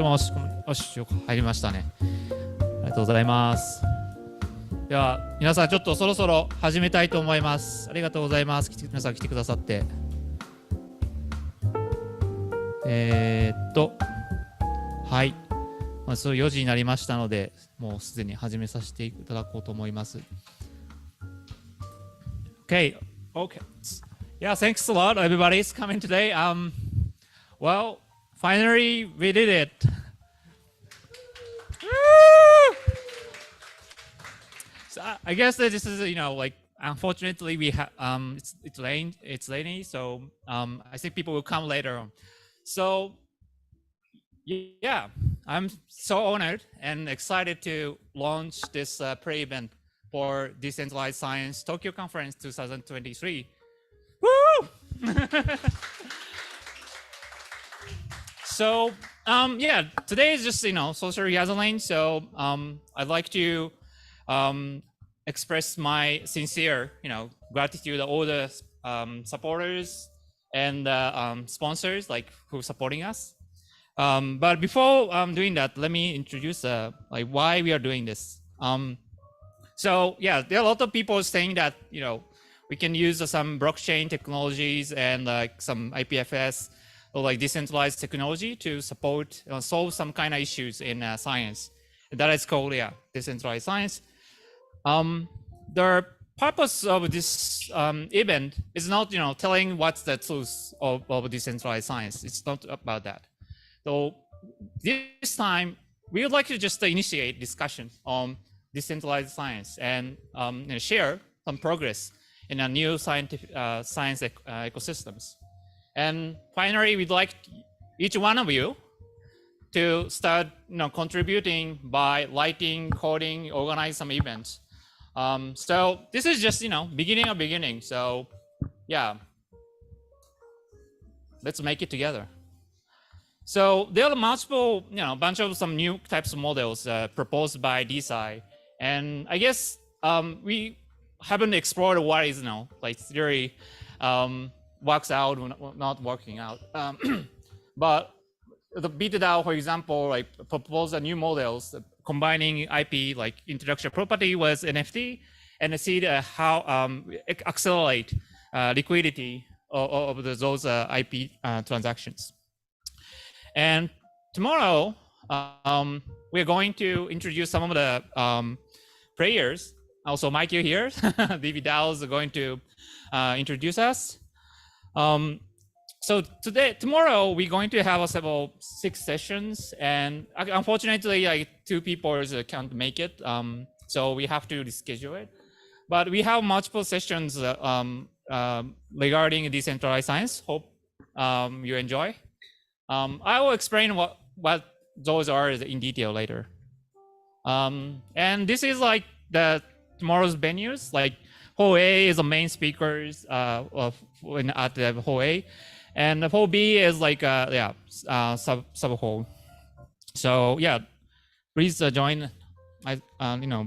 もしもし、よし、入りましたね。ありがとうございます。では、皆さん、ちょっとそろそろ始めたいと思います。ありがとうございます。皆さん来てくださって。はい。4時になりましたので、もうすでに始めさせていただこうと思います。Okay. Yeah, thanks a lot, everybody's coming today. Well, finally, we did it. So I guess that this is, like, unfortunately, we have it's rainy, so I think people will come later on. So yeah, I'm so honored and excited to launch this pre-event for Decentralized Science Tokyo Conference 2023. Woo! So yeah, today is just social gathering. So I'd like to express my sincere gratitude to all the supporters and sponsors who are supporting us. But before doing that, let me introduce why we are doing this. So yeah, there are a lot of people saying that we can use some blockchain technologies and some IPFS or like decentralized technology to support solve some kind of issues in science. That is called decentralized science. The purpose of this event is not telling what's the truth of decentralized science. It's not about that. So this time we would like to just initiate discussion on decentralized science and share some progress in a new scientific science ecosystems. And finally, we'd like each one of you to start contributing by writing, coding, organize some events. So this is just beginning of beginning. So yeah, let's make it together. So there are multiple, bunch of some new types of models proposed by DeSci, and I guess we haven't explored what is like theory works out or not working out. But the BTDAO, for example, like propose a new models combining IP like intellectual property with NFT, and see how accelerate liquidity of those IP transactions. And tomorrow, we're going to introduce some of the players. Also, Michael here, BBDAO is going to introduce us. So tomorrow, we're going to have several 6 sessions, and unfortunately, like 2 people can't make it, so we have to reschedule it. But we have multiple sessions regarding decentralized science. Hope you enjoy. I will explain what those are in detail later. And this is like tomorrow's venues. Like Hall A is the main speakers at the Hall A, and the Hall B is like sub hall. So yeah, please join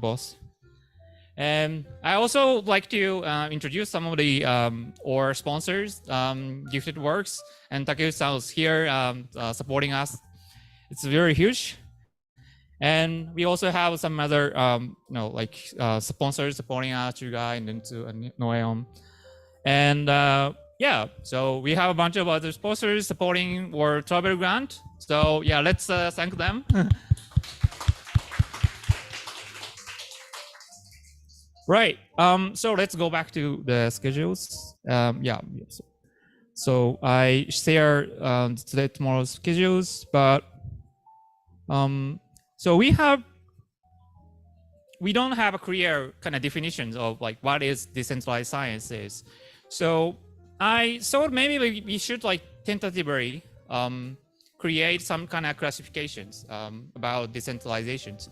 both. And I also like to introduce some of the our sponsors, Gifted Works, and Takeuchi-san is here supporting us. It's very huge. And we also have some other sponsors supporting us, Chugai and then to Noeon. And yeah, so we have a bunch of other sponsors supporting our travel grant. So yeah, let's thank them. Right. So let's go back to the schedules. Yeah. So I share tomorrow's schedules, but so we don't have a clear kind of definitions of like what is decentralized science is. So I thought maybe we should like tentatively create some kind of classifications about decentralizations.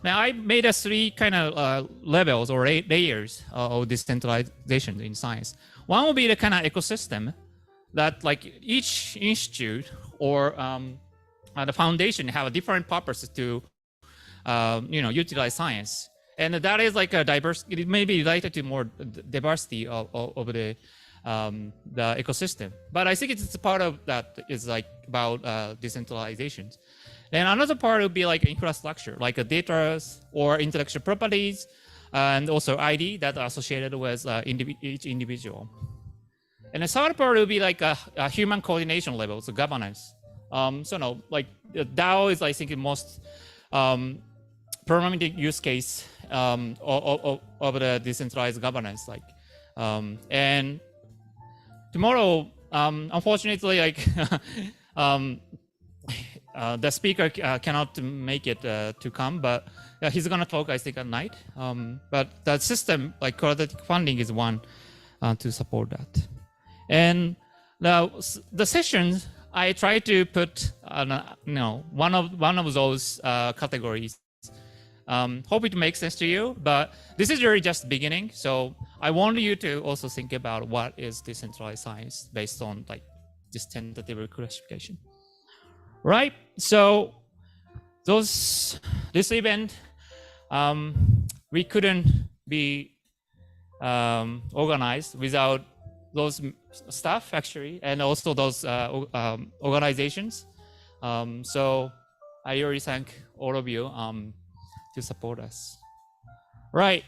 Now I made 3 kind of levels or layers of decentralization in science. One will be the kind of ecosystem that like each institute or the foundation have a different purpose to utilize science, and that is like a diverse. It may be related to more diversity of the ecosystem, but I think it's part of that is like about decentralization. Then another part would be like infrastructure, like data or intellectual properties, and also ID that are associated with each individual. And the third part would be like a human coordination level, so governance. So no, like DAO is, I think, the most prominent use case of the decentralized governance. Like, and tomorrow, unfortunately, like the speaker cannot make it to come, but he's gonna talk, I think, at night. But the system, like qualitative funding, is one to support that. And now the sessions, I try to put one of those categories. Hope it makes sense to you, but this is really just beginning. So I want you to also think about what is decentralized science based on like this tentative classification. Right. So this event, we couldn't be organized without those staff actually, and also those organizations. So I really thank all of you to support us. Right.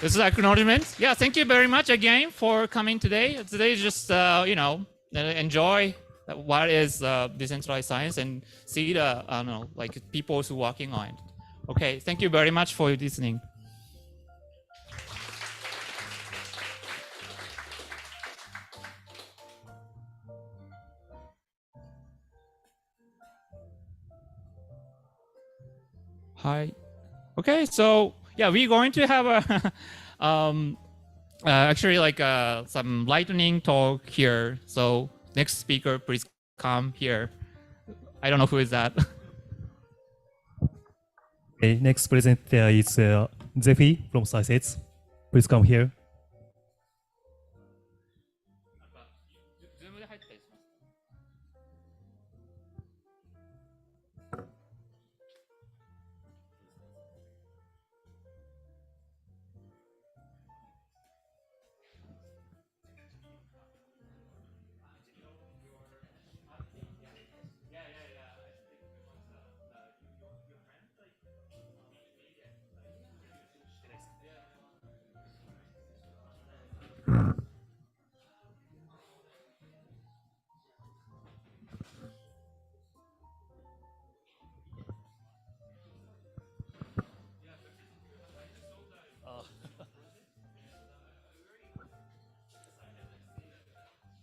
This is acknowledgement. Yeah, thank you very much again for coming today. Today is just enjoy what is decentralized science and see the like people who are working on it. Okay, thank you very much for listening. Hi. Okay, so yeah, we're going to have a actually like some lightning talk here. So next speaker, please come here. I don't know who is that. Okay, next presenter is Zephy from SciSets. Please come here.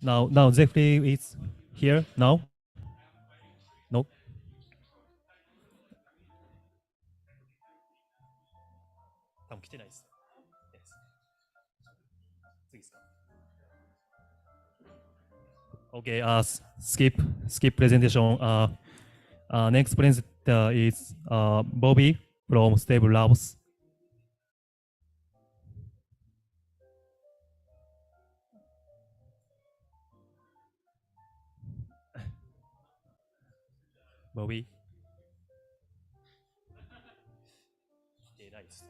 Now Zephy is here now. No. Okay, skip presentation. Next presenter is Bobby from Stable Labs. Bobby. Okay, nice.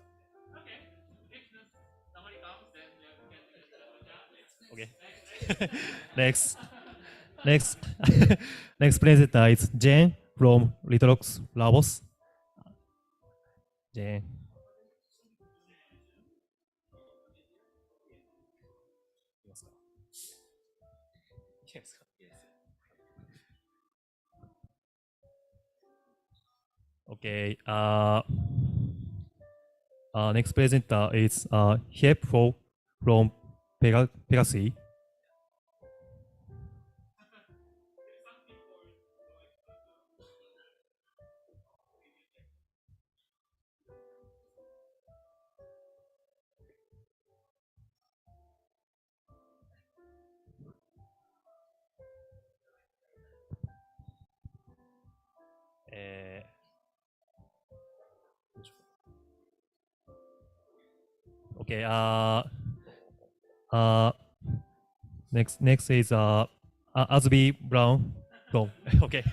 Okay. Next presenter is Jane from Litrox Labs. Jane. Okay. Next presenter is Hep4 from Pegasus. Okay. Next is Asby Brown from. Okay.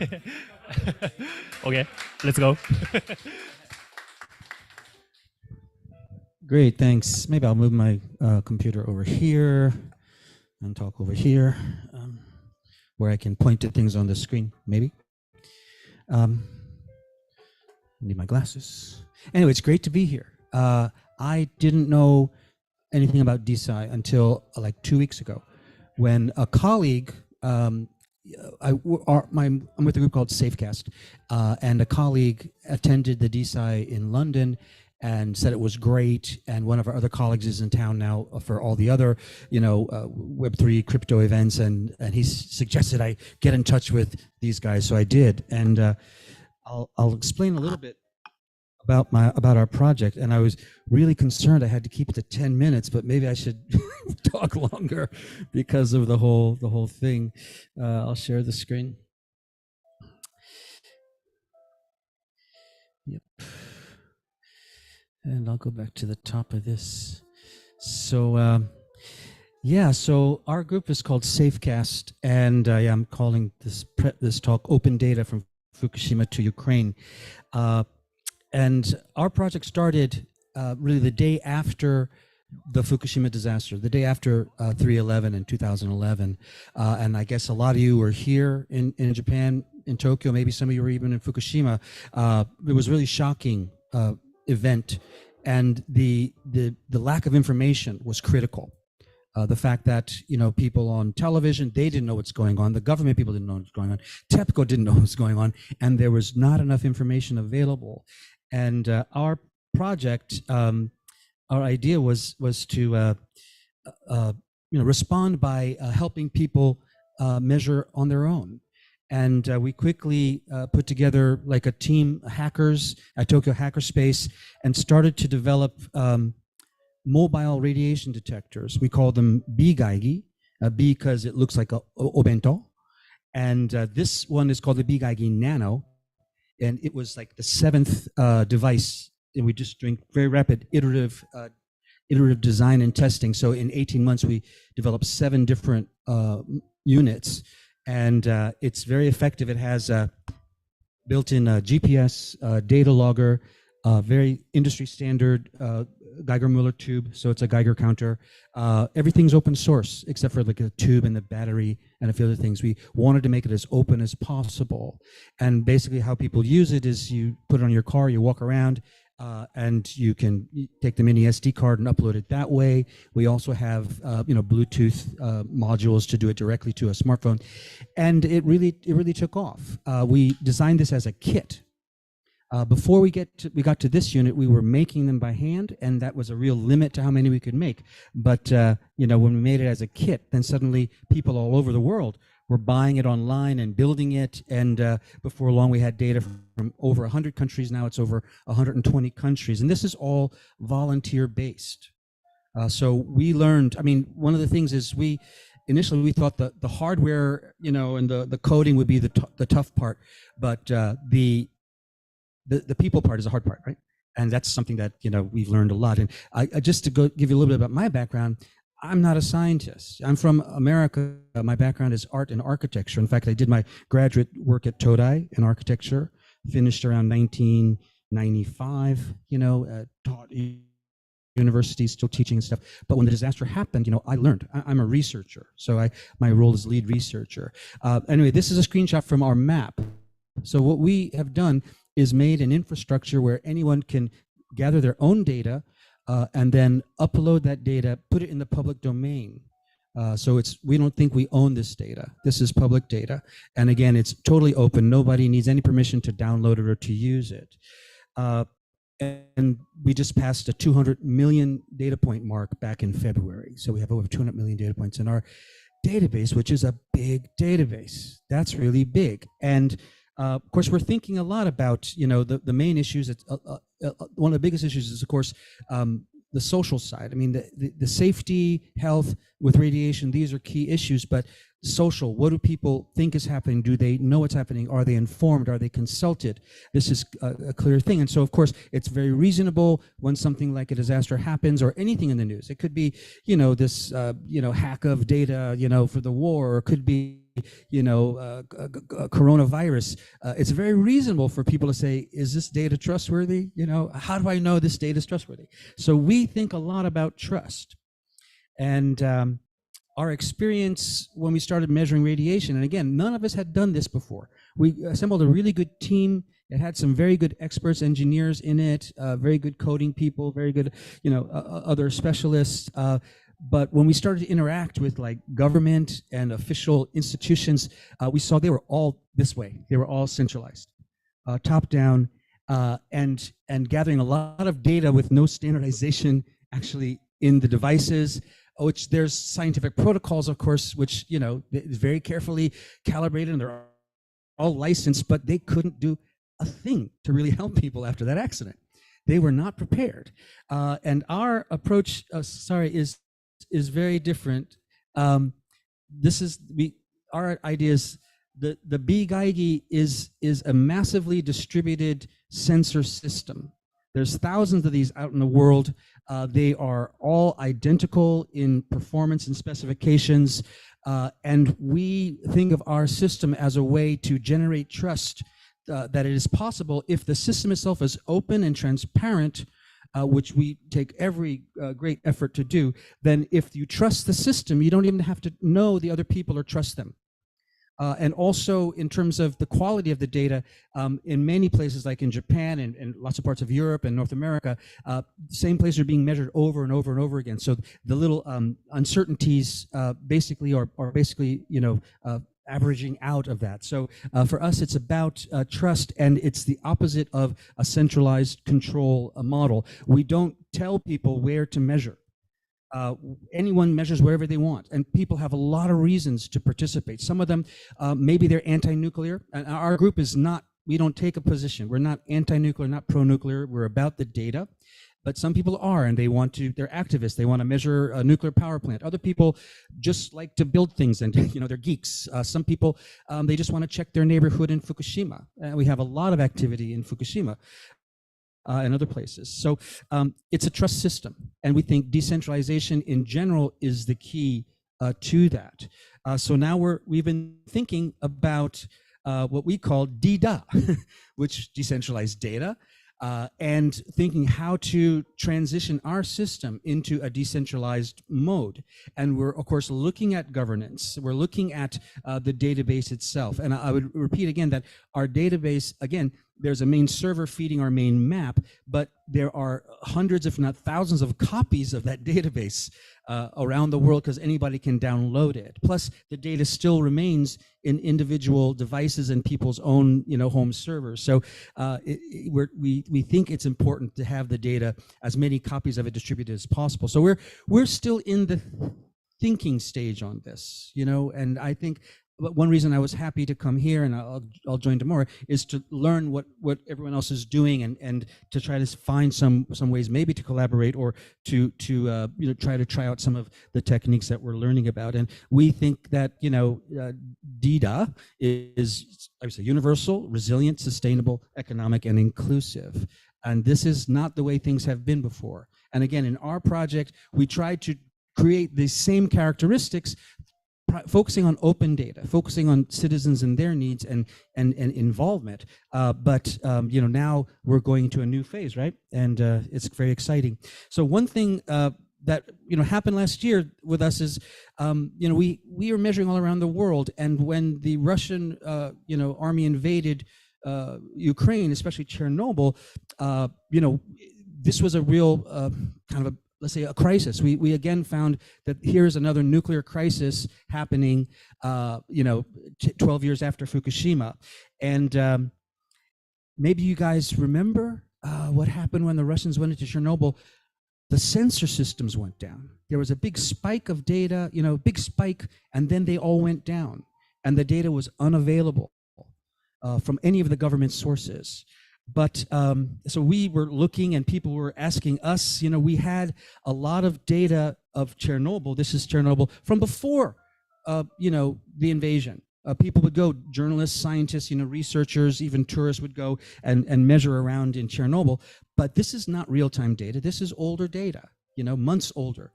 Okay. Let's go. Great, thanks. Maybe I'll move my computer over here and talk over here, where I can point to things on the screen, maybe. Need my glasses. Anyway, it's great to be here. I didn't know anything about DeSci until like 2 weeks ago, when a colleague, I'm with a group called Safecast, and a colleague attended the DeSci in London and said it was great. And one of our other colleagues is in town now for all the other, Web3 crypto events, and he suggested I get in touch with these guys, so I did. And I'll explain a little bit about our project. And I was really concerned I had to keep it to 10 minutes, but maybe I should talk longer because of the whole thing. I'll share the screen. Yep. And I'll go back to the top of this. So so our group is called Safecast, and I'm calling this talk "Open Data from Fukushima to Ukraine." And our project started really the day after the Fukushima disaster, the day after 3/11 in 2011. And I guess a lot of you were here in Japan, in Tokyo. Maybe some of you were even in Fukushima. It was a really shocking event, and the lack of information was critical. The fact that people on television, they didn't know what's going on. The government people didn't know what's going on. TEPCO didn't know what's going on, and there was not enough information available. And our project, our idea was to respond by helping people measure on their own. And we quickly put together like a team of hackers at Tokyo Hackerspace and started to develop mobile radiation detectors. We call them B-Gaigi, B because it looks like a obento. And this one is called the B-Gaigi Nano. And it was like the 7th device. And we just doing very rapid iterative design and testing. So in 18 months, we developed 7 different units. And it's very effective. It has a built-in GPS, data logger, very industry standard Geiger-Müller tube, so it's a Geiger counter. Everything's open source except for like the tube and the battery and a few other things. We wanted to make it as open as possible. And basically how people use it is you put it on your car, you walk around, and you can take the mini SD card and upload it that way. We also have Bluetooth modules to do it directly to a smartphone, and it really took off. We designed this as a kit. Before we got to this unit, we were making them by hand, and that was a real limit to how many we could make. But when we made it as a kit, then suddenly people all over the world were buying it online and building it. And before long, we had data from over 100 countries. Now it's over 120 countries, and this is all volunteer-based. So we learned. I mean, one of the things is initially we thought the hardware, and the coding would be the tough part, but the people part is the hard part, right? And that's something that we've learned a lot. And I just to give you a little bit about my background, I'm not a scientist. I'm from America. My background is art and architecture. In fact, I did my graduate work at Todai in architecture, finished around 1995. Taught university, still teaching and stuff. But when the disaster happened, I learned. I'm a researcher, so my role is lead researcher. Anyway, this is a screenshot from our map. So what we have done is made an infrastructure where anyone can gather their own data and then upload that data, put it in the public domain. So we don't think we own this data. This is public data. And again, it's totally open. Nobody needs any permission to download it or to use it. And we just passed a 200 million data point mark back in February. So we have over 200 million data points in our database, which is a big database. That's really big. And of course, we're thinking a lot about, the main issues. One of the biggest issues is, of course, the social side. I mean, the safety, health with radiation, these are key issues, but social, what do people think is happening? Do they know what's happening? Are they informed? Are they consulted? This is a clear thing. And so, of course, it's very reasonable when something like a disaster happens or anything in the news. It could be, this, hack of data, for the war, or it could be, coronavirus. It's very reasonable for people to say, is this data trustworthy? How do I know this data is trustworthy? So we think a lot about trust. And our experience when we started measuring radiation, and again, none of us had done this before. We assembled a really good team. It had some very good experts, engineers in it, very good coding people, very good, other specialists. But when we started to interact with like government and official institutions, we saw they were all this way. They were all centralized, top down, and gathering a lot of data with no standardization actually in the devices, which there's scientific protocols, of course, which, is very carefully calibrated and they're all licensed, but they couldn't do a thing to really help people after that accident. They were not prepared. And our approach, is very different. Our idea is the B-Geige is a massively distributed sensor system. There's thousands of these out in the world. They are all identical in performance and specifications. And we think of our system as a way to generate trust that it is possible if the system itself is open and transparent, which we take every great effort to do, then if you trust the system, you don't even have to know the other people or trust them. And also in terms of the quality of the data, in many places like in Japan and lots of parts of Europe and North America, same places are being measured over and over and over again. So the little uncertainties basically are averaging out of that. So for us, it's about trust, and it's the opposite of a centralized control model. We don't tell people where to measure. Anyone measures wherever they want, and people have a lot of reasons to participate. Some of them, maybe they're anti-nuclear, and our group is not, we don't take a position. We're not anti-nuclear, not pro-nuclear. We're about the data. But some people are, and they're activists. They want to measure a nuclear power plant. Other people just like to build things, and they're geeks. Some people, they just want to check their neighborhood in Fukushima. We have a lot of activity in Fukushima and other places. So it's a trust system, and we think decentralization in general is the key to that. So now we've been thinking about what we call DDA, which decentralized data. And thinking how to transition our system into a decentralized mode. And we're, of course, looking at governance. We're looking at the database itself. And I would repeat again that our database, again, there's a main server feeding our main map, but there are hundreds, if not thousands, of copies of that database around the world because anybody can download it. Plus, the data still remains in individual devices and people's own, home servers. So we think it's important to have the data, as many copies of it distributed as possible. So we're still in the thinking stage on this, and I think. But one reason I was happy to come here, and I'll join tomorrow, is to learn what everyone else is doing, and to try to find some ways maybe to collaborate or to try out some of the techniques that we're learning about. And we think that DDA is obviously universal, resilient, sustainable, economic, and inclusive. And this is not the way things have been before. And again, in our project, we tried to create the same characteristics, focusing on open data, focusing on citizens and their needs and involvement. But now we're going to a new phase, right? And it's very exciting. So one thing that happened last year with us is we are measuring all around the world, and when the Russian army invaded Ukraine, especially Chernobyl, this was a real kind of a, let's say, a crisis. We again found that here's another nuclear crisis happening, 12 years after Fukushima. And maybe you guys remember what happened when the Russians went into Chernobyl. The sensor systems went down. There was a big spike of data, big spike, and then they all went down. And the data was unavailable from any of the government sources. But so we were looking, and people were asking us, we had a lot of data of Chernobyl. This is Chernobyl from before, the invasion. People would go, journalists, scientists, researchers, even tourists would go and measure around in Chernobyl. But this is not real-time data. This is older data, months older.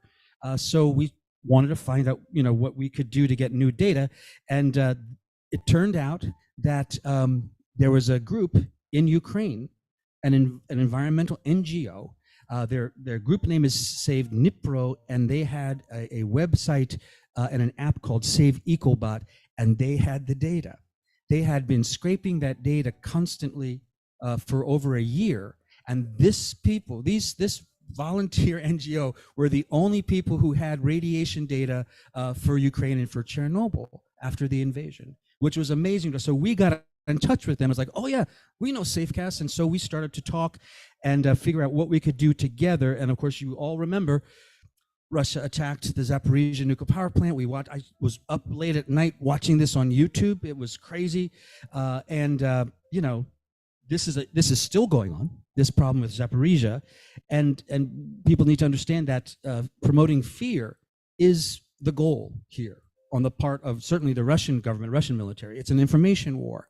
So we wanted to find out, what we could do to get new data. And it turned out that there was a group in Ukraine, an environmental NGO, Their group name is Save Nipro, and they had a website and an app called Save EcoBot, and they had the data. They had been scraping that data constantly for over a year, and this volunteer NGO were the only people who had radiation data for Ukraine and for Chernobyl after the invasion, which was amazing. So we got in touch with them. It's like, oh yeah, we know Safecast. And so we started to talk and figure out what we could do together. And of course, you all remember Russia attacked the Zaporizhia nuclear power plant. I was up late at night watching this on YouTube. It was crazy. You know, this is still going on, this problem with Zaporizhia. And people need to understand that promoting fear is the goal here on the part of certainly the Russian government, Russian military. It's an information war.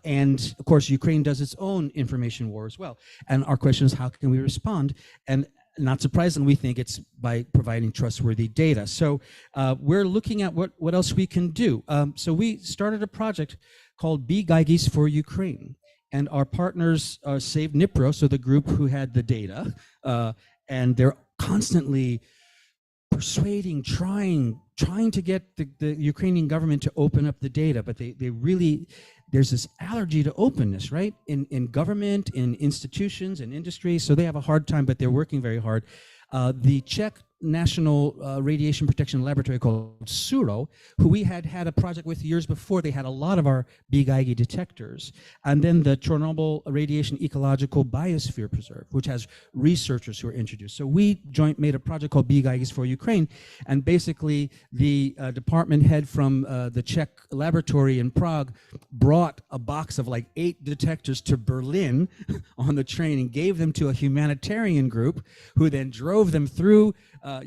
And of course, Ukraine does its own information war as well. And our question is, how can we respond? And not surprisingly, we think it's by providing trustworthy data. So we're looking at what else we can do. So we started a project called BGAIGIS for Ukraine. And our partners are Save Nipro, so the group who had the data. And they're constantly persuading, trying to get the Ukrainian government to open up the data, but they really, there's this allergy to openness, right? In government, in institutions, in industry, so they have a hard time, but they're working very hard. The Czech National Radiation Protection Laboratory called SURO, who we had a project with years before, they had a lot of our BGAIGI detectors. And then the Chernobyl Radiation Ecological Biosphere Preserve, which has researchers who are introduced. So we made a project called BGAIGIS for Ukraine. And basically the department head from the Czech laboratory in Prague brought a box of like 8 detectors to Berlin on the train and gave them to a humanitarian group who then drove them through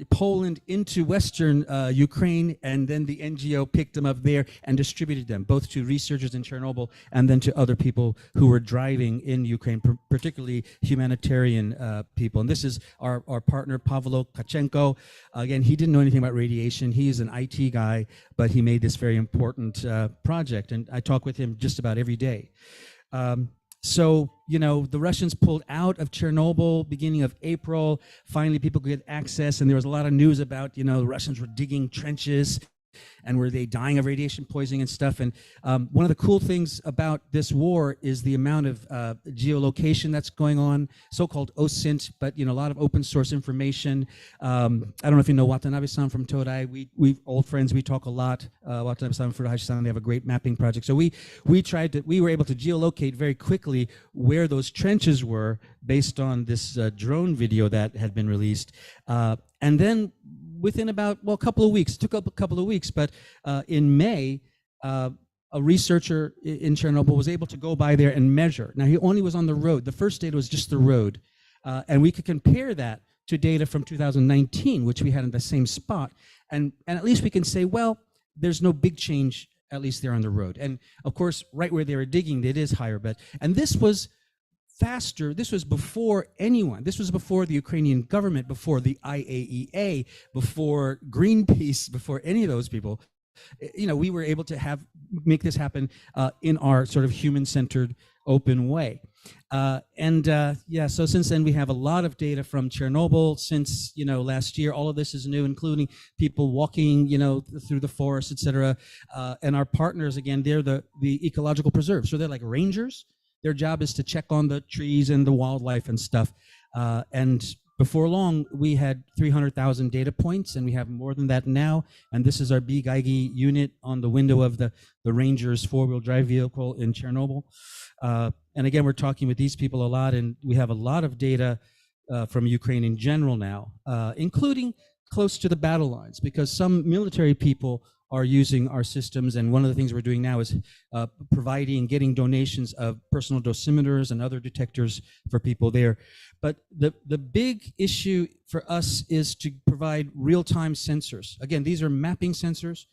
Poland into Western Ukraine, and then the NGO picked them up there and distributed them, both to researchers in Chernobyl and then to other people who were driving in Ukraine, particularly humanitarian people. And this is our partner, Pavlo Kachenko. Again, he didn't know anything about radiation. He's an IT guy, but he made this very important project, and I talk with him just about every day. So, you know, the Russians pulled out of Chernobyl beginning of April. Finally, people could get access, and there was a lot of news about, you know, the Russians were digging trenches and were they dying of radiation poisoning and stuff. And one of the cool things about this war is the amount of geolocation that's going on, so-called OSINT, but, you know, a lot of open source information. I don't know if you know Watanabe-san from Todai. We old friends, we talk a lot. Watanabe-san and Furuhashi-san, they have a great mapping project. So we were able to geolocate very quickly where those trenches were based on this drone video that had been released. And then within about, well, a couple of weeks, it took up a couple of weeks, but in May, a researcher in Chernobyl was able to go by there and measure. Now, he only was on the road. The first data was just the road. And we could compare that to data from 2019, which we had in the same spot. And at least we can say, well, there's no big change, at least there on the road. And of course, right where they were digging, it is higher. And this was faster. This was before anyone. This was before the Ukrainian government, before the IAEA, before Greenpeace, before any of those people. You know, we were able to make this happen in our sort of human-centered, open way. Yeah, so since then we have a lot of data from Chernobyl since, you know, last year. All of this is new, including people walking, you know, through the forest, etc. And our partners, again, they're the ecological preserve. So they're like rangers. Their job is to check on the trees and the wildlife and stuff. And before long, we had 300,000 data points, and we have more than that now. And this is our BGAIGI unit on the window of the Ranger's four-wheel drive vehicle in Chernobyl. And again, we're talking with these people a lot, and we have a lot of data from Ukraine in general now, including close to the battle lines, because some military people are using our systems, and one of the things we're doing now is getting donations of personal dosimeters and other detectors for people there. But the big issue for us is to provide real-time sensors. Again, these are mapping sensors.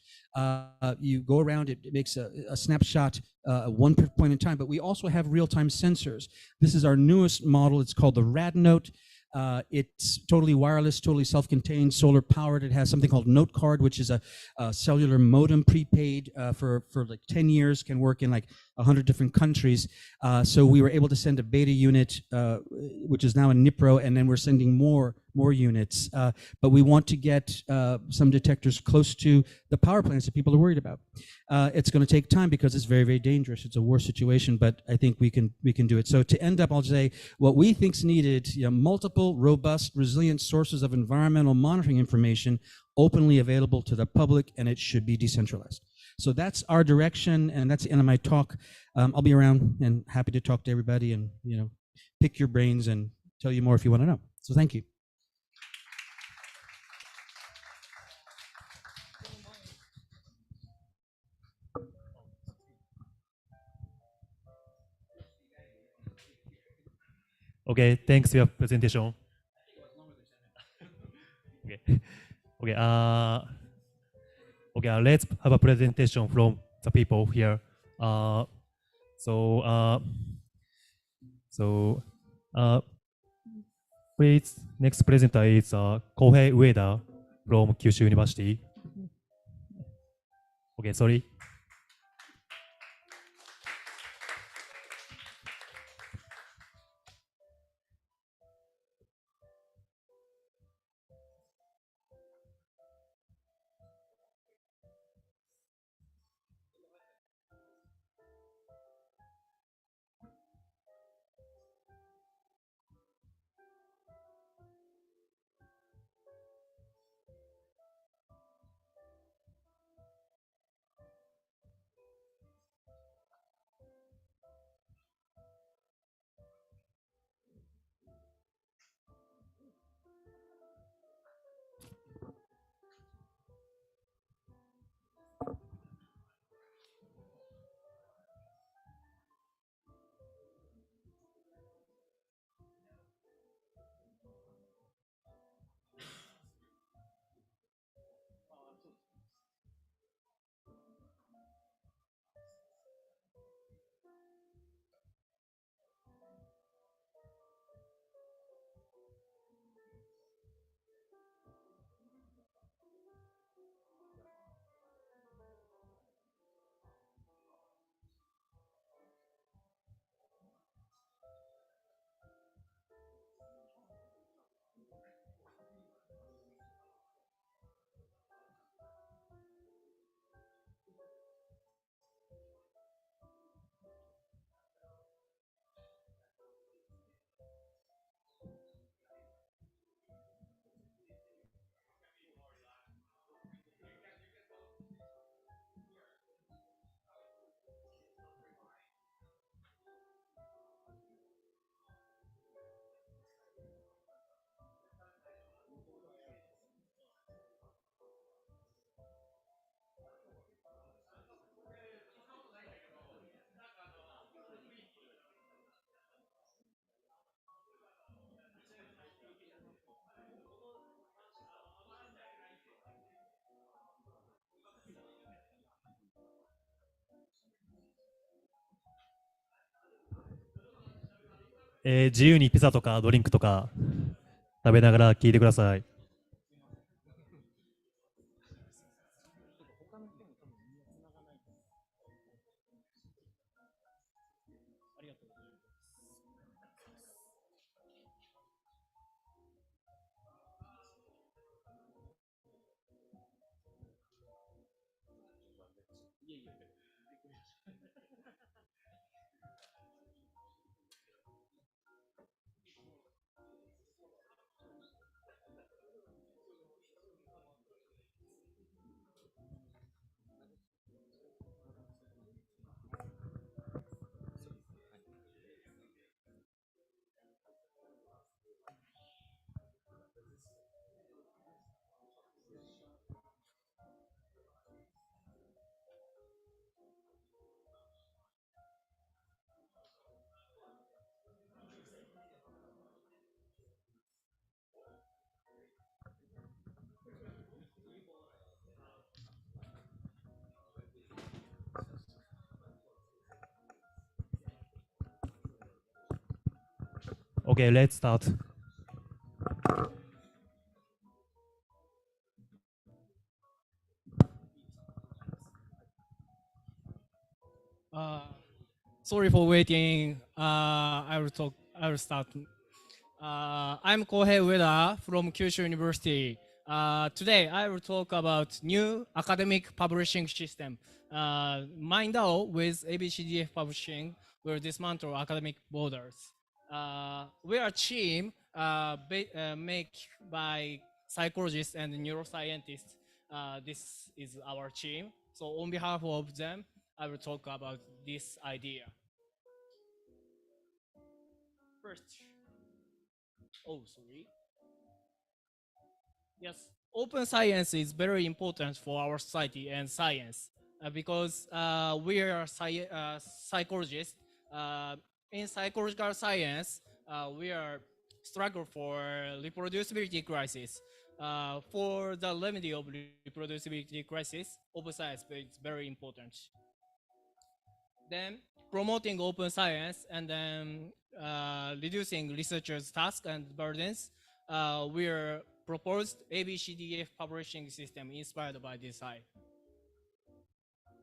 You go around, it makes a snapshot at one point in time, but we also have real-time sensors. This is our newest model. It's called the RadNote. It's totally wireless, totally self-contained, solar powered. It has something called Note Card, which is a cellular modem prepaid for like 10 years, can work in like 100 different countries. So we were able to send a beta unit, which is now in NIPRO, and then we're sending more units. But we want to get some detectors close to the power plants that people are worried about. It's going to take time because it's very, very dangerous. It's a war situation, but I think we can do it. So to end up, I'll say what we think is needed: multiple, robust, resilient sources of environmental monitoring information openly available to the public, and it should be decentralized. So that's our direction, and that's the end of my talk. I'll be around and happy to talk to everybody and pick your brains and tell you more if you want to know. So thank you. Okay, thanks for your presentation. Okay, okay. Okay. Let's have a presentation from the people here. So, please, next presenter is Kohei Ueda from Kyushu University. Okay, sorry. .自由にピザとかドリンクとか食べながら聞いてください。Okay, let's start. Sorry for waiting. I will start. I'm Kohei Ueda from Kyushu University. Today, I will talk about new academic publishing system. Mindao with ABCDF Publishing will dismantle academic borders. We are a team made by psychologists and neuroscientists. This is our team. So on behalf of them, I will talk about this idea. First, oh, sorry. Yes, open science is very important for our society and science because we are psychologists. Uh, in psychological science, we are struggle for reproducibility crisis. For the remedy of reproducibility crisis, open science is very important. Then promoting open science and then reducing researchers' tasks and burdens, we are proposed ABCDF publishing system inspired by DeSci.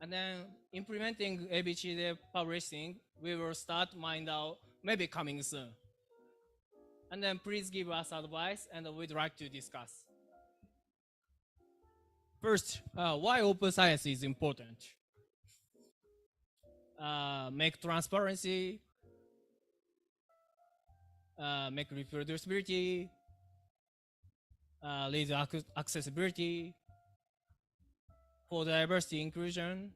And then implementing ABCDF publishing, we will start Mindao maybe coming soon. And then please give us advice and we'd like to discuss. First, why open science is important. Make transparency, make reproducibility, lead accessibility, for diversity inclusion,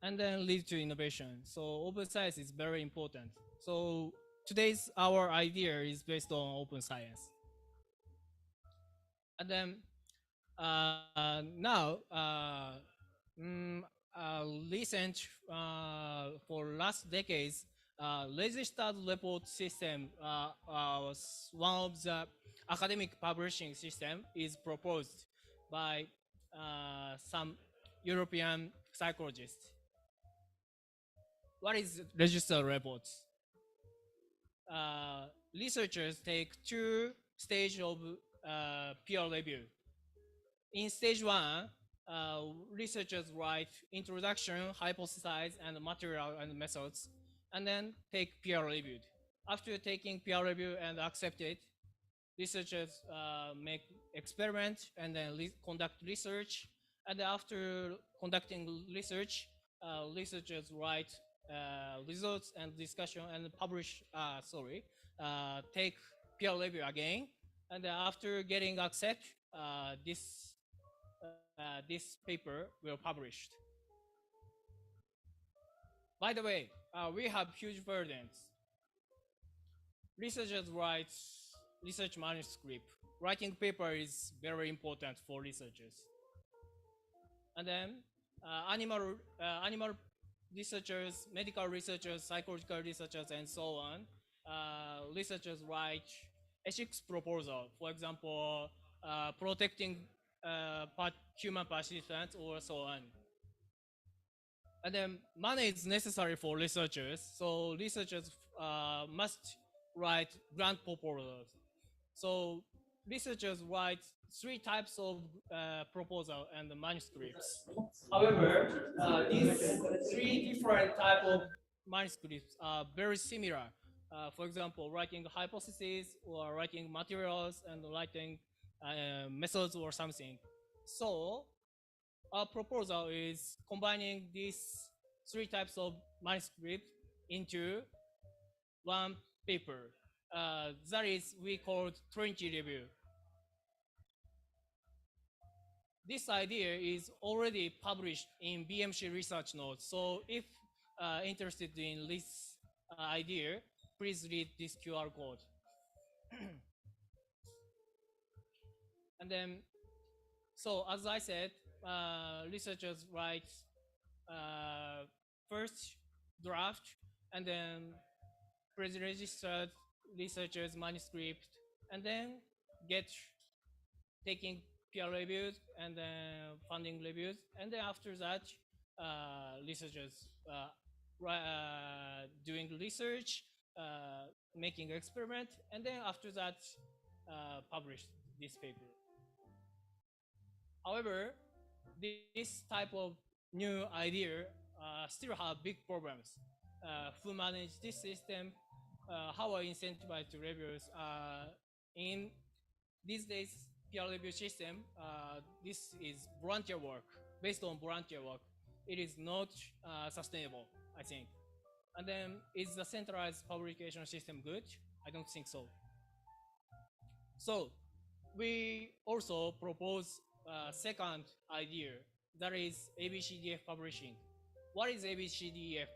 and then lead to innovation. So open science is very important. So today's our idea is based on open science. And then now, recent for last decades, registered report system was one of the academic publishing system is proposed by some European psychologists. What is registered reports? Researchers take two stages of peer review. In stage one, researchers write introduction, hypothesis, and material and methods, and then take peer reviewed. After taking peer review and accept it, researchers make experiment and then conduct research. And after conducting research, researchers write results and discussion and publish, take peer review again. And after getting accept, this paper will published. By the way, we have huge burdens. Researchers write research manuscript. Writing paper is very important for researchers. And then animal researchers, medical researchers, psychological researchers, and so on. Researchers write ethics proposal. For example, protecting human participants or so on. And then money is necessary for researchers, so researchers must write grant proposals. So researchers write three types of proposal and manuscripts. However, these three different type of manuscripts are very similar. For example, writing hypotheses or writing materials and writing methods or something. So our proposal is combining these three types of manuscript into one paper. That is we called Trinity review. This idea is already published in BMC research notes. So if interested in this idea, please read this QR code. And then, so as I said, researchers write first draft and then pre-registered researchers manuscript and then get taking peer reviews and then funding reviews, and then after that researchers doing research, making experiment, and then after that publish this paper. However, this type of new idea still have big problems. who manage this system, how I incentivize to reviewers. In these days, peer review system, this is volunteer work, based on volunteer work. It is not sustainable, I think. And then, is the centralized publication system good? I don't think so. So, we also propose a second idea, that is ABCDF publishing. What is ABCDF?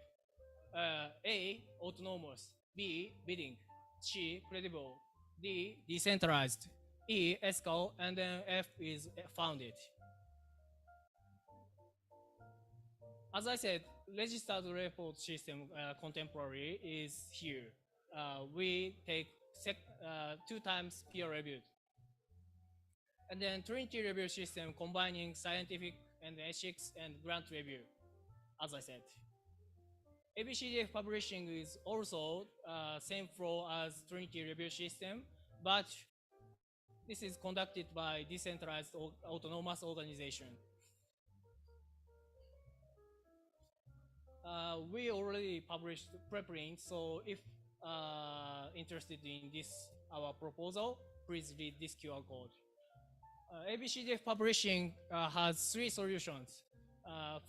A, autonomous, B, bidding, C, credible, D, decentralized, E, ethical, and then F is founded. As I said, registered report system contemporary is here. We take 2 times peer reviewed. And then Trinity review system combining scientific and ethics and grant review, as I said. ABCDF publishing is also same flow as Trinity review system, but this is conducted by decentralized autonomous organization. We already published preprint, so if interested in this our proposal, please read this QR code. ABCDF publishing has 3 solutions.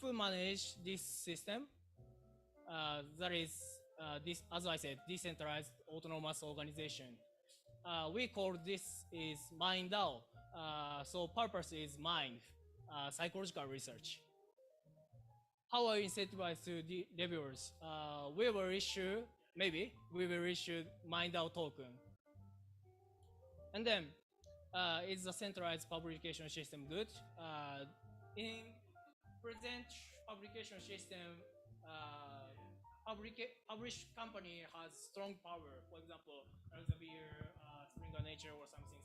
Who manage this system? That is this, as I said, decentralized autonomous organization. We call this is MindDAO. So purpose is mind, psychological research. How I incentivize to the reviewers? We will issue MindDAO token. And then, is the centralized publication system good? In present publication system, published company has strong power. For example, Elsevier, Springer Nature, or something.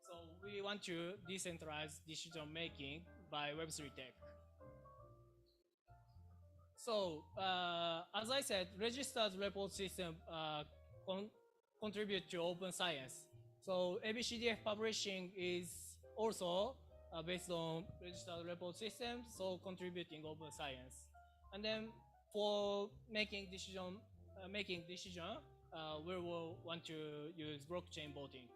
So we want to decentralize decision making by Web3 tech. So as I said, registered report system contribute to open science. So ABCDF publishing is also based on registered report system, so contributing open science. And then for making decision, we will want to use blockchain voting.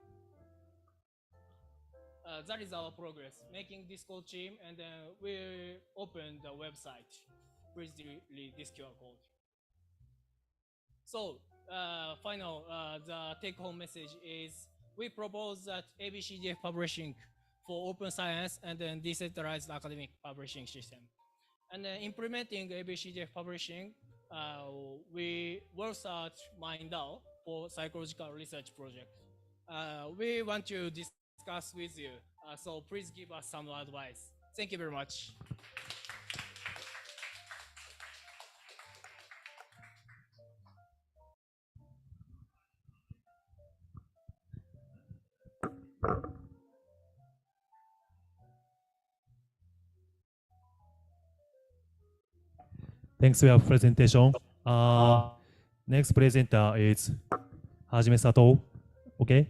That is our progress, making Discord team, and then we open the website. Please read this QR code. So final, the take-home message is we propose that ABCDF publishing for open science and then decentralized academic publishing system. And then implementing ABCDF publishing, we will start MindDAO for psychological research project. We want to discuss with you, so please give us some advice. Thank you very much. Thanks for your presentation. Next presenter is Hajime Sato. Okay.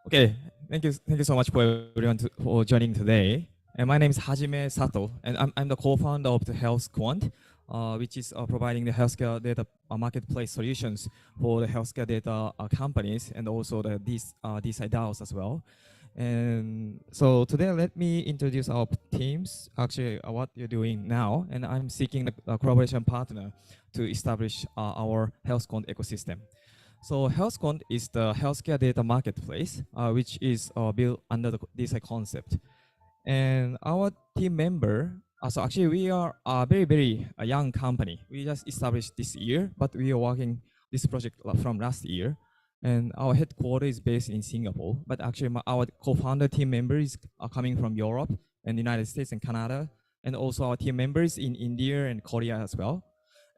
Okay, thank you so much for everyone for joining today. And my name is Hajime Sato, and I'm the co-founder of the Health Quant, which is providing the healthcare data marketplace solutions for the healthcare data companies and also the DeSci DAOs as well. And so today, let me introduce our teams, actually what you're doing now, and I'm seeking a collaboration partner to establish our Health Quant ecosystem. So HealthQuant is the healthcare data marketplace, which is built under this concept. And our team member, so actually we are a very young company. We just established this year, but we are working this project from last year. And our headquarters is based in Singapore, but actually our co-founder team members are coming from Europe and the United States and Canada, and also our team members in India and Korea as well.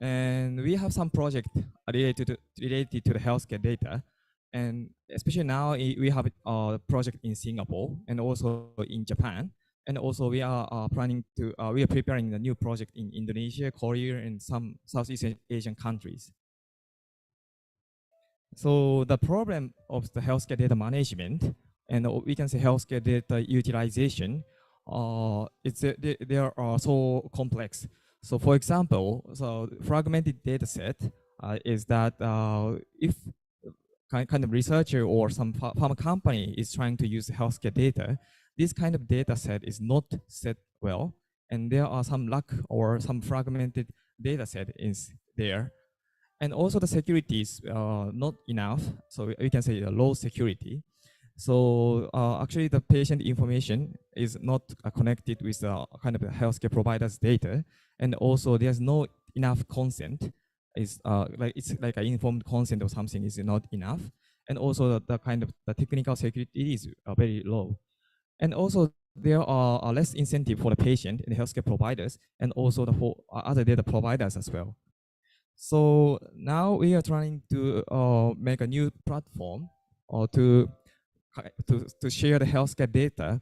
And we have some project related to the healthcare data. And especially now we have a project in Singapore and also in Japan. And also we are we are preparing a new project in Indonesia, Korea, and some Southeast Asian countries. So the problem of the healthcare data management and we can say healthcare data utilization, they are so complex. So for example, so fragmented data set is that if kind of researcher or some pharma company is trying to use healthcare data, this kind of data set is not set well, and there are some lack or some fragmented data set is there. And also the security is not enough, so we can say low security. So actually the patient information is not connected with kind of the healthcare provider's data, and also there's no enough consent. It's like an informed consent or something is not enough, and also the kind of the technical security is very low, and also there are less incentive for the patient and the healthcare providers, and also the other data providers as well. So now we are trying to make a new platform to share the healthcare data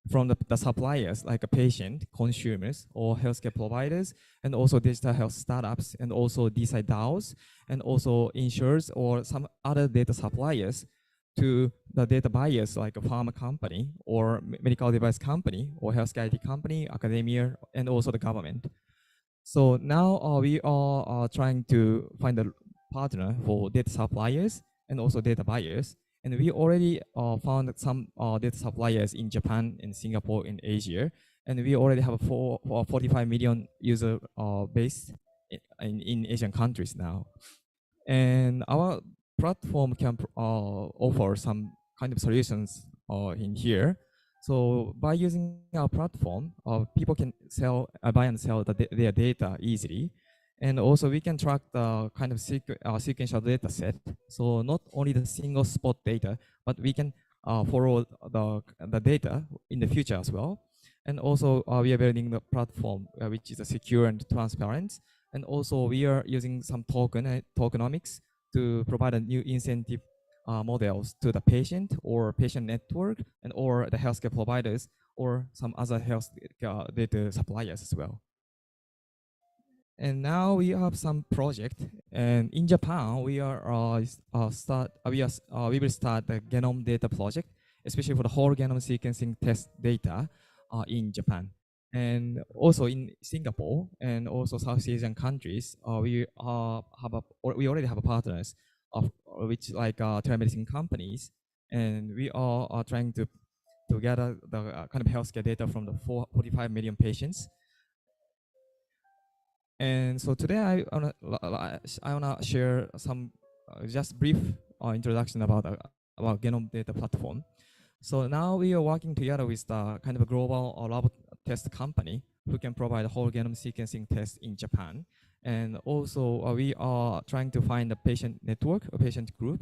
from the suppliers like a patient, consumers, or healthcare providers, and also digital health startups, and also DeSci DAOs, and also insurers or some other data suppliers to the data buyers like a pharma company or medical device company or healthcare IT company, academia, and also the government. So now we are trying to find a partner for data suppliers and also data buyers. And we already found some data suppliers in Japan and Singapore in Asia. And we already have a 45 million user base in Asian countries now. And our platform can offer some kind of solutions in here. So by using our platform, people can buy and sell their data easily. And also we can track the kind of sequential data set. So not only the single spot data, but we can follow the data in the future as well. And also we are building the platform which is secure and transparent. And also we are using some tokenomics to provide a new incentive models to the patient or patient network and or the healthcare providers or some other health data suppliers as well. And now we have some project, and in Japan we are we will start the genome data project, especially for the whole genome sequencing test data in Japan. And also in Singapore and also South Asian countries, we already have partners of which like telemedicine companies, and we are trying to gather the kind of healthcare data from the 45 million patients. And so today I wanna share some just brief introduction about genome data platform. So now we are working together with the kind of a global lab test company who can provide a whole genome sequencing test in Japan. And also we are trying to find a patient network, a patient group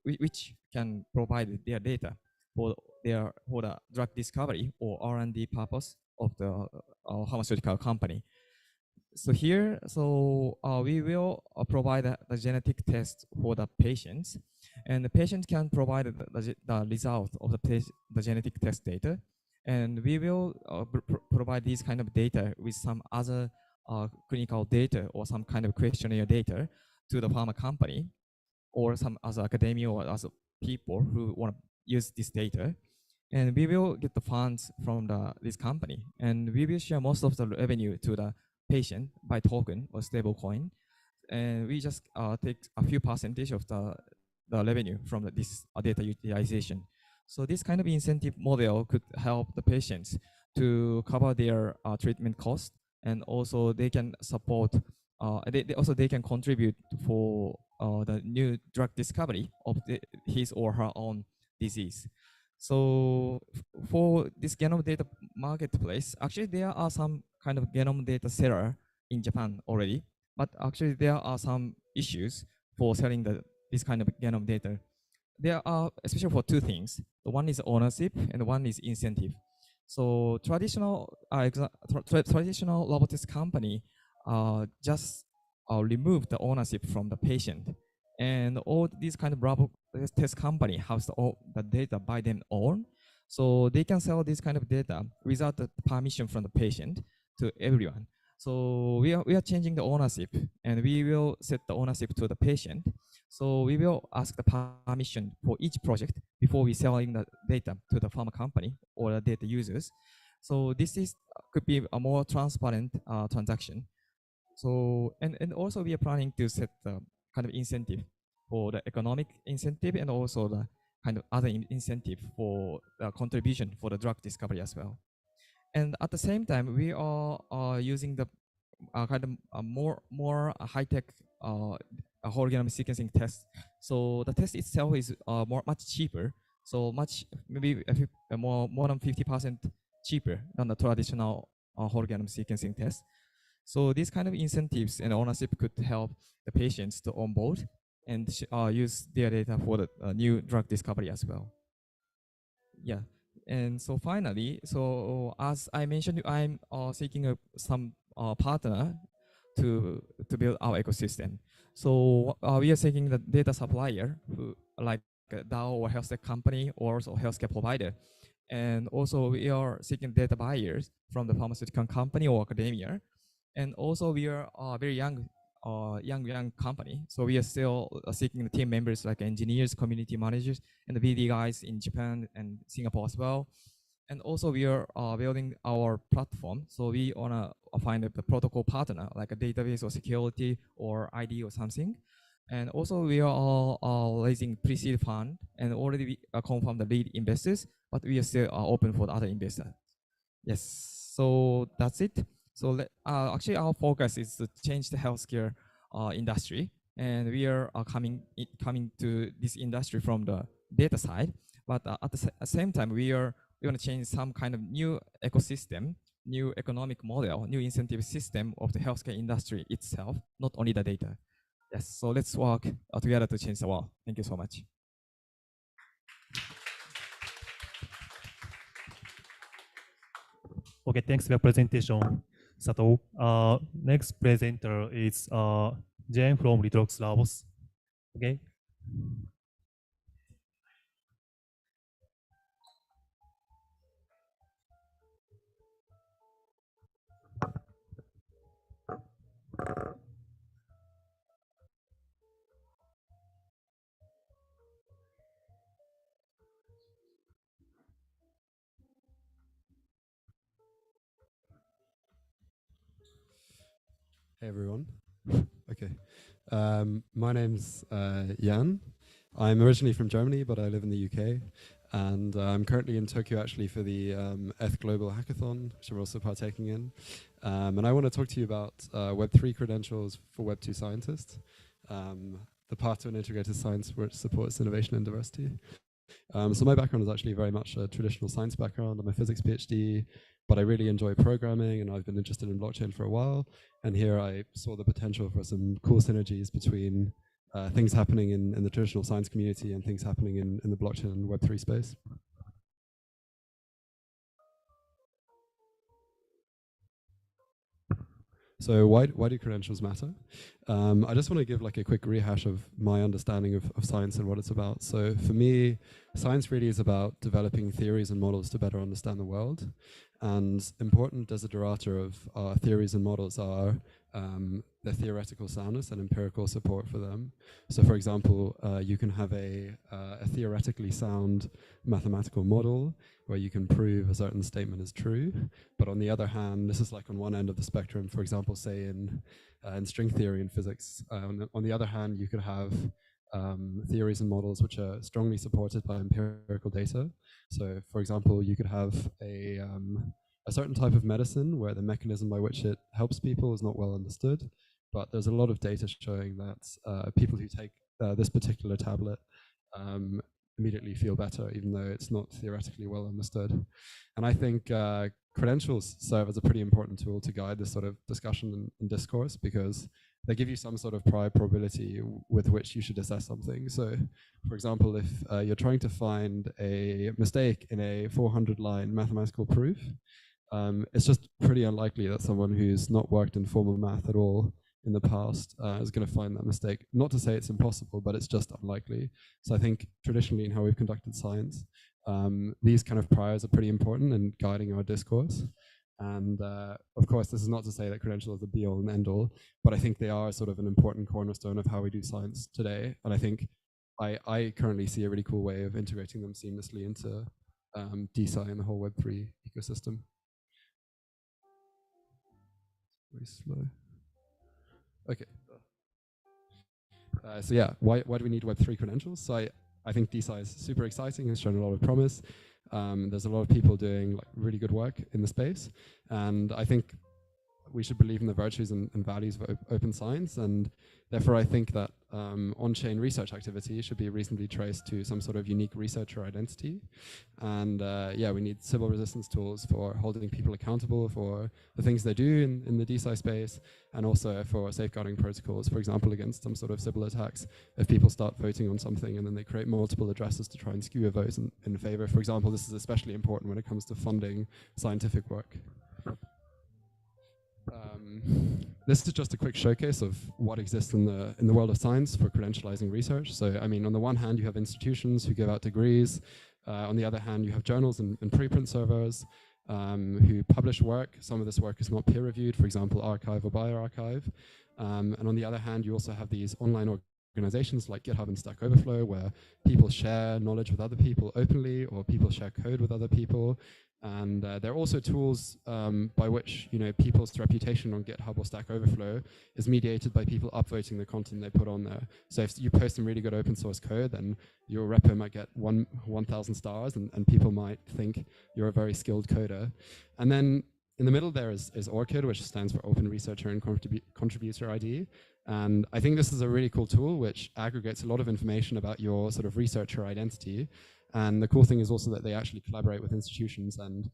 which can provide their data for the drug discovery or R&D purpose of the pharmaceutical company. So here, we will provide the genetic test for the patients, and the patient can provide the result of the genetic test data, and we will provide these kind of data with some other clinical data or some kind of questionnaire data to the pharma company or some other academia or other people who want to use this data. And we will get the funds from this company, and we will share most of the revenue to the patient by token or stable coin, and we just take a few percentage of the revenue from this data utilization. So this kind of incentive model could help the patients to cover their treatment cost, and also they can support, they can contribute for the new drug discovery of his or her own disease. So for this genome data marketplace, actually there are some kind of genome data seller in Japan already, but actually there are some issues for selling this kind of genome data. There are especially for two things. One is ownership and one is incentive. So traditional traditional robotics company just remove the ownership from the patient. And all these kind of lab test company has all the data by them own. So they can sell this kind of data without the permission from the patient to everyone. So we are changing the ownership, and we will set the ownership to the patient. So we will ask the permission for each project before we selling the data to the pharma company or the data users. So this is could be a more transparent transaction. So and also we are planning to set the kind of incentive for the economic incentive and also the kind of other incentive for the contribution for the drug discovery as well. And at the same time, we are using the kind of more high-tech whole genome sequencing test. So the test itself is much cheaper. So maybe more than 50% cheaper than the traditional whole genome sequencing test. So these kind of incentives and ownership could help the patients to onboard and use their data for the new drug discovery as well. Yeah. And so finally, so as I mentioned, I'm seeking some partner to build our ecosystem. So we are seeking the data supplier who like a DAO or health tech company or also healthcare provider. And also we are seeking data buyers from the pharmaceutical company or academia. And also we are a very young company. So we are still seeking the team members like engineers, community managers, and the BD guys in Japan and Singapore as well. And also we are building our platform. So we wanna find the protocol partner like a database or security or ID or something. And also we are all raising pre-seed fund and already confirmed the lead investors, but we are still open for the other investors. Yes, so that's it. So actually our focus is to change the healthcare industry, and we are coming to this industry from the data side. But at the same time, we want to change some kind of new ecosystem, new economic model, new incentive system of the healthcare industry itself, not only the data. Yes, so let's work together to change the world. Thank you so much. Okay, thanks for your presentation, Sato. Next presenter is Jane from Retrox Labs. Okay. Hey everyone. Okay. My name's Jan. I'm originally from Germany, but I live in the UK. And I'm currently in Tokyo actually for the ETH Global Hackathon, which I'm also partaking in. And I want to talk to you about Web3 credentials for Web2 scientists, the path to an integrated science which supports innovation and diversity. So my background is actually very much a traditional science background. I'm a physics PhD, but I really enjoy programming and I've been interested in blockchain for a while. And here I saw the potential for some cool synergies between things happening in the traditional science community and things happening in the blockchain and Web3 space. So why do credentials matter? I just want to give like a quick rehash of my understanding of science and what it's about. So for me, science really is about developing theories and models to better understand the world. And important desiderata of theories and models are their theoretical soundness and empirical support for them. So for example, you can have a theoretically sound mathematical model where you can prove a certain statement is true. But on the other hand, this is like on one end of the spectrum, for example, say in string theory in physics. On the other hand, you could have theories and models which are strongly supported by empirical data. So for example, you could have a certain type of medicine where the mechanism by which it helps people is not well understood, but there's a lot of data showing that people who take this particular tablet immediately feel better, even though it's not theoretically well understood. And I think credentials serve as a pretty important tool to guide this sort of discussion and discourse, because they give you some sort of prior probability with which you should assess something. So for example, if you're trying to find a mistake in a 400-line mathematical proof, it's just pretty unlikely that someone who's not worked in formal math at all in the past is going to find that mistake. Not to say it's impossible, but it's just unlikely. So I think traditionally in how we've conducted science, these kind of priors are pretty important in guiding our discourse. And of course, this is not to say that credentials are the be all and end all, but I think they are sort of an important cornerstone of how we do science today. And I think I currently see a really cool way of integrating them seamlessly into DeSci and the whole Web3 ecosystem. Very slow. Okay. So yeah, why do we need Web3 credentials? So I think DeSci is super exciting, has shown a lot of promise. There's a lot of people doing like really good work in the space, and I think we should believe in the virtues and values of open science, and therefore I think that on-chain research activity should be reasonably traced to some sort of unique researcher identity. And yeah, we need Sybil resistance tools for holding people accountable for the things they do in the DeSci space, and also for safeguarding protocols, for example, against some sort of Sybil attacks. If people start voting on something and then they create multiple addresses to try and skew a vote in favor, for example, this is especially important when it comes to funding scientific work. This is just a quick showcase of what exists in the world of science for credentializing research. So, I mean, on the one hand, you have institutions who give out degrees. On the other hand, you have journals and preprint servers who publish work. Some of this work is not peer-reviewed, for example, arXiv or bioRxiv. And on the other hand, you also have these online organizations like GitHub and Stack Overflow, where people share knowledge with other people openly, or people share code with other people. And there are also tools by which people's reputation on GitHub or Stack Overflow is mediated by people upvoting the content they put on there. So if you post some really good open source code, then your repo might get 1,000 stars, and people might think you're a very skilled coder. And then in the middle there is ORCID, which stands for Open Researcher and Contributor ID. And I think this is a really cool tool which aggregates a lot of information about your sort of researcher identity. And the cool thing is also that they actually collaborate with institutions and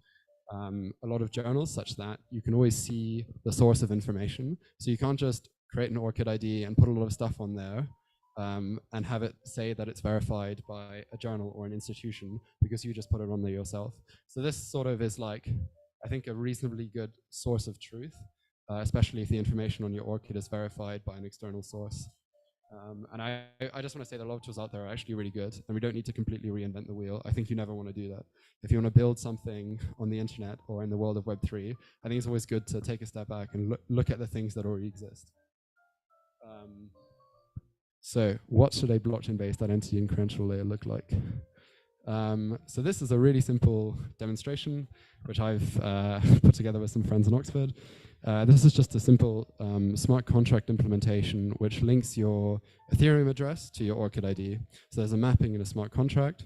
a lot of journals, such that you can always see the source of information. So you can't just create an ORCID ID and put a lot of stuff on there and have it say that it's verified by a journal or an institution because you just put it on there yourself. So this sort of is like, I think, a reasonably good source of truth, especially if the information on your ORCID is verified by an external source. And I just want to say that a lot of tools out there are actually really good, and we don't need to completely reinvent the wheel. I think you never want to do that. If you want to build something on the internet or in the world of Web3, I think it's always good to take a step back and look at the things that already exist. So what should a blockchain-based identity and credential layer look like? So this is a really simple demonstration, which I've put together with some friends in Oxford. This is just a simple smart contract implementation which links your Ethereum address to your ORCID ID. So there's a mapping in a smart contract,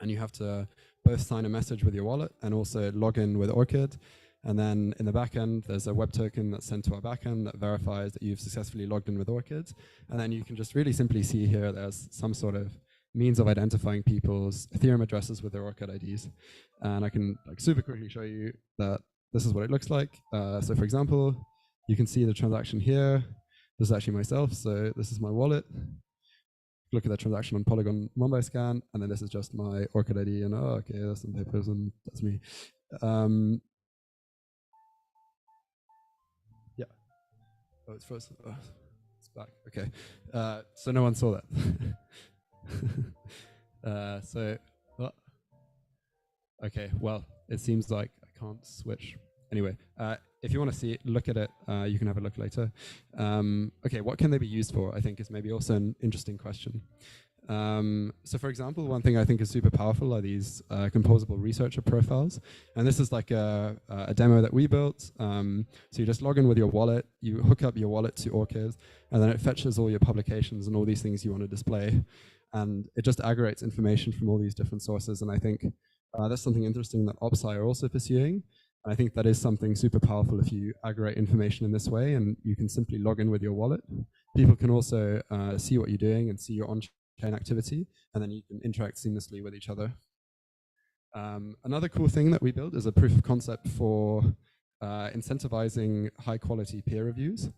and you have to both sign a message with your wallet and also log in with ORCID. And then in the backend, there's a web token that's sent to our backend that verifies that you've successfully logged in with ORCID. And then you can just really simply see here, there's some sort of means of identifying people's Ethereum addresses with their ORCID IDs. And I can super quickly show you that this is what it looks like. So for example, you can see the transaction here. This is actually myself, so this is my wallet. Look at that transaction on Polygon 1xScan, and then this is just my ORCID ID, and oh, okay, there's some papers, and that's me. Yeah. Oh, it's frozen. Oh, it's back. Okay. So no one saw that. So, oh. Okay, well, it seems like I can't switch. Anyway, if you want to see it, look at it, you can have a look later. Okay, what can they be used for, I think, is maybe also an interesting question. So for example, one thing I think is super powerful are these composable researcher profiles. And this is like a demo that we built. So you just log in with your wallet, you hook up your wallet to ORCID, and then it fetches all your publications and all these things you want to display. And it just aggregates information from all these different sources. And I think that's something interesting that DeSci are also pursuing. I think that is something super powerful if you aggregate information in this way, and you can simply log in with your wallet. People can also see what you're doing and see your on-chain activity, and then you can interact seamlessly with each other. Another cool thing that we built is a proof of concept for incentivizing high-quality peer reviews.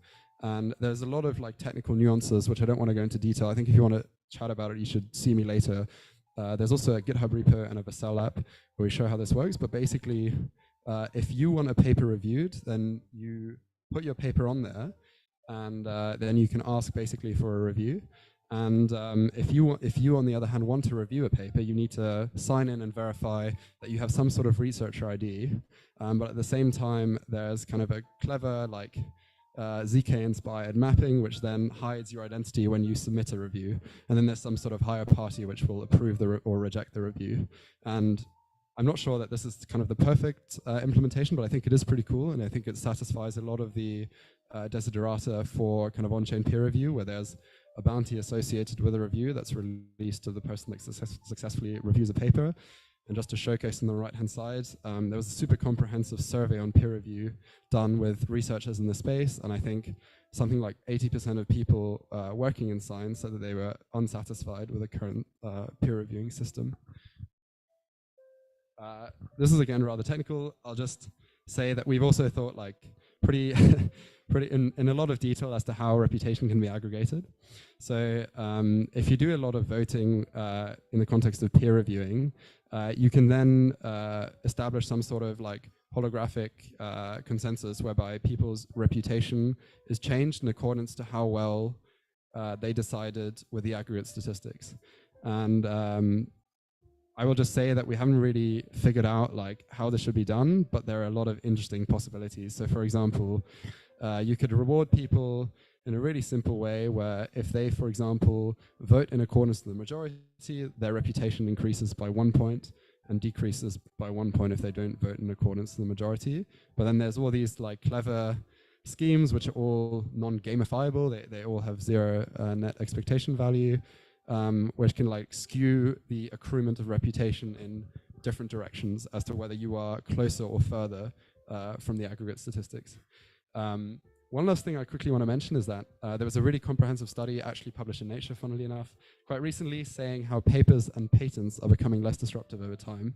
And there's a lot of technical nuances, which I don't want to go into detail. I think if you want to chat about it, you should see me later. There's also a GitHub repo and a Vercel app where we show how this works, but basically if you want a paper reviewed, then you put your paper on there, and then you can ask basically for a review. And if you on the other hand want to review a paper, you need to sign in and verify that you have some sort of researcher ID. But at the same time, there's kind of a clever like ZK-inspired mapping, which then hides your identity when you submit a review. And then there's some sort of higher party which will approve or reject the review. And I'm not sure that this is kind of the perfect implementation, but I think it is pretty cool, and I think it satisfies a lot of the desiderata for kind of on-chain peer review, where there's a bounty associated with a review that's released to the person that successfully reviews a paper. And just to showcase on the right-hand side, there was a super comprehensive survey on peer review done with researchers in the space, and I think something like 80% of people working in science said that they were unsatisfied with the current peer reviewing system. This is again rather technical. I'll just say that we've also thought like pretty in a lot of detail as to how reputation can be aggregated. So if you do a lot of voting in the context of peer reviewing, you can then establish some sort of like holographic consensus whereby people's reputation is changed in accordance to how well they decided with the aggregate statistics. And I will just say that we haven't really figured out like how this should be done, but there are a lot of interesting possibilities. So for example, you could reward people in a really simple way where if they, for example, vote in accordance to the majority, their reputation increases by 1 point and decreases by 1 point if they don't vote in accordance to the majority. But then there's all these like clever schemes which are all non-gamifiable. They all have zero net expectation value, which can like skew the accruement of reputation in different directions as to whether you are closer or further from the aggregate statistics. One last thing I quickly want to mention is that there was a really comprehensive study actually published in Nature, funnily enough, quite recently, saying how papers and patents are becoming less disruptive over time.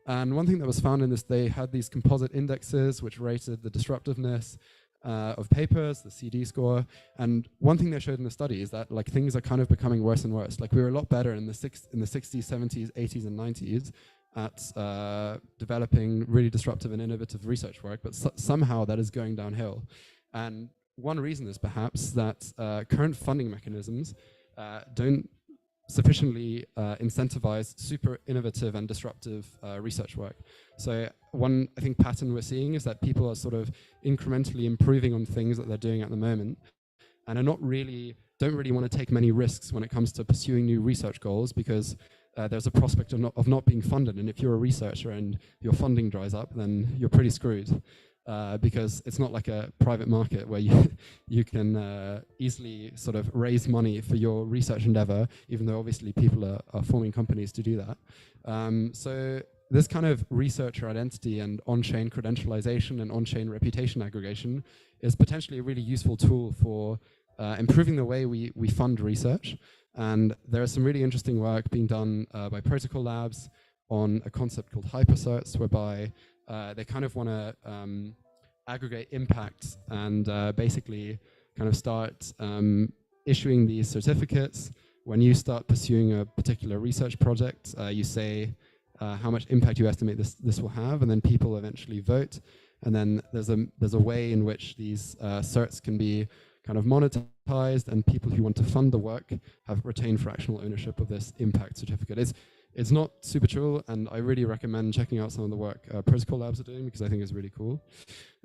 And one thing that was found in this, they had these composite indexes which rated the disruptiveness of papers, the CD score. And one thing they showed in the study is that like things are kind of becoming worse and worse. Like we were a lot better in the 60s, 70s, 80s, and 90s at developing really disruptive and innovative research work, but somehow that is going downhill. And one reason is perhaps that current funding mechanisms don't sufficiently incentivize super innovative and disruptive research work. So one, I think, pattern we're seeing is that people are sort of incrementally improving on things that they're doing at the moment and are don't really want to take many risks when it comes to pursuing new research goals, because there's a prospect of not being funded. And if you're a researcher and your funding dries up, then you're pretty screwed. Because it's not like a private market where you can easily sort of raise money for your research endeavor, even though obviously people are forming companies to do that. So this kind of researcher identity and on-chain credentialization and on-chain reputation aggregation is potentially a really useful tool for improving the way we fund research. And there is some really interesting work being done by Protocol Labs on a concept called hypercerts, whereby they kind of want to aggregate impact and basically kind of start issuing these certificates. When you start pursuing a particular research project, you say how much impact you estimate this will have, and then people eventually vote. And then there's a way in which these certs can be kind of monetized, and people who want to fund the work have retained fractional ownership of this impact certificate. It's not super true, and I really recommend checking out some of the work Protocol Labs are doing, because I think it's really cool.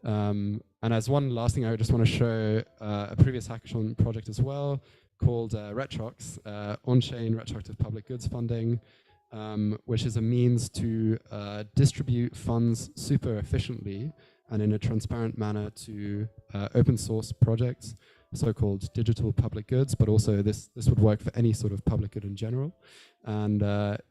And as one last thing, I just want to show a previous hackathon project as well called Retrox, on-chain retroactive public goods funding, which is a means to distribute funds super efficiently and in a transparent manner to open source projects, so-called digital public goods, but also this would work for any sort of public good in general. And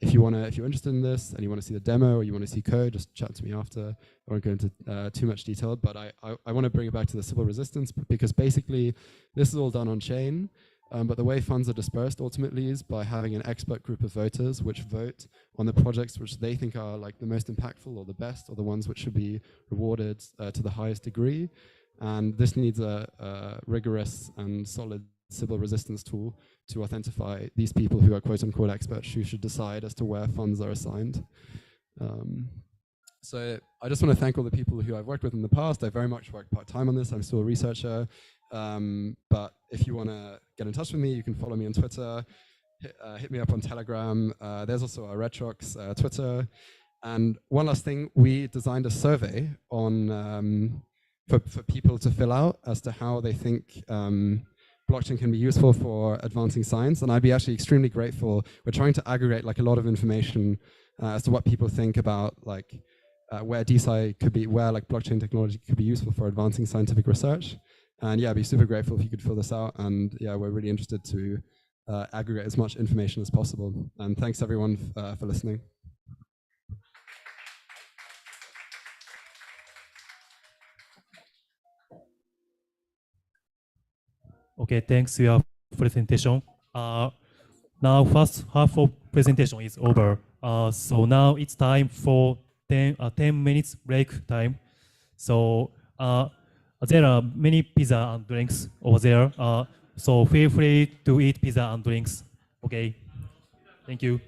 if you're interested in this and you want to see the demo or you want to see code, just chat to me after. I won't go into too much detail, but I want to bring it back to the Sybil resistance, because basically this is all done on chain. But the way funds are dispersed ultimately is by having an expert group of voters which vote on the projects which they think are like the most impactful or the best, or the ones which should be rewarded to the highest degree. And this needs a rigorous and solid Sybil resistance tool to authentify these people who are quote unquote experts who should decide as to where funds are assigned. So I just want to thank all the people who I've worked with in the past. I very much worked part-time on this. I'm still a researcher. But if you want to get in touch with me, you can follow me on Twitter. Hit me up on Telegram. There's also our Retrox Twitter. And one last thing, we designed a survey on for people to fill out as to how they think blockchain can be useful for advancing science. And I'd be actually extremely grateful. We're trying to aggregate like a lot of information as to what people think about like where DeSci could be, where like blockchain technology could be useful for advancing scientific research. And yeah, I'd be super grateful if you could fill this out. And yeah, we're really interested to aggregate as much information as possible. And thanks everyone for listening. Okay, thanks to your presentation. Now first half of presentation is over. So now it's time for 10 minutes break time. So there are many pizza and drinks over there. So feel free to eat pizza and drinks. Okay, thank you.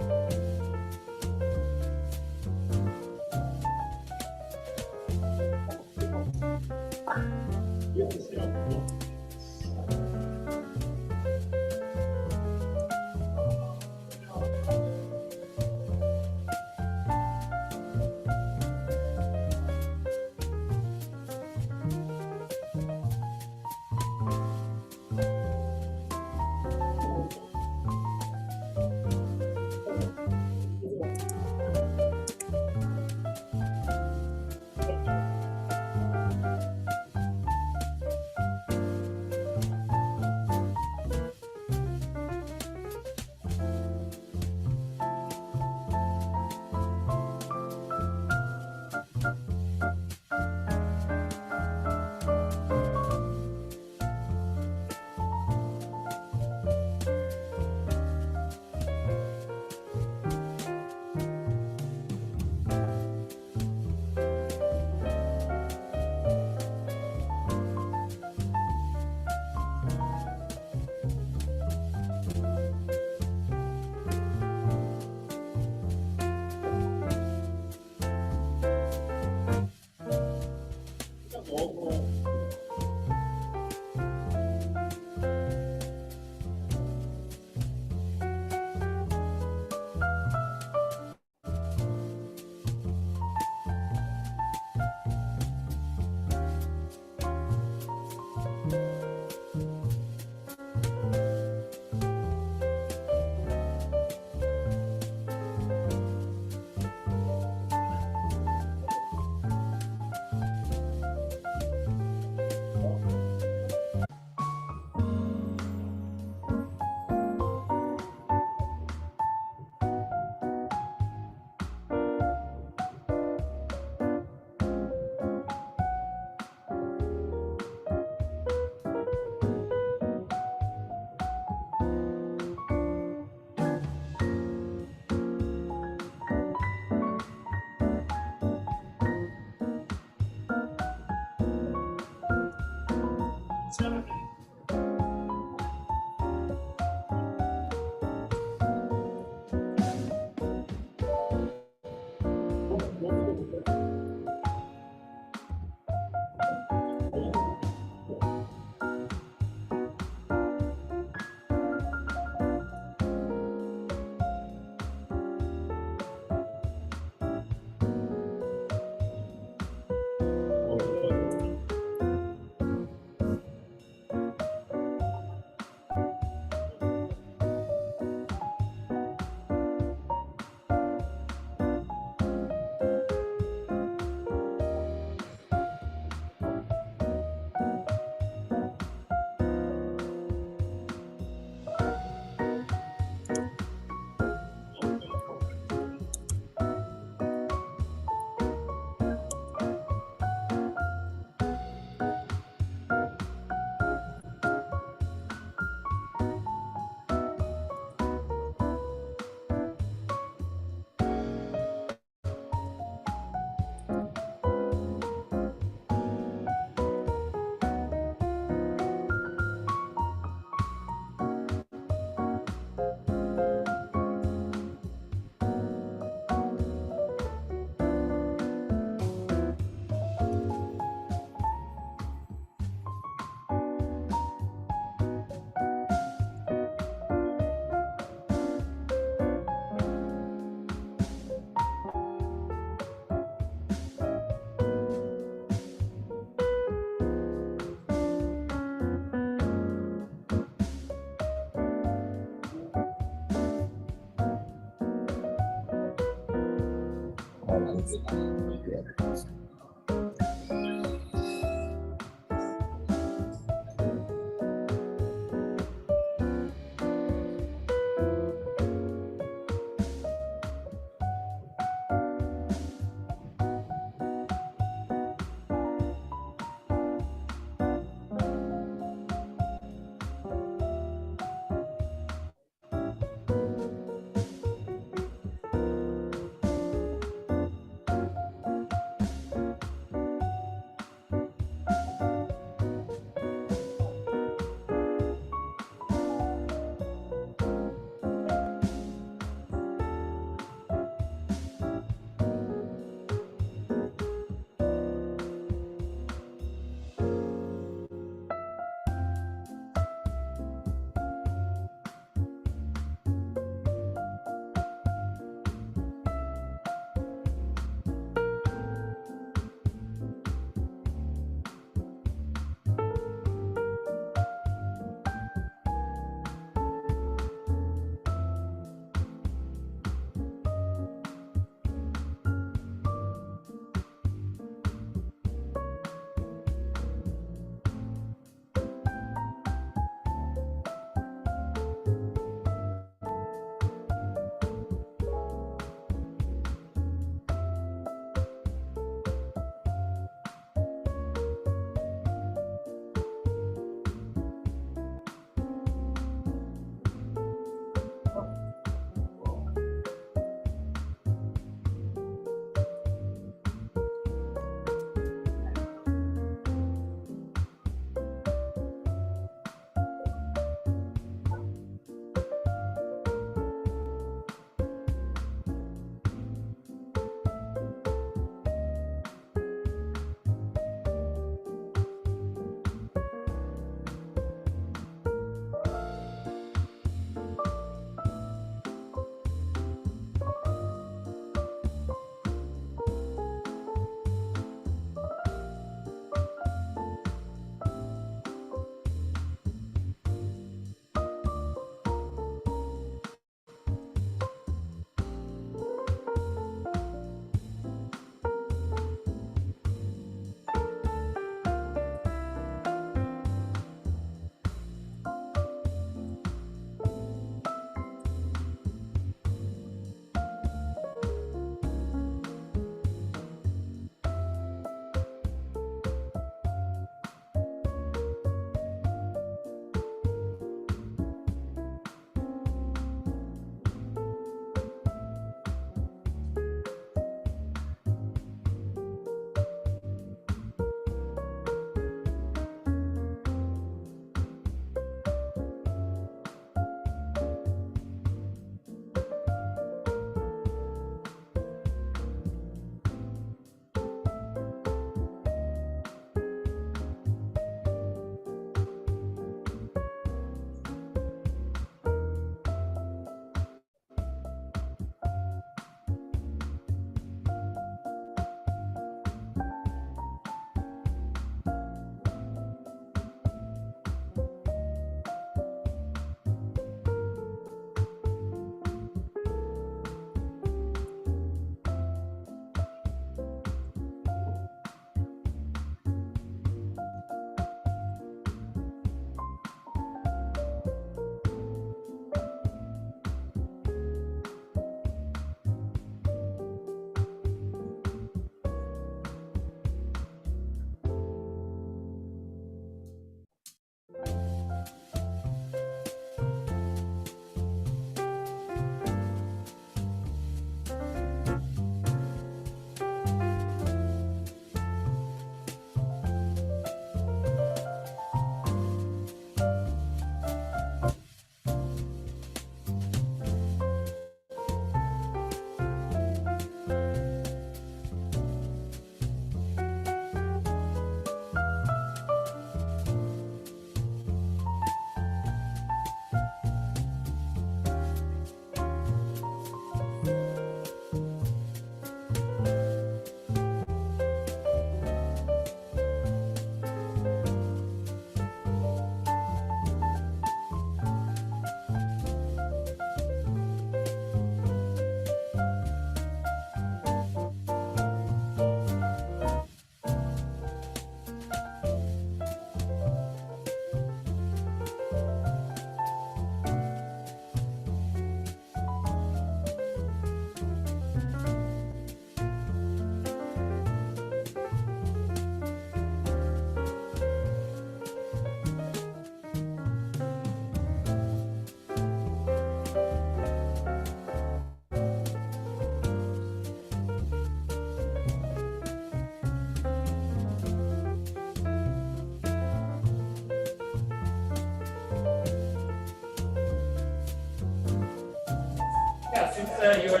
your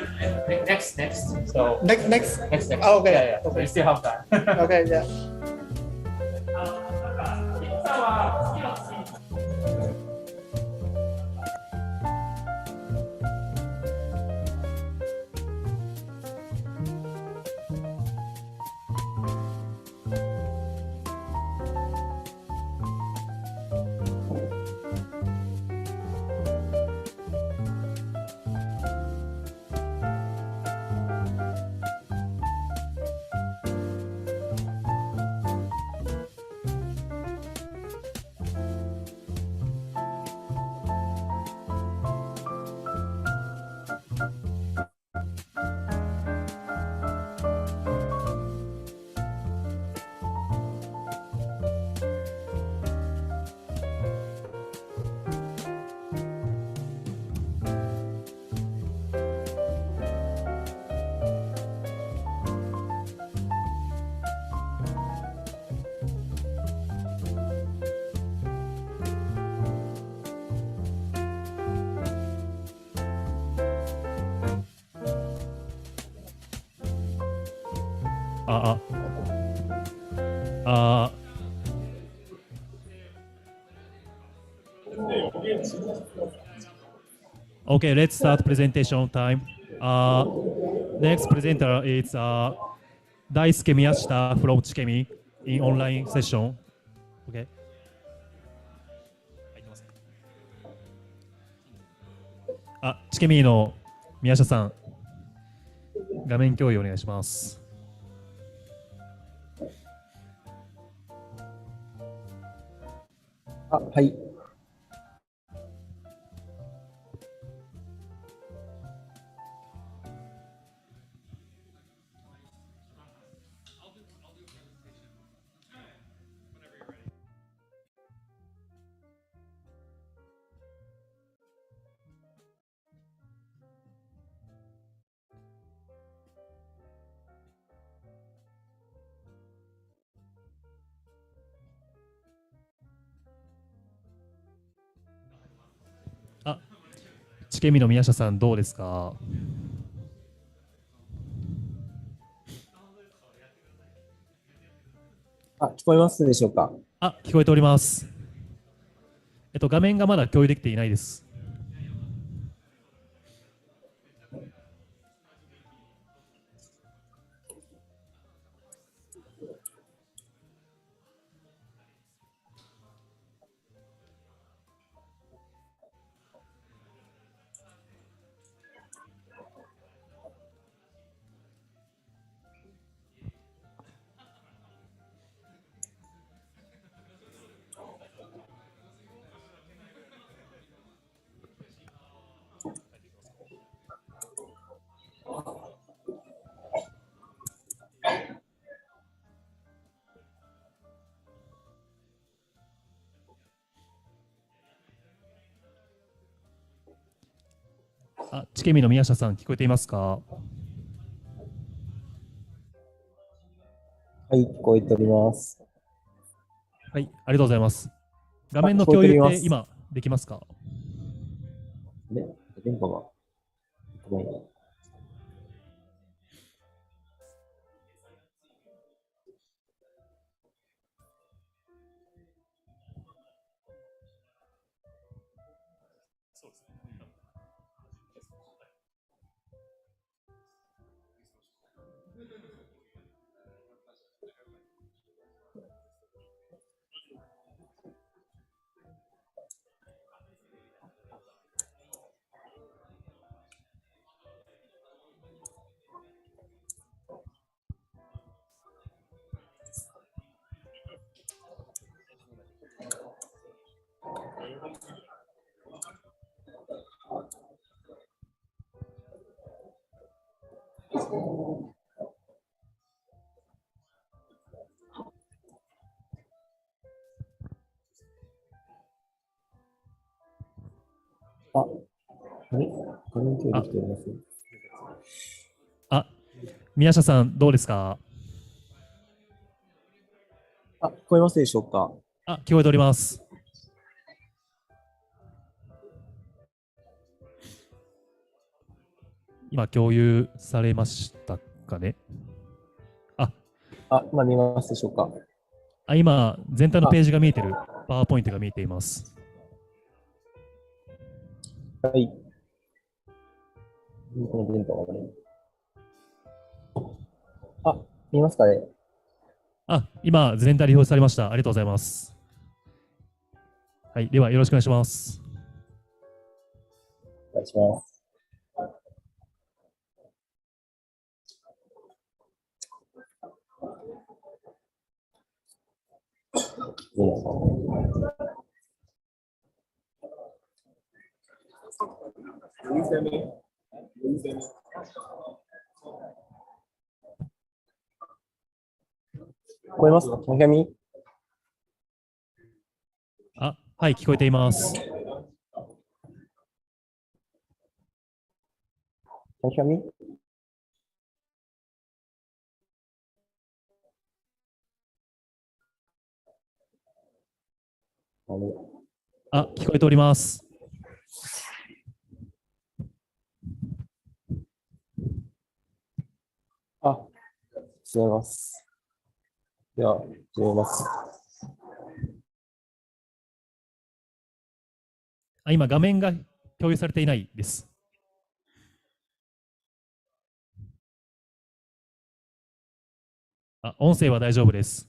next. So Next. next. Oh, okay. Yeah, yeah. Okay. We still have time. Okay, yeah. あ、あ、Okay, let's start presentation time. Next presenter is Daisuke Miyashita from Chikemi in online session. Okay. チケミーの宮下さん、画面共有お願いします。はい。チケミーの宮下さん、どうですか？聞こえますでしょうか？聞こえております。画面がまだ共有できていないです。チケミの宮下さん、聞こえていますか？はい、聞こえております。はい、ありがとうございます。画面の共有って今できますか？電波がないな。あれ画面共有できております？宮下さん、どうですか？聞こえますでしょうか？聞こえております。今共有されましたかね。今見ますでしょうか。今、全体のページが見えてる、パワーポイントが見えています。はい。この電波がね。見ますかね。今、全体で表示されました。ありがとうございます。はい、ではよろしくお願いします。お願いします。聞こえますか？Can you hear me? はい、聞こえています。Can you hear me? 聞こえております。違います。では、始めます。今、画面が共有されていないです。音声は大丈夫です。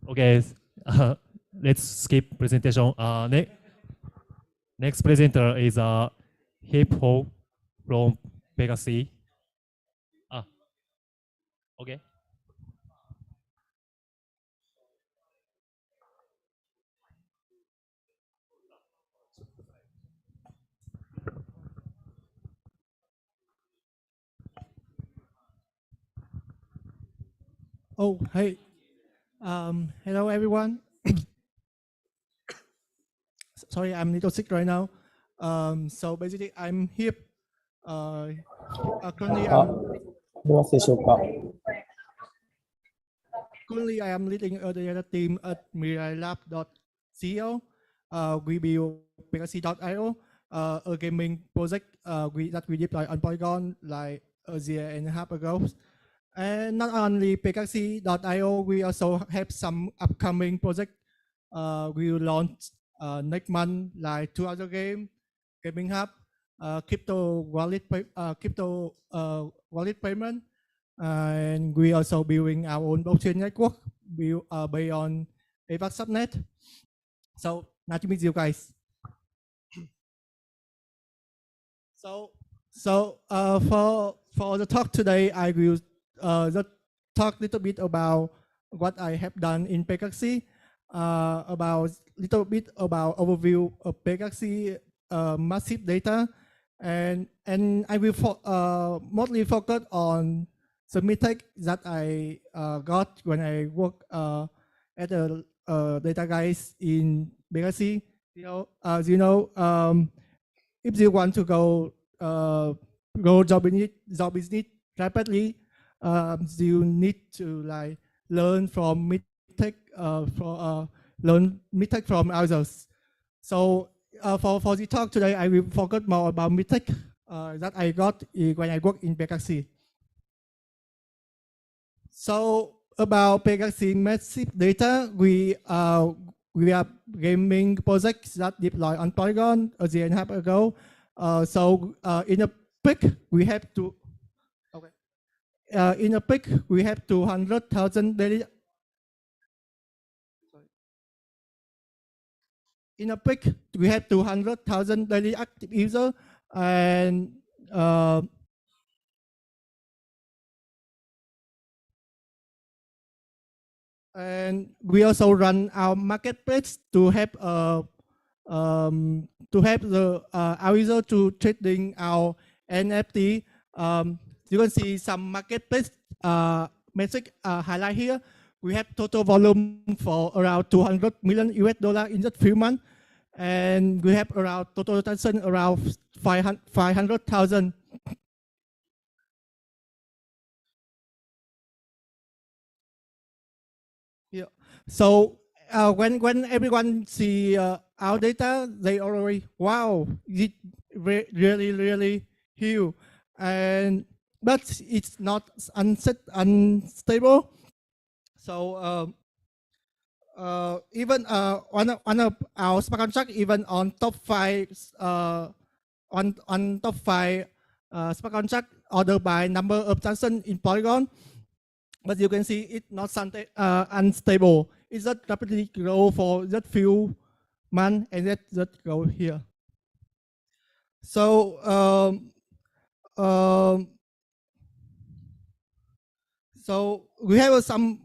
Okay, let's skip presentation. Next presenter is Hip Ho from Pegasus. Okay. Oh, hey. Hello, everyone. Sorry, I'm a little sick right now. So basically, I'm here. Currently, 見ますでしょうか。I am leading a data team at miralab.co. We build Pegasus.io, a gaming project that we deployed on Polygon like a year and a half ago. And not only Pegasus.io, we also have some upcoming project. We will launch next month like 2 other game, gaming hub, crypto wallet payment, and we also building our own blockchain network built based on AVAX subnet. So nice to meet you guys. For the talk today, I will just talk a little bit about what I have done in Pegasus, about little bit about overview of Pegasus massive data, and I will mostly focus on the mistake that I got when I work at a data guys in Pegasus. If you want to go job business rapidly, you need to like learn from mistake learn mistake from others. So for the talk today, I will focus more about mistake that I got when I work in Pegasus. So about Pegasus massive data, we are gaming projects that deploy on Polygon a year and a half ago. In a peak, we have to in a peak we have 200,000 daily. In a peak, we have 200,000 daily active users, and we also run our marketplace to have to help our user to trading our NFT. You can see some marketplace metric highlight here. We have total volume for around 200 million US dollar in just few months, and we have around total transaction around 500,000. Yeah. So when everyone see our data, they already wow, it really huge, and but it's not unstable. So even one of our smart contract even on top five on top five smart contract ordered by number of transactions in Polygon. But you can see it's not unstable. It's just rapidly grow for just few months and then just go here. So so we have some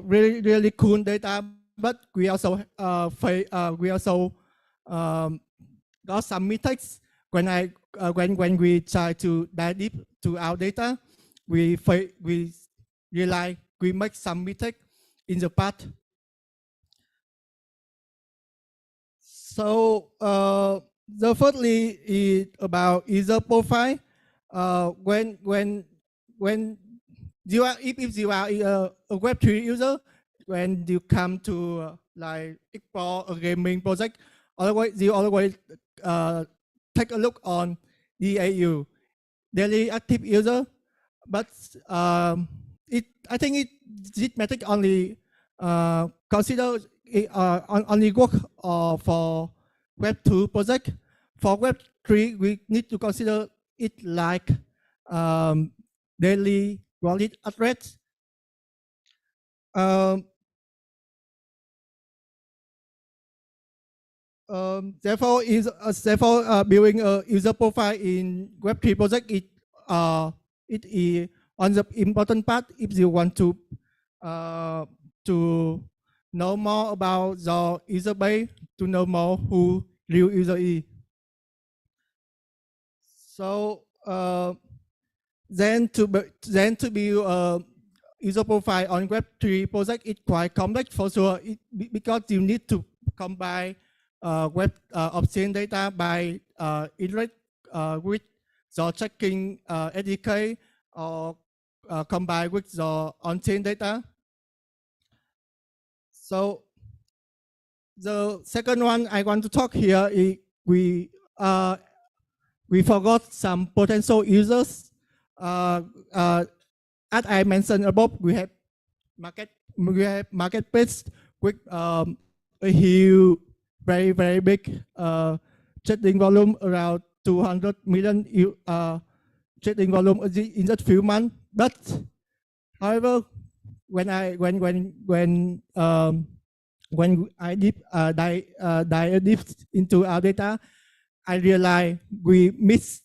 really cool data, but we also got some mistakes when we try to dive deep to our data. We realize we make some mistake in the past. So the firstly is about user profile. When you are if you are a Web3 user, when you come to like explore a gaming project, you always take a look on DAU, daily active user, but I think this metric only consider only work for Web2 project. For Web3, we need to consider it like daily wallet address. Therefore, building a user profile in Web3 project it is on the important part if you want to know more about the user base, to know more who real user is. So then to build a user profile on Web3 project is quite complex for sure, because you need to combine web obtain data by interact with the checking SDK or combine with the on-chain data. So the second one I want to talk here is we forgot some potential users. As I mentioned above, we have marketplace with a huge, very big trading volume, around 200 million trading volume in just few months. But however, when I dive deep into our data, I realized we miss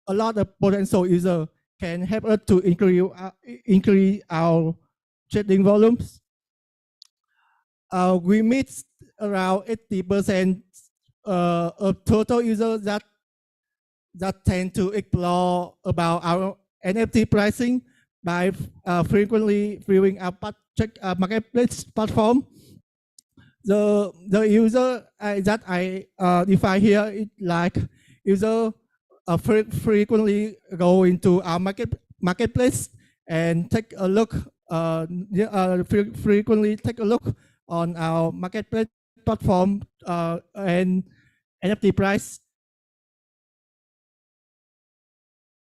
a lot of potential users can help us to increase our trading volumes. We miss around 80% of total users that tend to explore about our NFT pricing by frequently viewing our marketplace platform. The user that I define here is like user frequently go into our marketplace and take a look, frequently take a look on our marketplace platform and NFT price.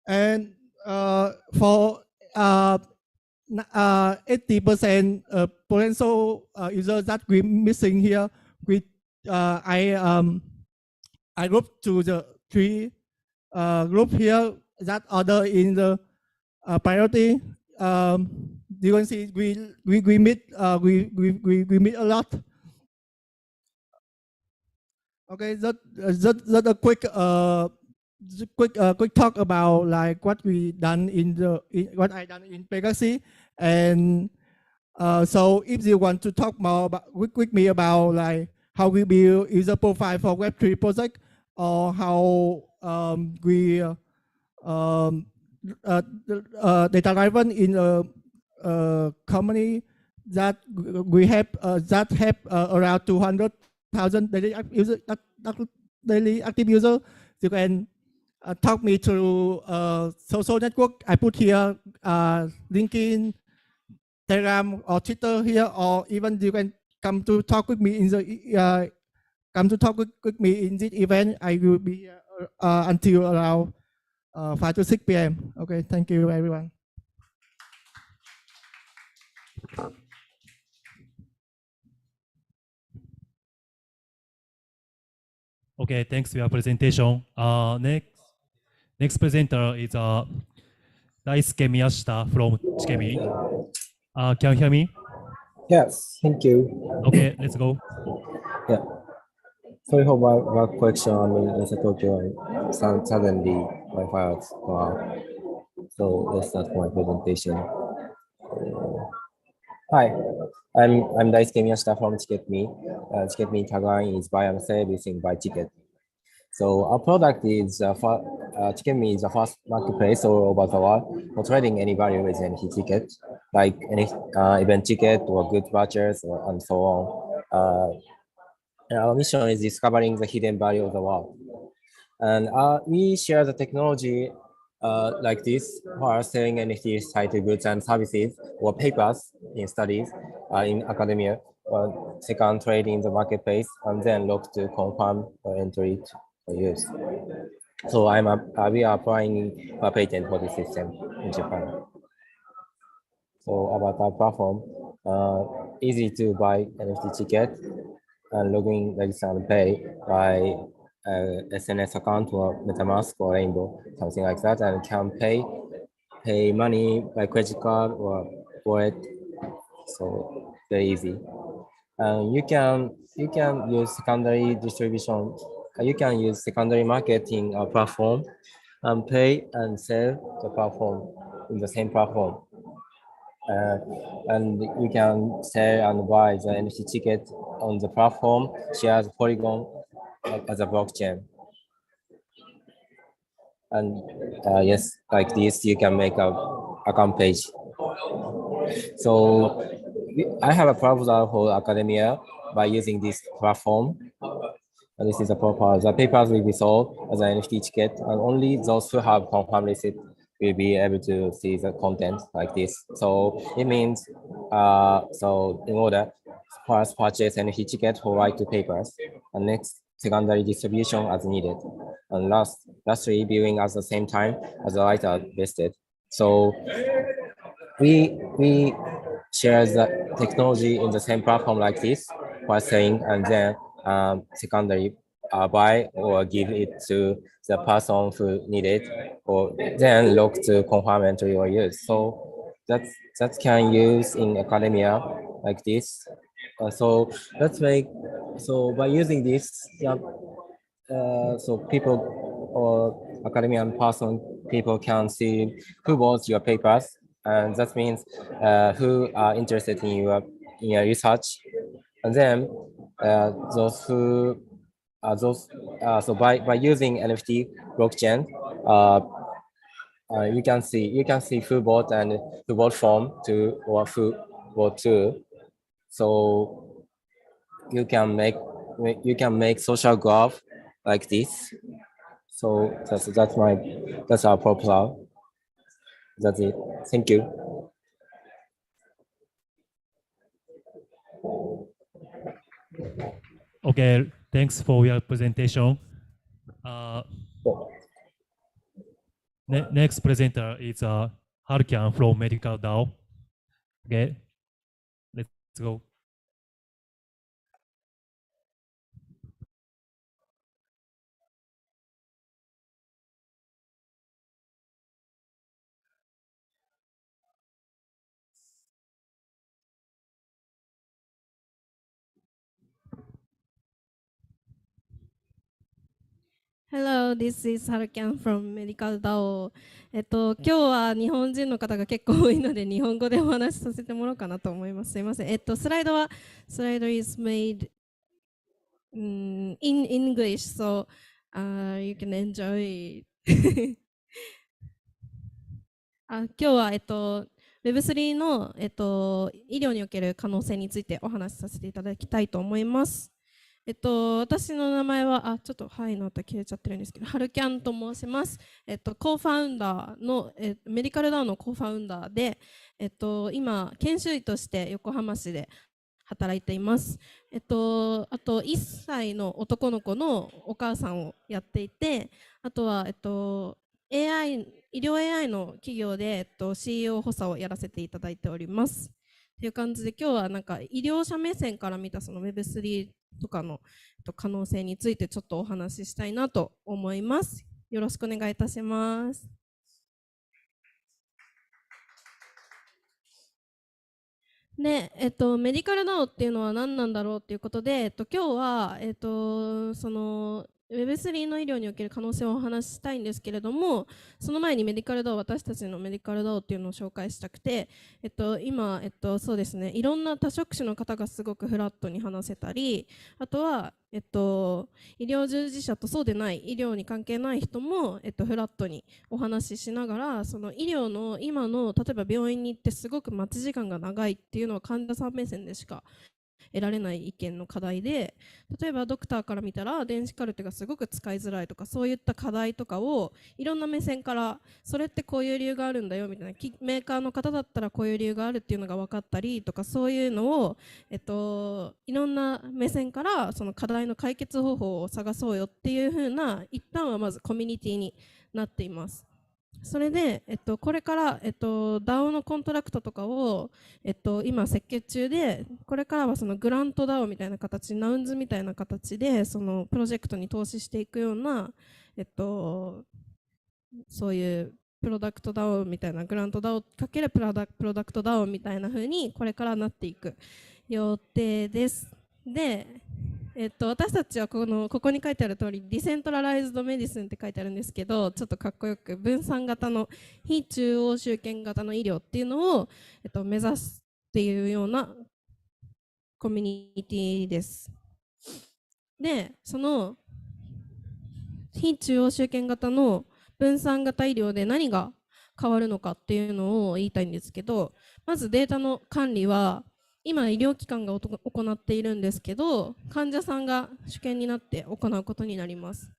And for 80% potential users that we're missing here, I group to the three group here that order in the priority. You can see we meet a lot. Okay, that a quick talk about like what we done what I done in Pegasus. And so if you want to talk more about with me about like how we build user profile for Web3 project, or how we data driven in a company that we have around 200,000 daily active users. You can talk me through social network. I put here LinkedIn, Telegram, or Twitter here, or even you can come to talk with me in the with me in this event. I will be here until around 5 to 6 p.m. Okay, thank you everyone. Okay, thanks for your presentation. Next presenter is Daisuke Miyashita from Chikemi. Can you hear me? Yes, thank you. Okay, let's go. Yeah. Sorry for my question. I'm in Tokyo and suddenly my files go out. So let's start my presentation. Hi, I'm Daisuke Miyashita from Ticket.me. Ticket.me tagline is buy and sell everything by ticket. So our product is Ticket.me is the first marketplace all over the world for trading any value with any ticket, like any event ticket or good vouchers and so on. And our mission is discovering the hidden value of the world. And we share the technology like this while selling NFTs tied to goods and services or papers in studies in academia, or second trade in the marketplace, and then look to confirm or enter it for use. So we are applying a patent for this system in Japan. So about our platform, easy to buy NFT ticket and login, register and pay by SNS account or MetaMask or Rainbow, something like that, and can pay money by credit card or wallet. So very easy. You can use secondary distribution. You can use secondary marketing platform and pay and sell the platform in the same platform. And you can sell and buy the NFT ticket on the platform, shares Polygon as a blockchain. And yes, like this, you can make a account page. So I have a proposal for academia by using this platform. And this is a proposal. The papers will be sold as an NFT ticket, and only those who have confirmed receipt will be able to see the content like this. So it means, so in order, first purchase NFT ticket for white papers, and next secondary distribution as needed, and lastly viewing at the same time as the writer listed. So we share the technology in the same platform like this while saying, and then secondary buy or give it to the person who need it, or then look to confirm entry or use. So that can use in academia like this. So by using this, yeah, so people or academian people can see who bought your papers, and that means who are interested in your research, and then those who so by using NFT blockchain, you can see who bought and who bought from to, or who bought to. So you can make social graph like this. So that's our proposal. That's it. Thank you. Okay, thanks for your presentation. Next presenter is Harukian from Medical DAO. Okay, let's go. Hello, this is Harukian from Medical DAO。今日は日本人の方が結構多いので、日本語でお話しさせてもらおうかなと思います。すいません。スライド is made in English, so you can enjoy. 今日は、Web3 の、医療における可能性についてお話しさせていただきたいと思います。私の名前は、ちょっとはいの音切れちゃってるんですけど、ハルキャンと申します。コーファウンダーの、メディカルダウンのコーファウンダーで、今、研修医として横浜市で働いています。あと1歳の男の子のお母さんをやっていて、あとは、医療 AI の企業で、CEO 補佐をやらせていただいております。という感じで今日はなんか医療者目線から見たその Web3 とかの可能性についてちょっとお話ししたいなと思います。よろしくお願いいたします。で、メディカルダオっていうのは何なんだろうっていうことで、今日は、その Web3 の医療における可能性をお話ししたいんですけれども、その前にメディカルダオ、私たちのメディカルダオっていうのを紹介したくて、今、そうですね、いろんな多職種の方がすごくフラットに話せたり、あとは、医療従事者とそうでない医療に関係ない人も、フラットにお話ししながら、その医療の今の例えば病院に行ってすごく待ち時間が長いっていうのは患者さん目線でしか得られない意見の課題で、例えばドクターから見たら電子カルテがすごく使いづらいとか、そういった課題とかをいろんな目線から、それってこういう理由があるんだよみたいな、メーカーの方だったらこういう理由があるっていうのが分かったりとか、そういうのを、いろんな目線からその課題の解決方法を探そうよっていう風な、一旦はまずコミュニティになっています。それで、これから、DAO のコントラクトとかを、今設計中で、これからはそのグラント DAO みたいな形、ナウンズみたいな形でそのプロジェクトに投資していくような、そういうプロダクト DAO みたいな、グラント DAO かけるプロダクト DAO みたいな風にこれからなっていく予定です。で、私たちはここに書いてある通りディセントラライズドメディスンって書いてあるんですけど、ちょっとかっこよく分散型の非中央集権型の医療っていうのを、目指すっていうようなコミュニティです。で、その非中央集権型の分散型医療で何が変わるのかっていうのを言いたいんですけど、まずデータの管理は今医療機関が行っているんですけど、患者さんが主権になって行うことになります。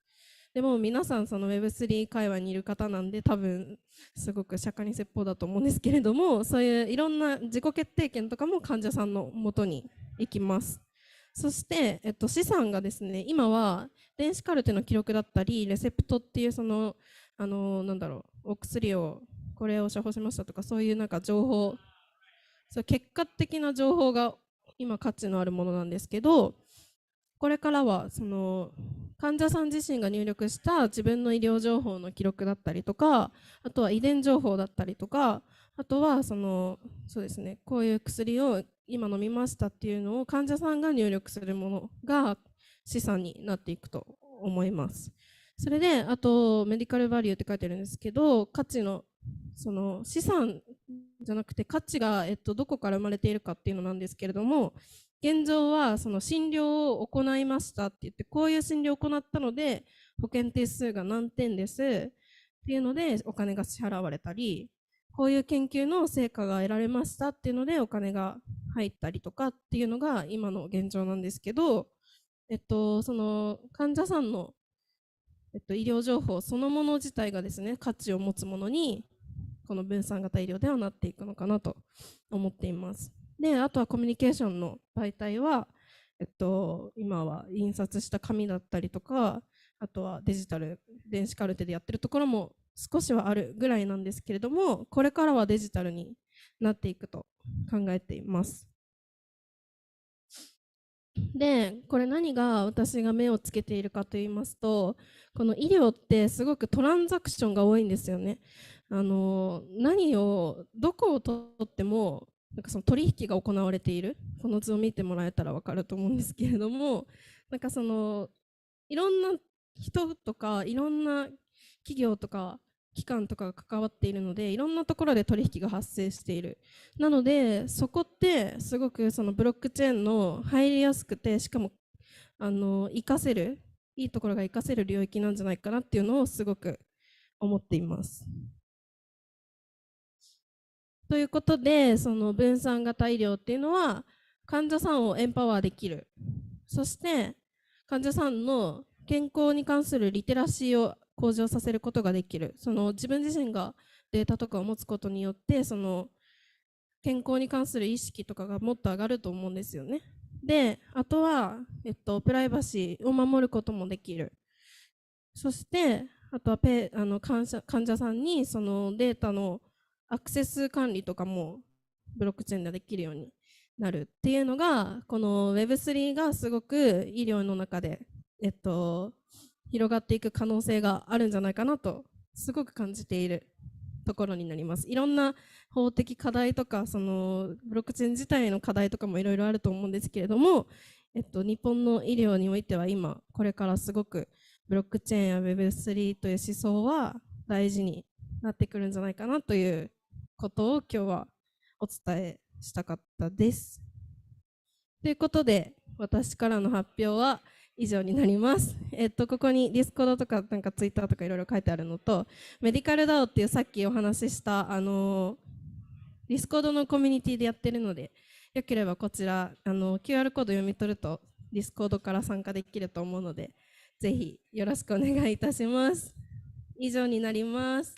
でも皆さんその Web3 界隈にいる方なんで、多分すごく釈迦に説法だと思うんですけれども、そういういろんな自己決定権とかも患者さんのもとに行きます。そして、資産がですね、今は電子カルテの記録だったりレセプトっていうそのなんだろう、お薬をこれを処方しましたとか、そういうなんか情報、そう結果的な情報が今価値のあるものなんですけど、これからはその患者さん自身が入力した自分の医療情報の記録だったりとか、あとは遺伝情報だったりとか、あとはそうですね、こういう薬を今飲みましたっていうのを患者さんが入力するものが資産になっていくと思います。それで、あとメディカルバリューって書いてるんですけど、価値のその資産じゃなくて価値が、どこから生まれているかっていうのなんですけれども、現状はその診療を行いましたって言って、こういう診療を行ったので保険定数が何点ですっていうのでお金が支払われたり、こういう研究の成果が得られましたっていうのでお金が入ったりとかっていうのが今の現状なんですけど、その患者さんの、医療情報そのもの自体がですね、価値を持つものにこの分散型医療ではなっていくのかなと思っています。で、あとはコミュニケーションの媒体は、今は印刷した紙だったりとか、あとはデジタル、電子カルテでやってるところも少しはあるぐらいなんですけれども、これからはデジタルになっていくと考えています。で、これ何が私が目をつけているかと言いますと、この医療ってすごくトランザクションが多いんですよね。何をどこをとってもなんかその取引が行われている、この図を見てもらえたら分かると思うんですけれども、なんかそのいろんな人とかいろんな企業とか機関とかが関わっているので、いろんなところで取引が発生している。なのでそこってすごくそのブロックチェーンの入りやすくて、しかも活かせる、いいところが活かせる領域なんじゃないかなっていうのをすごく思っています。ということで、その分散型医療っていうのは患者さんをエンパワーできる、そして患者さんの健康に関するリテラシーを向上させることができる。その自分自身がデータとかを持つことによって、その健康に関する意識とかがもっと上がると思うんですよね。で、あとは、プライバシーを守ることもできる。そして、あとは患者さんにそのデータのアクセス管理とかもブロックチェーンでできるようになるっていうのが、この Web3 がすごく医療の中で、広がっていく可能性があるんじゃないかなとすごく感じているところになります。いろんな法的課題とか、そのブロックチェーン自体の課題とかもいろいろあると思うんですけれども、日本の医療においては今これからすごくブロックチェーンや Web3 という思想は大事になってくるんじゃないかなということを今日はお伝えしたかったです。ということで、私からの発表は以上になります。ここにディスコードとかなんかツイッターとかいろいろ書いてあるのと、メディカル DAO っていうさっきお話ししたディスコードのコミュニティでやってるので、よければこちらQR コード読み取るとディスコードから参加できると思うので、ぜひよろしくお願いいたします。以上になります。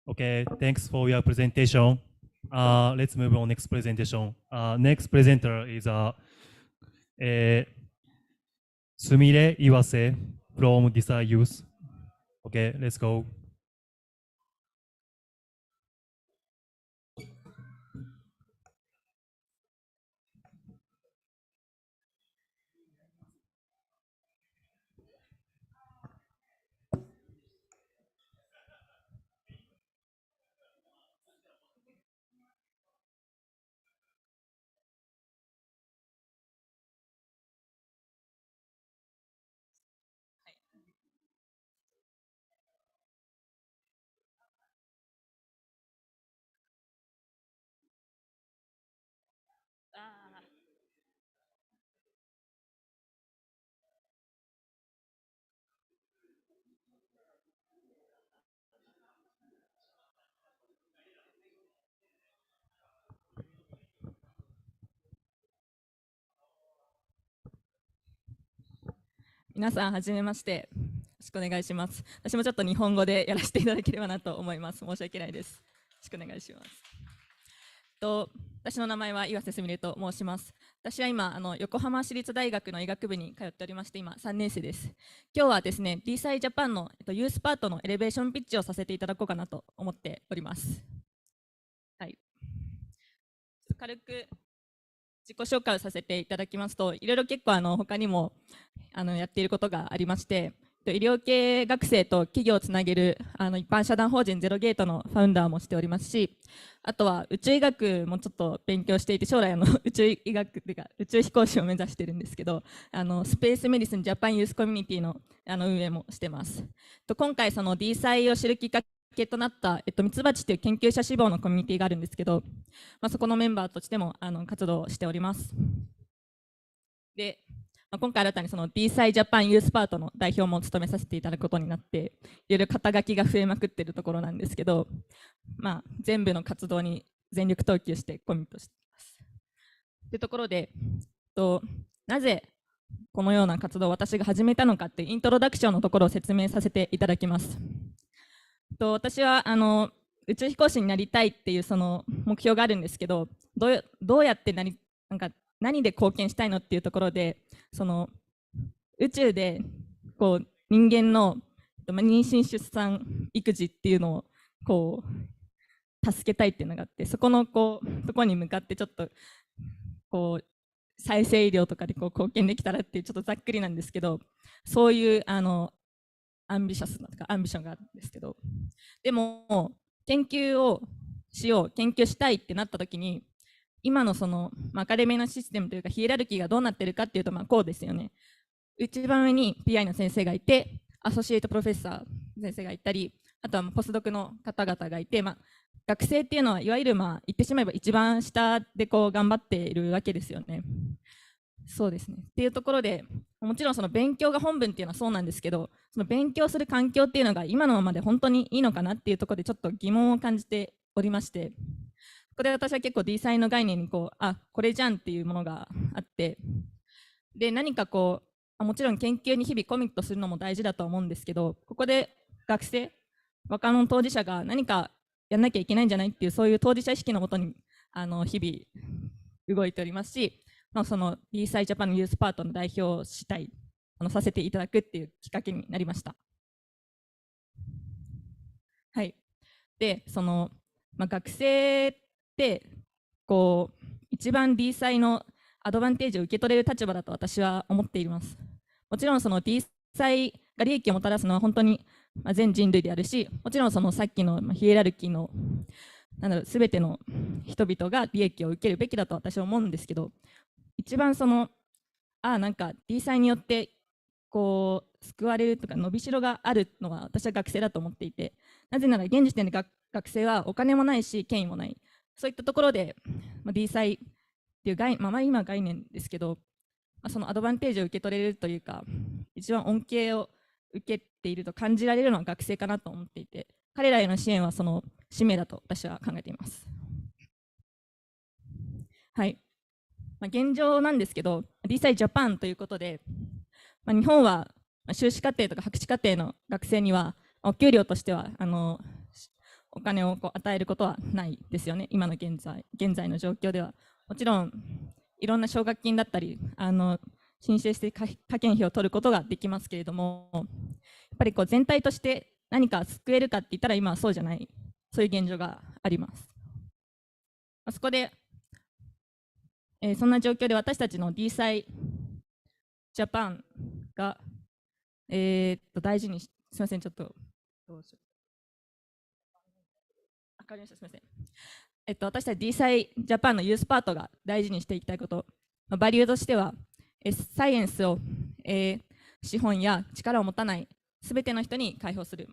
Okay, thanks for your presentation. Let's move on next presentation. Next presenter is Sumire Iwase from DeSci Youth. Okay, let's go. 皆さんはじめまして。よろしくお願いします。私もちょっと日本語でやらせていただければなと思います。申し訳ないです。よろしくお願いします。私の名前は岩瀬すみれと申します。私は今横浜市立大学の医学部に通っておりまして、今3年生です。今日はですね、DeSci Japanのユースパートのエレベーションピッチをさせていただこうかなと思っております。はい。軽く自己紹介をさせていただきますと、いろいろ結構他にもやっていることがありまして、医療系学生と企業をつなげる一般社団法人ゼロゲートのファウンダーもしておりますし、あとは宇宙医学もちょっと勉強していて、将来宇宙医学というか宇宙飛行士を目指しているんですけど、スペースメディスンジャパンユースコミュニティの運営もしてます。今回その DeSci を知るきっかけとなったミツバチという研究者志望のコミュニティがあるんですけど、そこのメンバーとしても活動をしております。で、今回新たにその DeSci Japan ユースパートの代表も務めさせていただくことになって、いろいろ肩書きが増えまくっているところなんですけど、全部の活動に全力投球してコミットしています。というところで、なぜこのような活動を私が始めたのかっていうイントロダクションのところを説明させていただきます。私は宇宙飛行士になりたいっていうその目標があるんですけど、どうやって何で貢献したいのっていうところで、その宇宙で人間の妊娠出産育児っていうのを助けたいっていうのがあって、そこのとこに向かってちょっと再生医療とかで貢献できたらっていう、ちょっとざっくりなんですけど、そういうアンビションがあるんですけど、でも研究したいってなった時に、今のそのアカデミーのシステムというかヒエラルキーがどうなってるかっていうと、こうですよね。一番上に PI の先生がいて、アソシエイトプロフェッサー先生がいたり、あとはポスドクの方々がいて、学生っていうのはいわゆる言ってしまえば一番下でこう頑張っているわけですよね。そうですね。っていうところでもちろんその勉強が本分っていうのはそうなんですけど、その勉強する環境っていうのが今のままで本当にいいのかなっていうところでちょっと疑問を感じておりまして、ここで私は結構 DeSci の概念にこれじゃんっていうものがあって、で何かこうもちろん研究に日々コミットするのも大事だと思うんですけど、ここで学生若者当事者が何かやんなきゃいけないんじゃないっていうそういう当事者意識のもとに日々動いておりますし、その DeSci Japan のユースパートの代表をしたいさせていただくっていうきっかけになりました。はい。で学生ってこう一番 DeSci のアドバンテージを受け取れる立場だと私は思っています。もちろんその DeSci が利益をもたらすのは本当に全人類であるし、もちろんそのさっきのヒエラルキーの全ての人々が利益を受けるべきだと私は思うんですけど、一番なんか DeSci によってこう救われるとか伸びしろがあるのは私は学生だと思っていて、なぜなら現時点で学生はお金もないし権威もない、そういったところで、DeSci っていう今概念ですけど、そのアドバンテージを受け取れるというか一番恩恵を受けていると感じられるのは学生かなと思っていて、彼らへの支援はその使命だと私は考えています。はい。現状なんですけど DeSci Japan ということで、日本は修士課程とか博士課程の学生にはお給料としてはお金を与えることはないですよね。今の現在の状況ではもちろんいろんな奨学金だったり申請して科研費を取ることができますけれども、やっぱり全体として何か救えるかって言ったら今はそうじゃない、そういう現状があります。そこでそんな状況で私たちの DeSci Japan が、大事にすみません、ちょっとどうしよう。わかりました、すみません。私たち DeSci Japan のユースパートが大事にしていきたいこと、バリューとしてはサイエンスを、資本や力を持たないすべての人に開放する、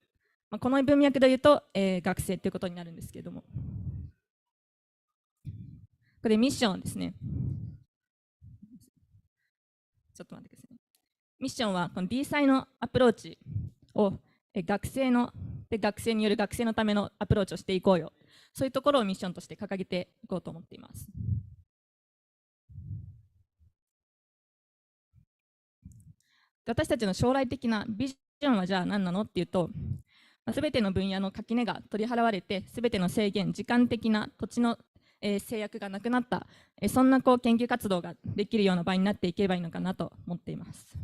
この文脈でいうと、学生ということになるんですけれども、これミッションですね。ちょっと待ってください。ミッションはこの DeSci のアプローチを学生による学生のためのアプローチをしていこうよ、そういうところをミッションとして掲げていこうと思っています。私たちの将来的なビジョンはじゃあ何なのっていうと、すべての分野の垣根が取り払われて、すべての制限、時間的な土地の制約がなくなった、そんな研究活動ができるような場になっていけばいいのかなと思っています。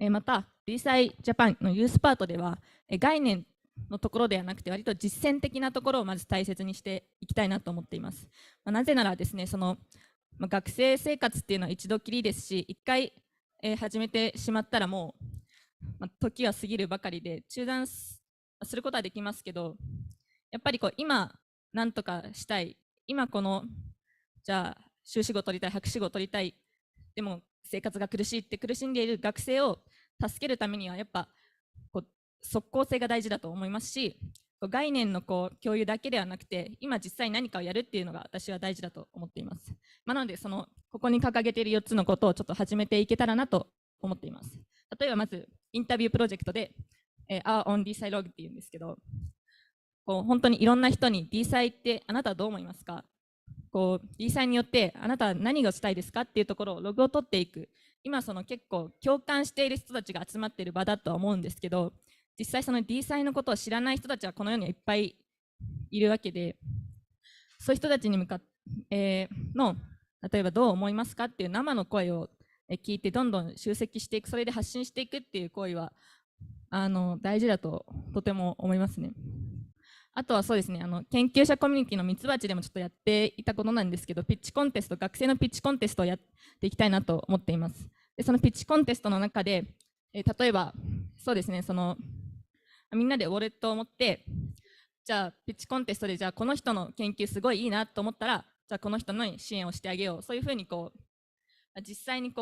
また DeSci Japan のユースパートでは概念のところではなくて割と実践的なところをまず大切にしていきたいなと思っています。なぜならですね、学生生活っていうのは一度きりですし、一回始めてしまったらもう、時は過ぎるばかりで中断することはできますけど、やっぱり今何とかしたい、今じゃあ修士号取りたい、博士号取りたい、でも生活が苦しいって苦しんでいる学生を助けるためにはやっぱ即効性が大事だと思いますし、概念の共有だけではなくて今実際何かをやるっていうのが私は大事だと思っています。なのでここに掲げている4つのことをちょっと始めていけたらなと思っています。例えばまずインタビュープロジェクトで、Our on DeSci Log っていうんですけど、本当にいろんな人に DeSci ってあなたはどう思いますか、DeSci によってあなたは何がしたいですかっていうところをログを取っていく、今結構共感している人たちが集まっている場だとは思うんですけど、実際DeSci のことを知らない人たちはこの世にはいっぱいいるわけで、そういう人たちに向かって、例えばどう思いますかっていう生の声を聞いてどんどん集積していく、それで発信していくっていう行為は大事だととても思いますね。あとはそうですね、研究者コミュニティのミツバチでもちょっとやっていたことなんですけど、ピッチコンテスト、学生のピッチコンテストをやっていきたいなと思っています。でそのピッチコンテストの中で、例えばそうですね、みんなでウォレットを持って、じゃあピッチコンテストでじゃあこの人の研究すごいいいなと思ったら、じゃあこの人の支援をしてあげよう、そういうふうに実際に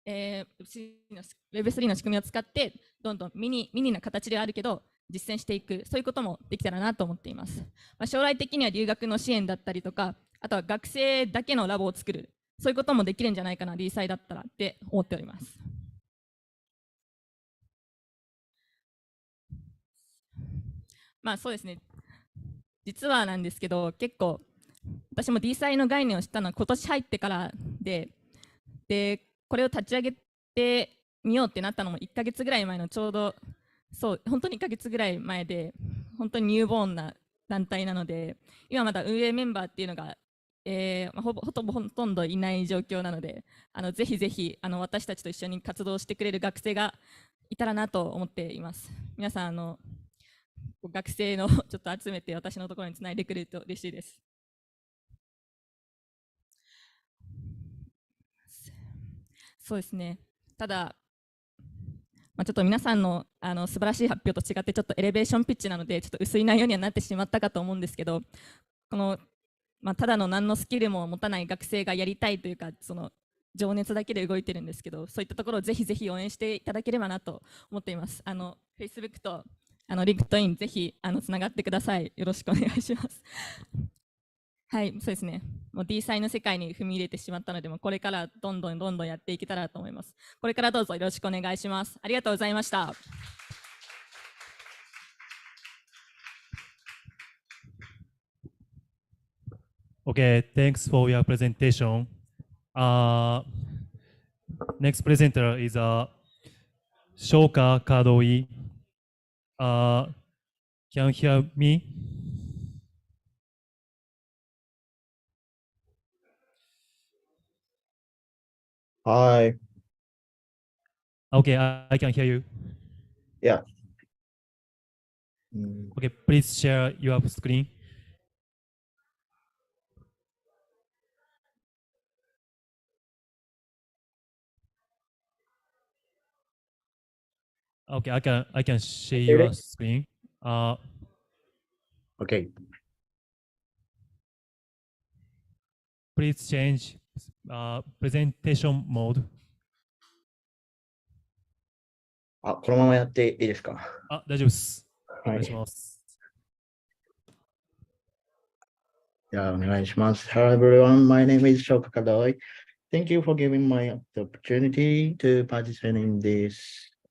Web3 の仕組みを使ってどんどんミニな形ではあるけど実践していく、そういうこともできたらなと思っています。将来的には留学の支援だったりとか、あとは学生だけのラボを作る、そういうこともできるんじゃないかな、DeSciだったらって思っております。そうですね。実はなんですけど、結構私も DeSciの概念を知ったのは今年入ってからで、これを立ち上げてみようってなったのも1ヶ月ぐらい前のちょうど、本当に1ヶ月ぐらい前で、本当にニューボーンな団体なので、今まだ運営メンバーっていうのが、ほとんどいない状況なので、ぜひぜひ私たちと一緒に活動してくれる学生がいたらなと思っています。皆さん学生のちょっと集めて私のところにつないでくれると嬉しいです。そうですね。ただ、ちょっと皆さんの素晴らしい発表と違ってちょっとエレベーションピッチなのでちょっと薄い内容にはなってしまったかと思うんですけど、ただの何のスキルも持たない学生がやりたいというか、その情熱だけで動いてるんですけど、そういったところをぜひぜひ応援していただければなと思っています。Facebook とLinkedIn ぜひつながってください。よろしくお願いします。はい、そうですね。もう DeSciの世界に踏み入れてしまったので、これからどんどんやっていけたらと思います。これからどうぞよろしくお願いします。ありがとうございました。Okay, thanks for your presentation. Next presenter is Shoka Kadoi. Can you hear me? Hi. Okay, I can hear you. Yeah. Okay, please share your screen. Okay, I can share your screen. Okay. Please change presentation mode. このままやっていいですか？大丈夫です。はい。お願いします。お願いします。Hello everyone, my name is Shoka Kadoi. Thank you for giving me the opportunity to participate in this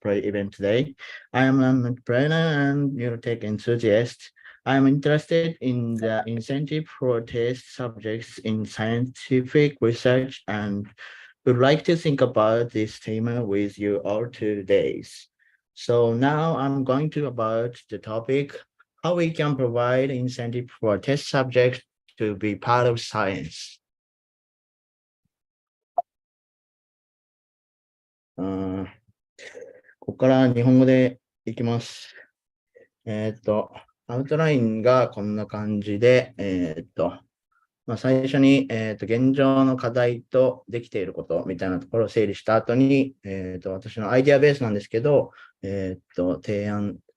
event today. I am an entrepreneur and neurotech enthusiast. I am interested in the incentive for test subjects in scientific research and would like to think about this theme with you all today. So now I'm going to about the topic, how we can provide incentive for test subjects to be part of science. ここから日本語でいきます。アウトラインがこんな感じで、最初に、現状の課題とできていることみたいなところを整理した後に、私のアイデアベースなんですけど、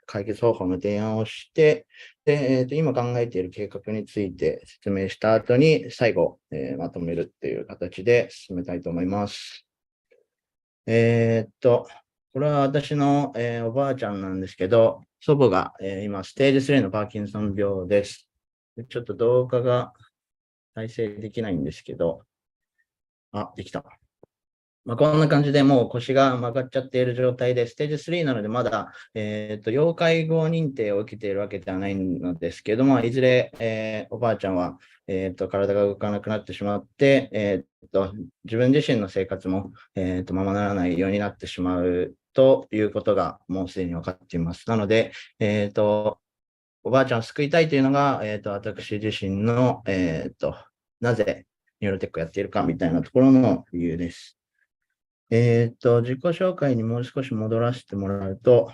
解決方法の提案をして、で、今考えている計画について説明した後に、最後、まとめるっていう形で進めたいと思います。これは私の、おばあちゃんなんですけど、祖母が、今、ステージ3のパーキンソン病です。ちょっと動画が再生できないんですけど、できた。こんな感じでもう腰が曲がっちゃっている状態で、ステージ3なのでまだ、要介護認定を受けているわけではないのですけども、いずれ、おばあちゃんは、体が動かなくなってしまって、自分自身の生活も、ままならないようになってしまうということがもうすでに分かっています。なので、おばあちゃんを救いたいというのが、私自身の、なぜニューロテックをやっているかみたいなところの理由です。自己紹介にもう少し戻らせてもらうと、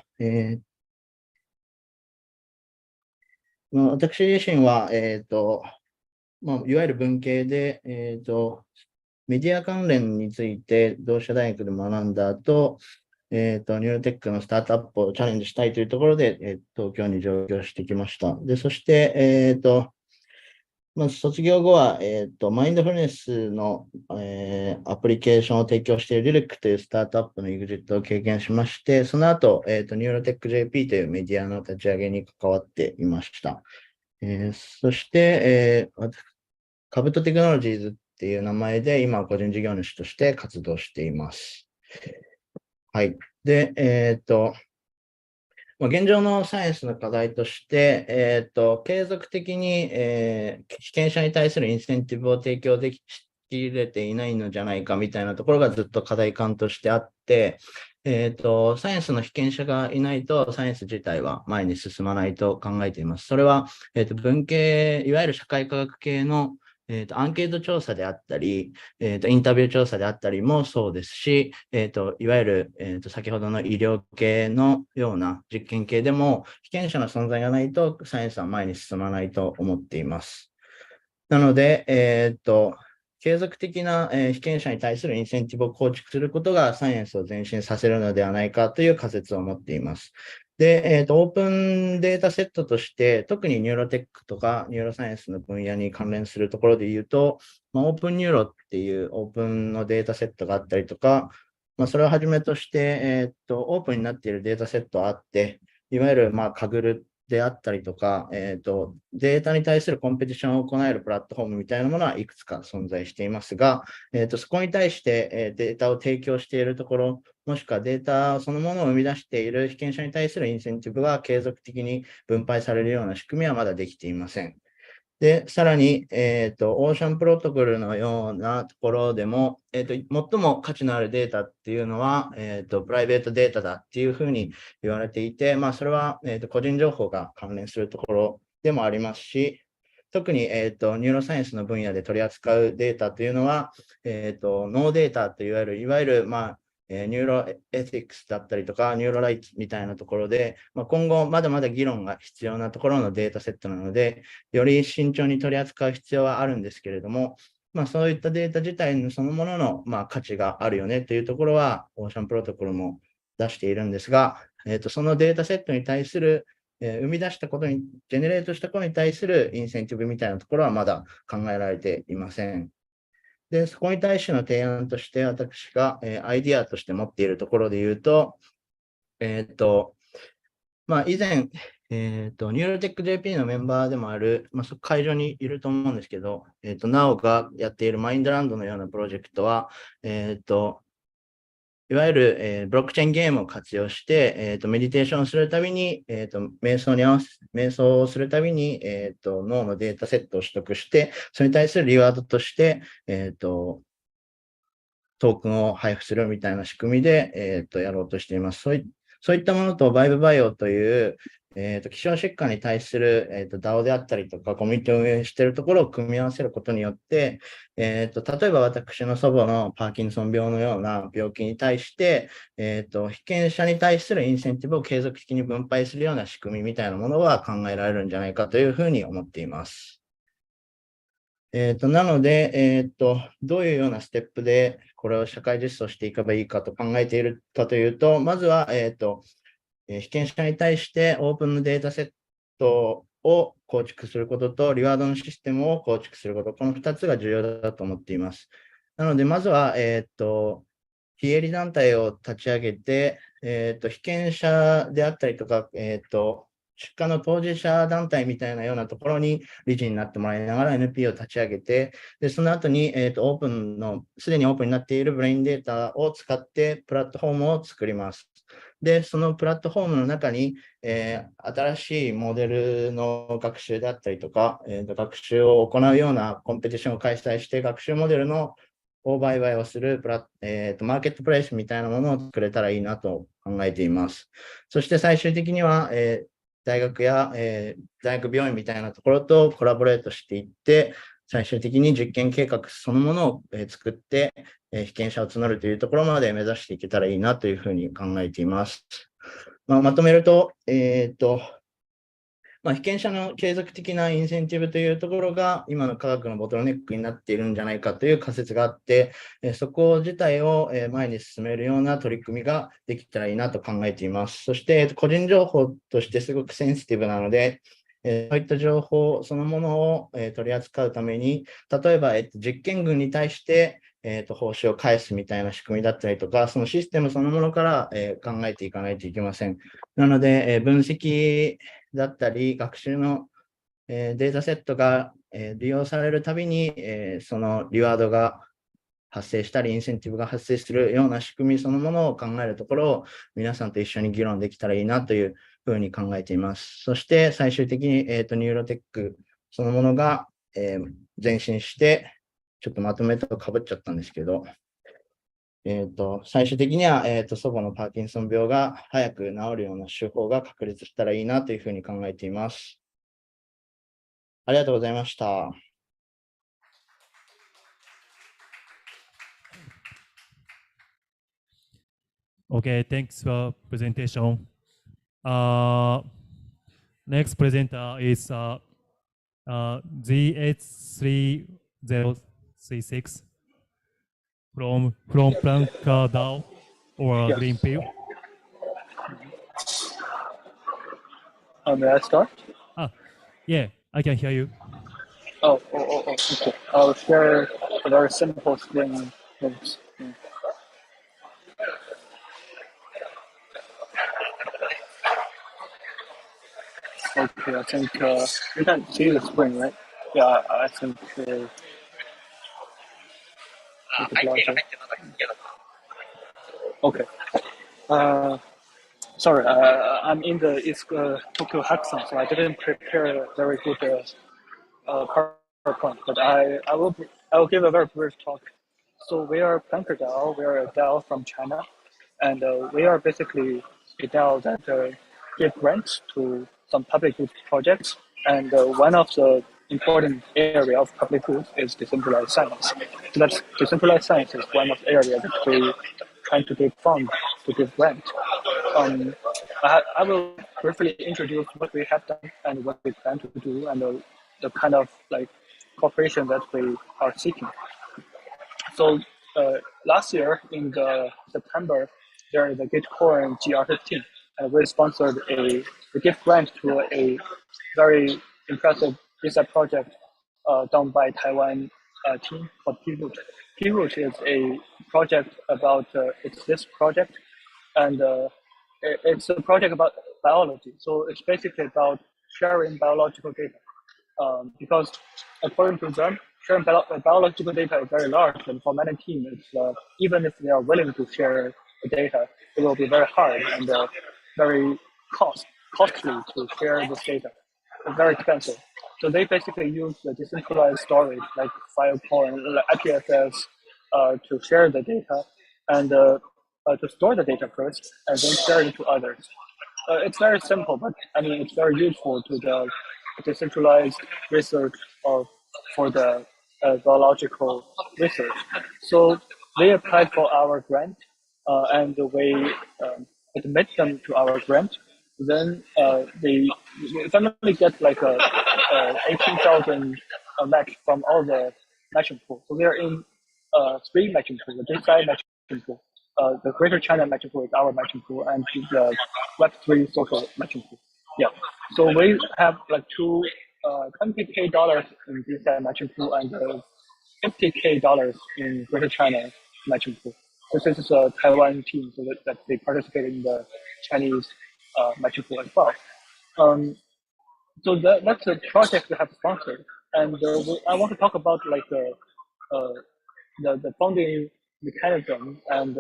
私自身は、いわゆる文系で、メディア関連について同志社大学で学んだ後、ニューロテックのスタートアップをチャレンジしたいというところで、東京に上京してきました。で、そして、まず卒業後は、マインドフルネスの、アプリケーションを提供しているリルックというスタートアップの EXIT を経験しまして、その後、ニューロテック JP というメディアの立ち上げに関わっていました。そして、カブトテクノロジーズっていう名前で今個人事業主として活動しています。はい。で、現状のサイエンスの課題として、継続的に、被験者に対するインセンティブを提供でききれていないのじゃないかみたいなところがずっと課題感としてあって、サイエンスの被験者がいないとサイエンス自体は前に進まないと考えています。それは、文系、いわゆる社会科学系のアンケート調査であったり、インタビュー調査であったりもそうですし、いわゆる、先ほどの医療系のような実験系でも、被験者の存在がないとサイエンスは前に進まないと思っています。なので、継続的な、被験者に対するインセンティブを構築することがサイエンスを前進させるのではないかという仮説を持っています。で、オープンデータセットとして、特にニューロテックとかニューロサイエンスの分野に関連するところで言うと、オープンニューロっていうオープンのデータセットがあったりとか、それをはじめとして、オープンになっているデータセットがあって、いわゆる、カグルであったりとか、データに対するコンペティションを行えるプラットフォームみたいなものはいくつか存在していますが、そこに対して、データを提供しているところ、もしくはデータそのものを生み出している被験者に対するインセンティブが継続的に分配されるような仕組みはまだできていません。で、さらに、オーシャンプロトコルのようなところでも、最も価値のあるデータっていうのは、プライベートデータだっていうふうに言われていて、それは、個人情報が関連するところでもありますし、特に、ニューロサイエンスの分野で取り扱うデータというのは、ノーデータといわゆる、ニューロエティクスだったりとか、ニューロライツみたいなところで、今後まだまだ議論が必要なところのデータセットなので、より慎重に取り扱う必要はあるんですけれども、そういったデータ自体のそのものの、価値があるよねというところは、オーシャンプロトコルも出しているんですが、そのデータセットに対する、生み出したことに、ジェネレートしたことに対するインセンティブみたいなところはまだ考えられていません。で、そこに対しての提案として、私が、アイディアとして持っているところで言うと、以前、ニューロテック JP のメンバーでもある、会場にいると思うんですけど、なおがやっているマインドランドのようなプロジェクトは、いわゆる、ブロックチェーンゲームを活用して、メディテーションをするたびに、瞑想をするたびに、脳のデータセットを取得して、それに対するリワードとして、トークンを配布するみたいな仕組みで、やろうとしています。そういったものとバイブバイオという、希少疾患に対する、DAO であったりとか、コミュニティを運営しているところを組み合わせることによって、例えば私の祖母のパーキンソン病のような病気に対して、被験者に対するインセンティブを継続的に分配するような仕組みみたいなものは考えられるんじゃないかというふうに思っています。なので、どういうようなステップでこれを社会実装していけばいいかと考えているかというと、まずは、被験者に対してオープンのデータセットを構築することと、リワードのシステムを構築すること、この2つが重要だと思っています。なので、まずは、非営利団体を立ち上げて、被験者であったりとか、出荷の当事者団体みたいなようなところに理事になってもらいながら NPO を立ち上げて、でその後に、すでにオープンになっているブレインデータを使ってプラットフォームを作ります。で、そのプラットフォームの中に、新しいモデルの学習であったりとか、学習を行うようなコンペティションを開催して、学習モデルの売買をするマーケットプレイスみたいなものを作れたらいいなと考えています。そして最終的には、大学や、大学病院みたいなところとコラボレートしていって、最終的に実験計画そのものを、作って、被験者を募るというところまで目指していけたらいいなというふうに考えています。まとめると、被験者の継続的なインセンティブというところが今の科学のボトルネックになっているんじゃないかという仮説があって、そこ自体を前に進めるような取り組みができたらいいなと考えています。そして個人情報としてすごくセンシティブなので、そういった情報そのものを、取り扱うために、例えば、実験群に対して、報酬を返すみたいな仕組みだったりとか、そのシステムそのものから、考えていかないといけません。なので、分析だったり、学習の、データセットが、利用されるたびに、そのリワードが発生したり、インセンティブが発生するような仕組みそのものを考えるところを皆さんと一緒に議論できたらいいなというふうに考えています。そして最終的に、ニューロテックそのものが、前進して、ちょっとまとめとかぶっちゃったんですけど、最終的には、祖母のパーキンソン病が早く治るような手法が確立したらいいなというふうに考えています。ありがとうございました。Okay, thanks for presentation. Next presenter is ZH3036 from Planka DAO or Greenpeace. May I start? Yeah, I can hear you. Okay. I'll share a very simple screen. Okay, I think you can see the screen, right? Yeah, I think. Okay. Sorry, I'm in the Tokyo Hackathon, so I didn't prepare a very good PowerPoint, but I will give a very brief talk. So we are Planker DAO. We are a DAO from China, and we are basically a DAO that give grants to some public good projects. And one of the important area of public good is decentralized science. So that's decentralized science is one of the areas that we trying to give funds to give grant. I will briefly introduce what we have done and what we plan to do and the kind of like cooperation that we are seeking. So last year in September, there is a Gitcoin GR15, and we sponsored a gift grant to a very impressive research project done by Taiwan team called P-Root. P-Root is a project about it's this project, and it's a project about biology. So it's basically about sharing biological data. Because according to them, sharing biological data is very large, and for many teams, even if they are willing to share the data, it will be very hard and very costly to share this data. It's very expensive. So they basically use the decentralized storage like Filecoin and IPFS to share the data and to store the data first and then share it to others. It's very simple, but I mean it's very useful to the decentralized research for the biological research. So they applied for our grant, and we admit them to our grant. Then they finally get like a 18,000 match from all the matching pool. So we are in three matching pools: the DeSci matching pool, the Greater China matching pool is our matching pool, and the Web3 social matching pool. Yeah. So we have like $20K in DeSci matching pool and $50K in Greater China matching pool. So this is a Taiwan team, so that they participate in the Chinese matching pool as well. So that's a project we have sponsored, and I want to talk about like the funding mechanism and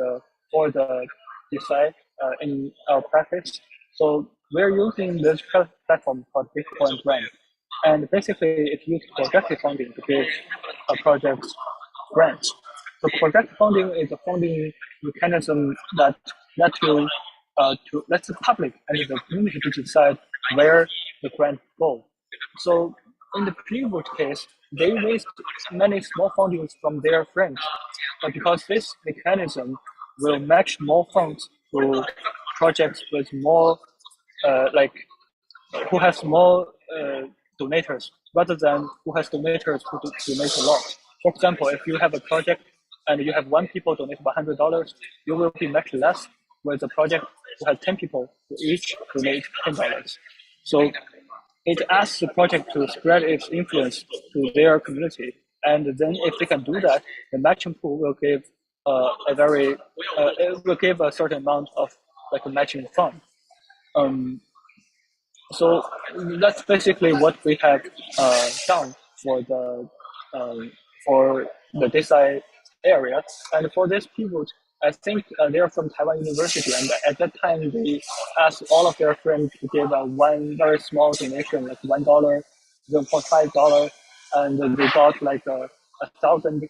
for the DeSci in our practice. So we're using this platform called Bitcoin Grant, and basically it uses project funding to give a project grants. So project funding is a funding mechanism that lets the public and the community to decide where the grant goes. So in the Greenwood case, they raised many small fundings from their friends, but because this mechanism will match more funds to projects with more like who has more donators rather than who has donators who donate a lot. For example, if you have a project and you have 1 people donate $100, you will be much less with a project who has 10 people who each donate $10. So it asks the project to spread its influence to their community. And then if they can do that, the matching pool will give it will give a certain amount of like a matching fund. So that's basically what we have done for um, the DeSci area. And for this pivot, I think they are from Taiwan University, and at that time they asked all of their friends to give one very small donation, like $1, $0.5, and they got like 1,000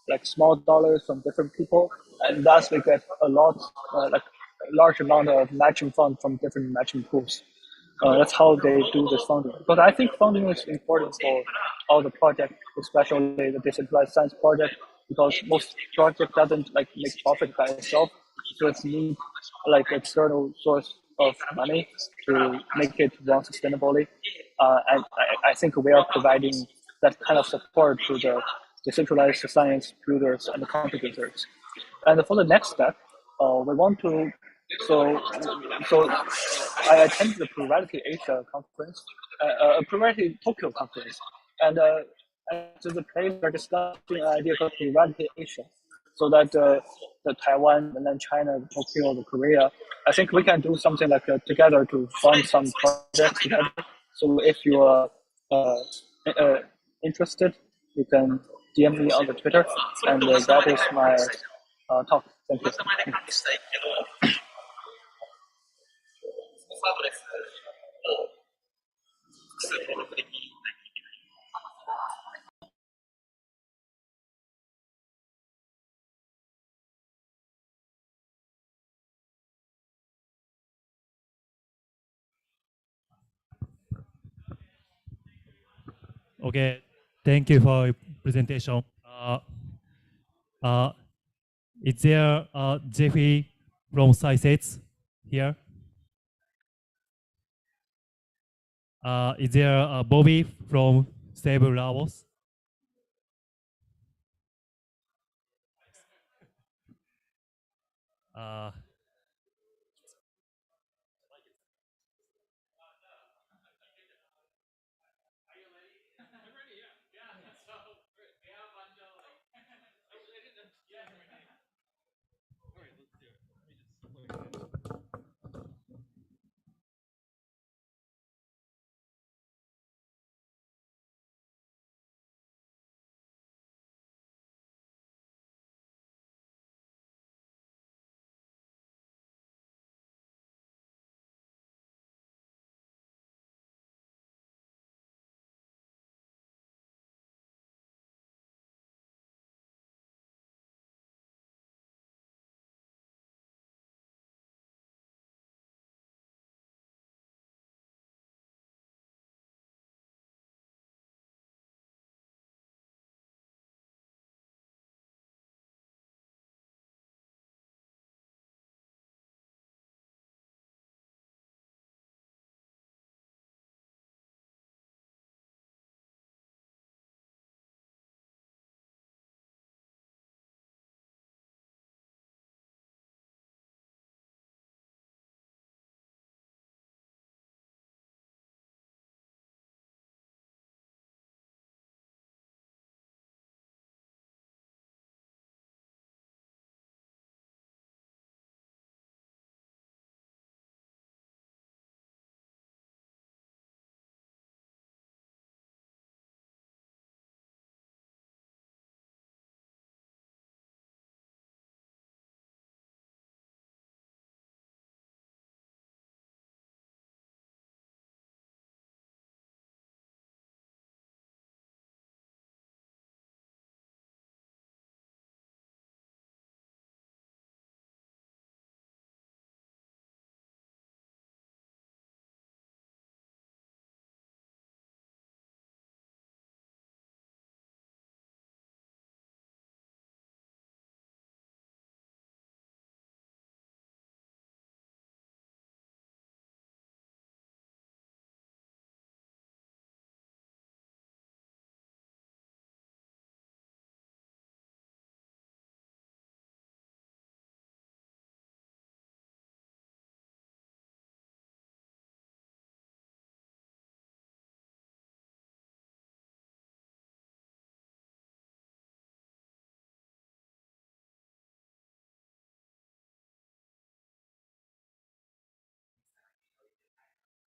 like small dollars from different people, and thus we get a lot, like a large amount of matching fund from different matching pools. That's how they do this funding. But I think funding is important for all the projects, especially the decentralized science project, because most project doesn't like make profit by itself, so it's need like external source of money to make it run sustainably. And I think we are providing that kind of support to the decentralized science builders and contributors. And for the next step, we want to so so I attended the Plurality Asia conference, Plurality Tokyo conference, and at the place we're discussing an idea called Plurality Asia, so that the Taiwan and then China, Tokyo, the Korea, I think we can do something like together to fund some projects together. So if you are interested, you can DM me on the Twitter, and that is my talk. Thank you. Okay, thank you for your presentation. Uh, is there Jeffy from SciSets here? Is there Bobby from Stable Labs? Uh,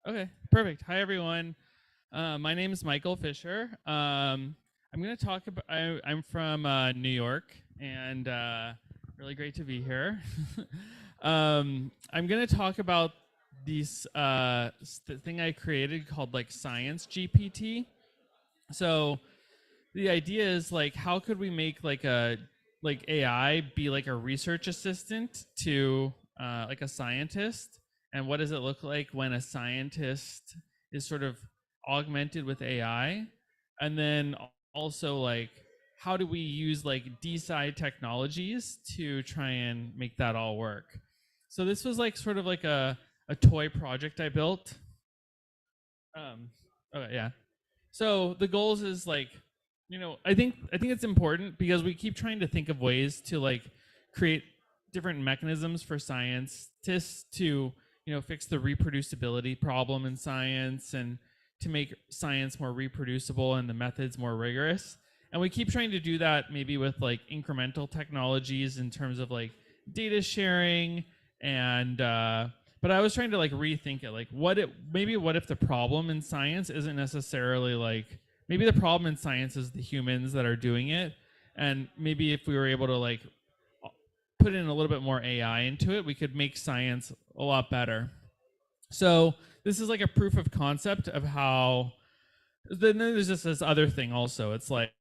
Okay, perfect. Hi, everyone. My name is Michael Fisher. I'm going to talk about, I'm from New York, and really great to be here. I'm going to talk about this thing I created called like Science GPT. So the idea is like, how could we make like AI be like a research assistant to like a scientist? And what does it look like when a scientist is sort of augmented with AI? And then also like, how do we use like DeSci technologies to try and make that all work? So this was like sort of like a toy project I built. Okay, yeah. So the goals is like, I think it's important because we keep trying to think of ways to like create different mechanisms for scientists to, fix the reproducibility problem in science and to make science more reproducible and the methods more rigorous. And we keep trying to do that maybe with like incremental technologies in terms of like data sharing and but I was trying to like rethink it, like what if the problem in science isn't necessarily like, maybe the problem in science is the humans that are doing it, and maybe if we were able to like put in a little bit more AI into it, we could make science a lot better. So this is like a proof of concept of how. Then there's just this other thing also. It's like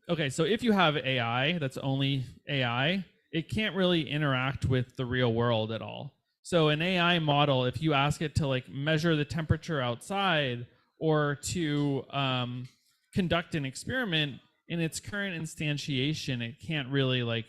okay, so if you have AI that's only AI, it can't really interact with the real world at all. So an AI model, if you ask it to like measure the temperature outside or to conduct an experiment in its current instantiation, it can't really like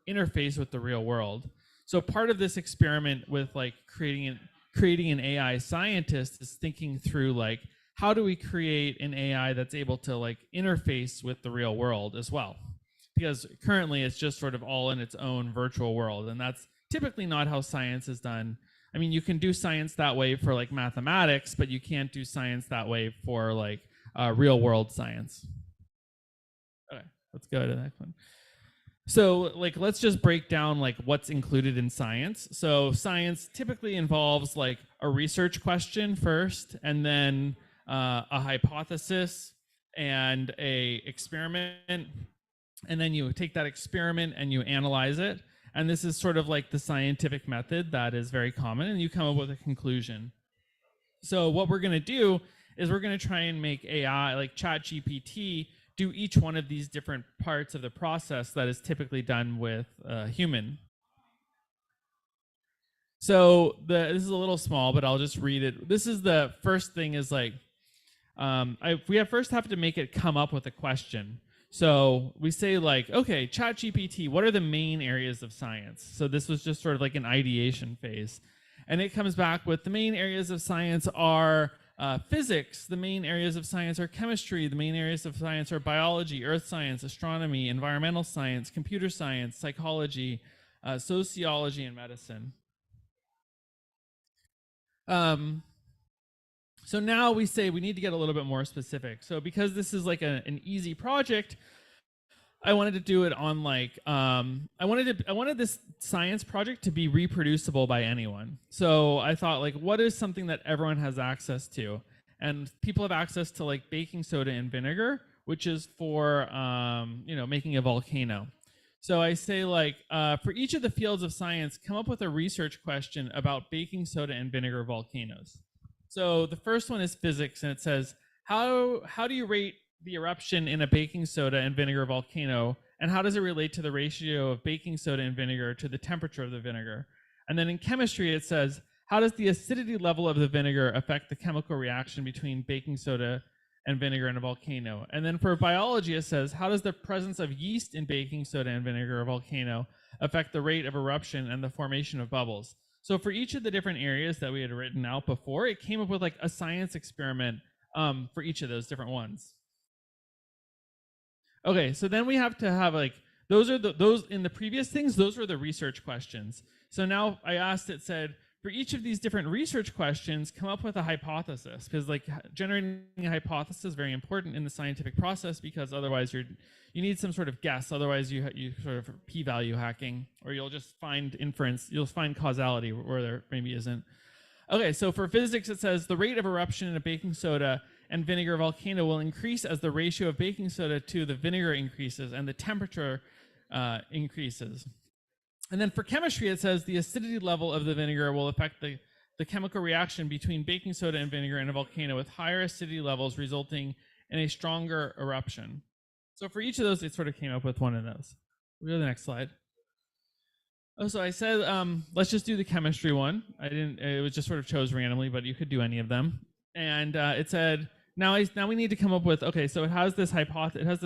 interface with the real world. So part of this experiment with like creating an AI scientist is thinking through like, how do we create an AI that's able to like interface with the real world as well? Because currently it's just sort of all in its own virtual world, and that's typically not how science is done. I mean, you can do science that way for like mathematics, but you can't do science that way for like real world science. Okay, let's go to the next one. So like, let's just break down like what's included in science. So science typically involves like a research question first, and then a hypothesis and a experiment. And then you take that experiment and you analyze it. And this is sort of like the scientific method that is very common, and you come up with a conclusion. So what we're going to do is we're going to try and make AI, like ChatGPT, do each one of these different parts of the process that is typically done with a human. So this is a little small, but I'll just read it. This is the first thing is like, we first have to make it come up with a question. So we say like, okay, ChatGPT, what are the main areas of science? So this was just sort of like an ideation phase. And it comes back with the main areas of science are physics, the main areas of science are chemistry, the main areas of science are biology, earth science, astronomy, environmental science, computer science, psychology, sociology, and medicine. So now we say we need to get a little bit more specific. So because this is like an easy project, I wanted to do it on like, I wanted this science project to be reproducible by anyone. So I thought like, what is something that everyone has access to? And people have access to like baking soda and vinegar, which is for, making a volcano. So I say like, for each of the fields of science, come up with a research question about baking soda and vinegar volcanoes. So the first one is physics, and it says, how do you rate the eruption in a baking soda and vinegar volcano, and how does it relate to the ratio of baking soda and vinegar to the temperature of the vinegar? And then in chemistry, it says, how does the acidity level of the vinegar affect the chemical reaction between baking soda and vinegar in a volcano? And then for biology, it says, how does the presence of yeast in baking soda and vinegar volcano affect the rate of eruption and the formation of bubbles? So for each of the different areas that we had written out before, it came up with like a science experiment for each of those different ones. Okay, so then we have to have like, those in the previous things, those were the research questions. So now I asked, it said, for each of these different research questions, come up with a hypothesis, because like generating a hypothesis is very important in the scientific process, because otherwise you need some sort of guess. Otherwise you sort of p-value hacking, or you'll just find inference, you'll find causality where there maybe isn't. Okay, so for physics, it says the rate of eruption in a baking soda and vinegar volcano will increase as the ratio of baking soda to the vinegar increases and the temperature increases. And then for chemistry, it says the acidity level of the vinegar will affect the chemical reaction between baking soda and vinegar in a volcano, with higher acidity levels resulting in a stronger eruption. So for each of those, it sort of came up with one of those. We'll go to the next slide. Oh, so I said, let's just do the chemistry one. It was just sort of chose randomly, but you could do any of them. And it said, now we need to come up with, okay, so it has this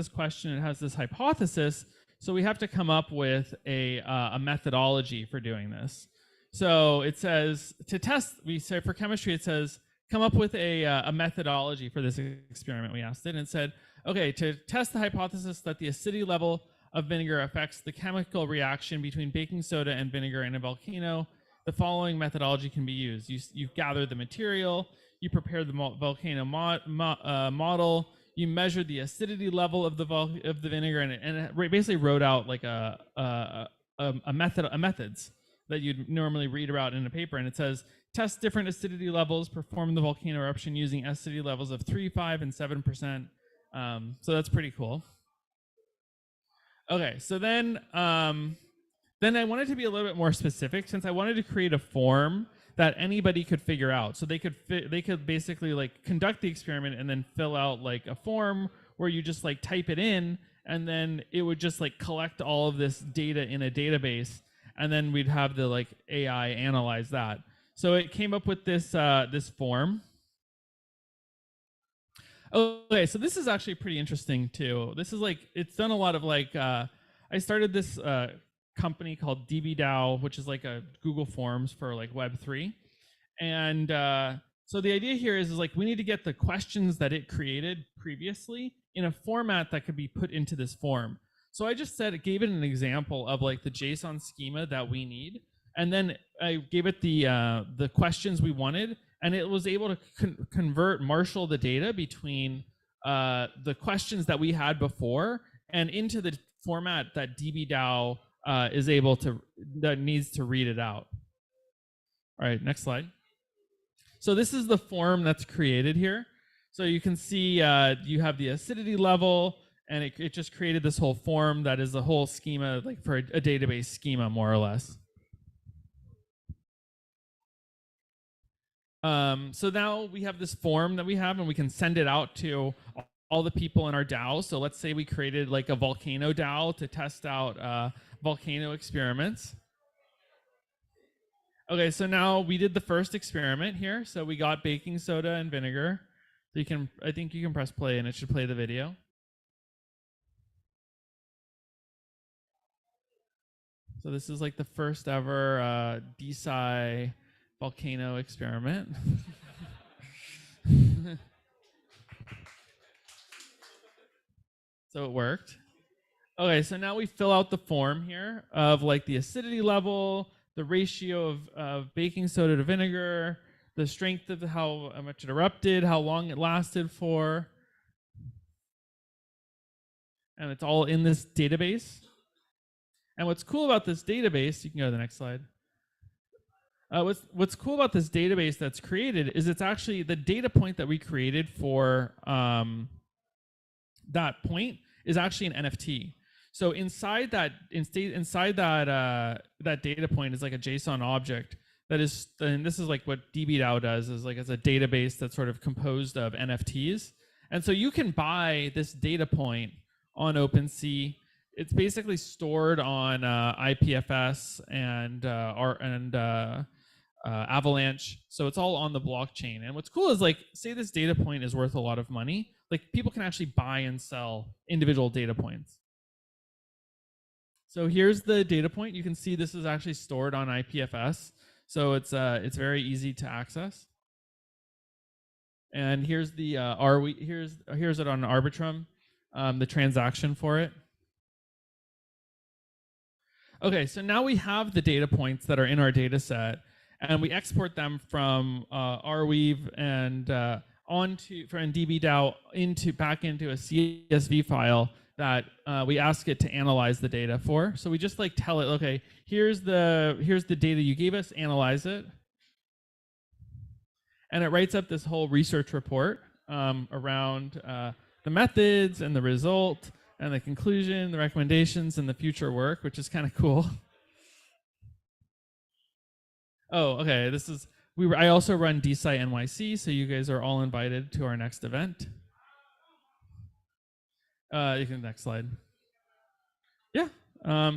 question, it has this hypothesis, so we have to come up with a methodology for doing this. So it says, to test, we say for chemistry, it says, come up with a methodology for this experiment, we asked it, and it said, okay, to test the hypothesis that the acidity level of vinegar affects the chemical reaction between baking soda and vinegar in a volcano, the following methodology can be used. You gather the material, you prepare the volcano model, you measure the acidity level of the vinegar, and it basically wrote out like a methods that you'd normally read about in a paper. And it says, test different acidity levels, perform the volcano eruption using acidity levels of 3, 5, and 7%. So that's pretty cool. Okay, so then I wanted to be a little bit more specific, since I wanted to create a form that anybody could figure out. So they could basically like conduct the experiment and then fill out like a form where you just like type it in, and then it would just like collect all of this data in a database, and then we'd have the like AI analyze that. So it came up with this this form. Okay, so this is actually pretty interesting too. This is like, it's done a lot of like, I started this company called DBDAO, which is like a Google Forms for like Web3. And so the idea here is like, we need to get the questions that it created previously in a format that could be put into this form. So I just gave it an example of like the JSON schema that we need. And then I gave it the questions we wanted, and it was able to marshal the data between the questions that we had before and into the format that DBDAO needs to read it out. All right, next slide. So this is the form that's created here. So you can see you have the acidity level, and it just created this whole form that is the whole schema, like for a database schema, more or less. So now we have this form that we have, and we can send it out to all the people in our DAO. So let's say we created like a volcano DAO to test out volcano experiments. Okay, so now we did the first experiment here. So we got baking soda and vinegar. So I think you can press play and it should play the video. So this is like the first ever DeSci volcano experiment. So it worked. Okay, so now we fill out the form here of like the acidity level, the ratio of baking soda to vinegar, the strength of how much it erupted, how long it lasted for. And it's all in this database. And what's cool about this database, you can go to the next slide. What's cool about this database that's created is it's actually the data point that we created for that point is actually an NFT. So inside that data point is like a JSON object that is, and this is like what DBDAO does, is like it's a database that's sort of composed of NFTs. And so you can buy this data point on OpenSea. It's basically stored on IPFS and Avalanche, so it's all on the blockchain. And what's cool is like, say this data point is worth a lot of money, like people can actually buy and sell individual data points. So here's the data point. You can see this is actually stored on IPFS, so it's very easy to access. And here's the here's it on Arbitrum, the transaction for it. Okay, so now we have the data points that are in our data set, and we export them from Arweave and from DBDAO back into a CSV file that we ask it to analyze the data for. So we just like tell it, okay, here's the data you gave us, analyze it. and it writes up this whole research report around the methods and the result and the conclusion, the recommendations, and the future work, which is kind of cool. Oh, okay. I also run DeSci NYC, so you guys are all invited to our next event. You can next slide. Yeah.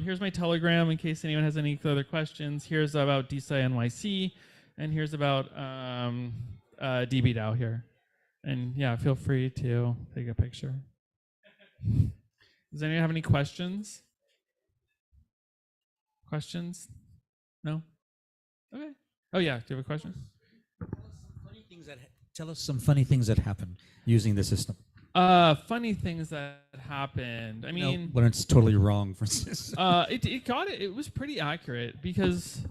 Here's my Telegram in case anyone has any other questions. Here's about DeSci NYC, and here's about DBDAO here. And yeah, feel free to take a picture. Does anyone have any questions? Questions? No? Okay. Oh yeah, do you have a question? Tell us some funny things that happen using the system. Funny things that happened. I mean, when it's totally wrong, for instance. It got it. It was pretty accurate because,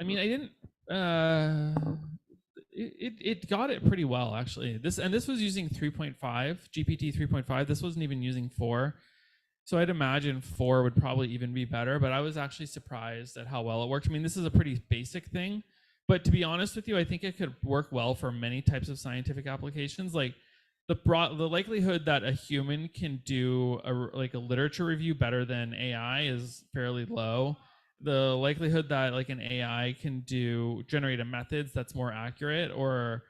I mean, I didn't. It got it pretty well actually. This was using 3.5 GPT 3.5. This wasn't even using 4. So I'd imagine 4 would probably even be better, but I was actually surprised at how well it worked. I mean, this is a pretty basic thing, but to be honest with you, I think it could work well for many types of scientific applications. Like the likelihood that a human can do a literature review better than AI is fairly low. The likelihood that like an AI can generate a methods that's more accurate or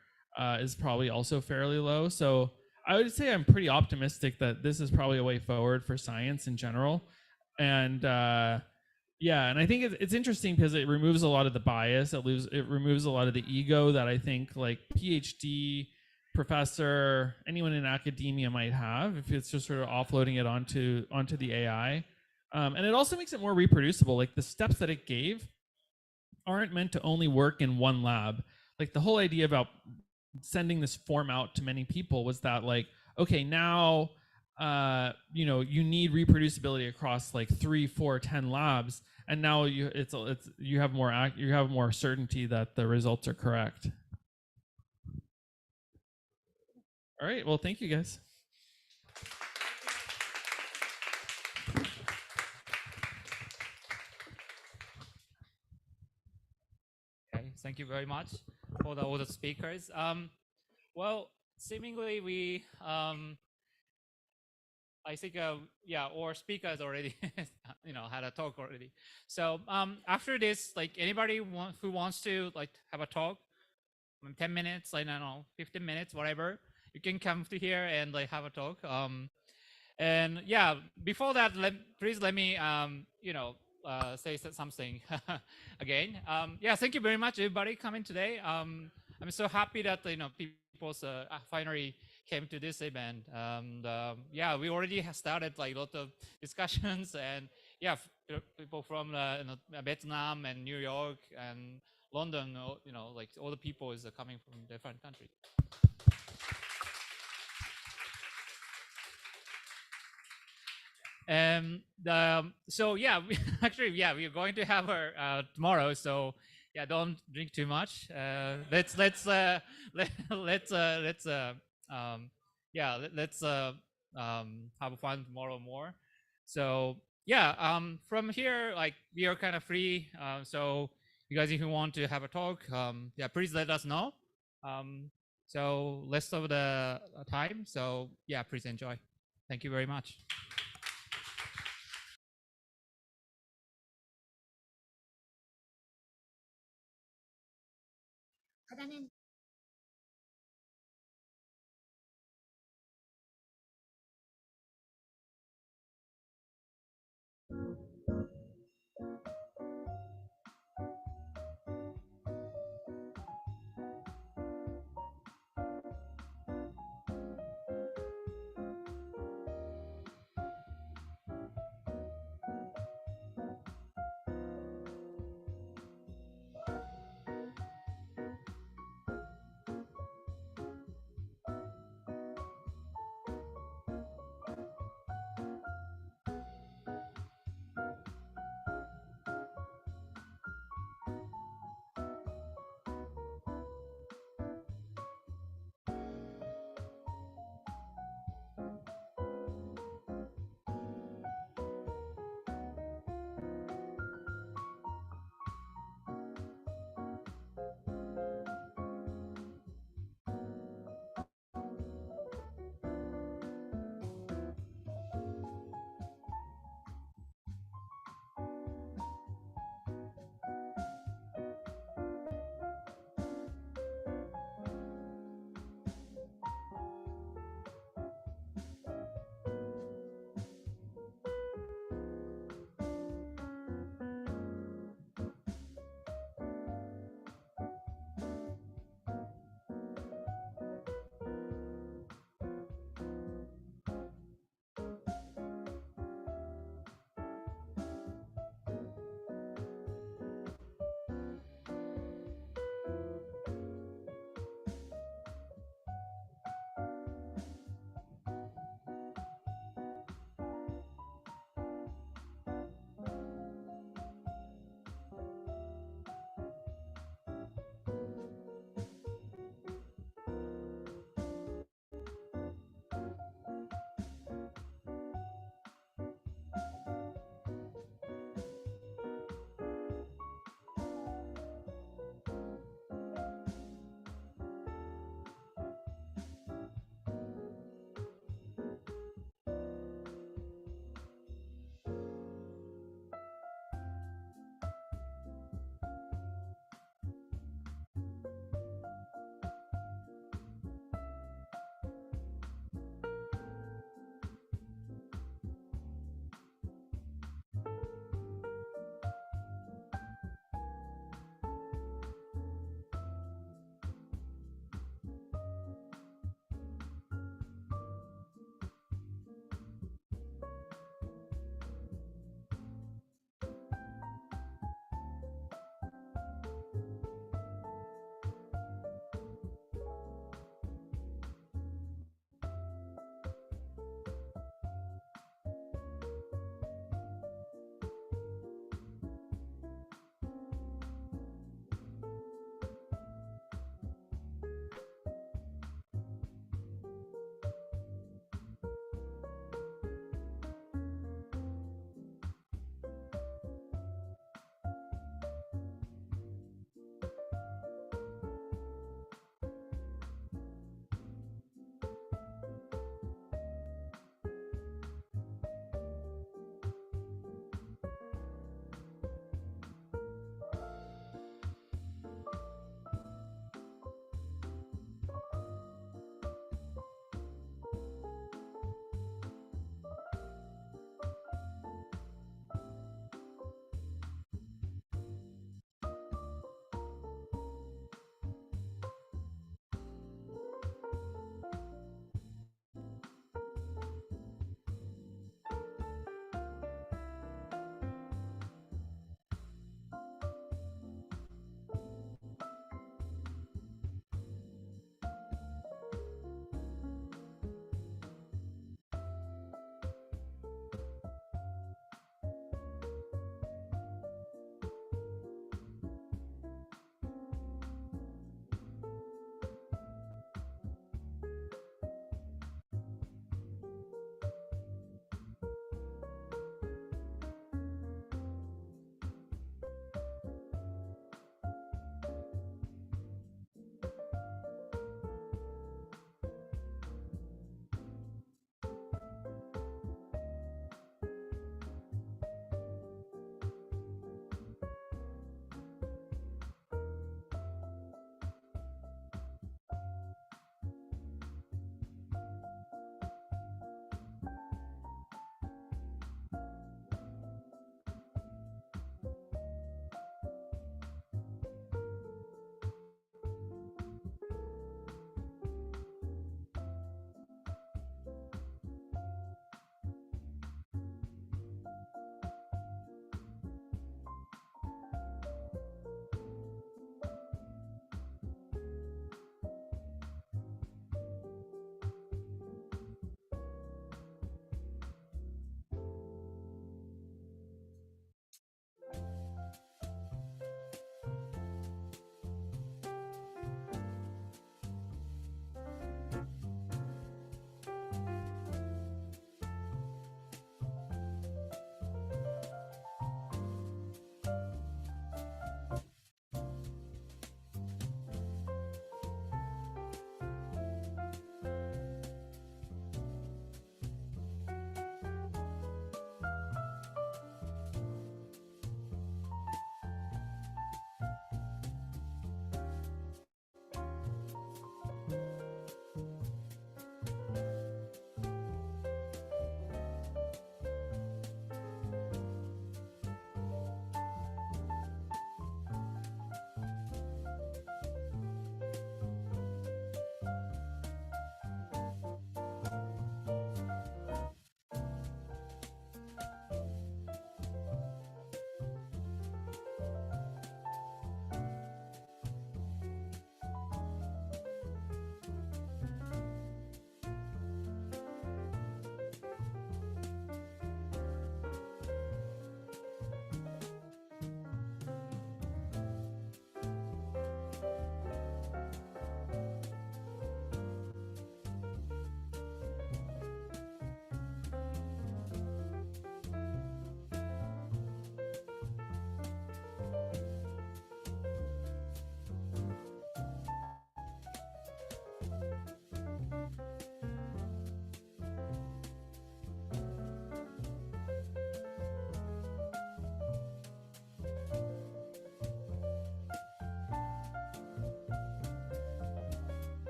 is probably also fairly low. So I would say I'm pretty optimistic that this is probably a way forward for science in general. And yeah, and I think it's interesting because it removes a lot of the bias. It removes a lot of the ego that I think like PhD professor, anyone in academia might have if it's just sort of offloading it onto the AI. And it also makes it more reproducible. Like the steps that it gave aren't meant to only work in one lab. Like the whole idea about sending this form out to many people was that like, okay, now you need reproducibility across like 3, 4, 10 labs, and now you have more certainty that the results are correct. All right, well, thank you guys. Okay, thank you very much for all the speakers. Well, seemingly we, I think, yeah, our speakers already, had a talk already. So after this, like anybody who wants to like have a talk, 10 minutes, I don't know, 15 minutes, whatever, you can come to here and like have a talk. And yeah, before that, please let me, say something again. Yeah, thank you very much, everybody, coming today. I'm so happy that people finally came to this event. Yeah, we already have started like a lot of discussions, and yeah, people from Vietnam and New York and London. Like all the people is coming from different countries. So yeah, we're going to have her tomorrow. So yeah, don't drink too much. Let's have fun tomorrow more. So yeah, from here, like we are kind of free. So you guys, if you want to have a talk, yeah, please let us know. So rest of the time. So yeah, please enjoy. Thank you very much.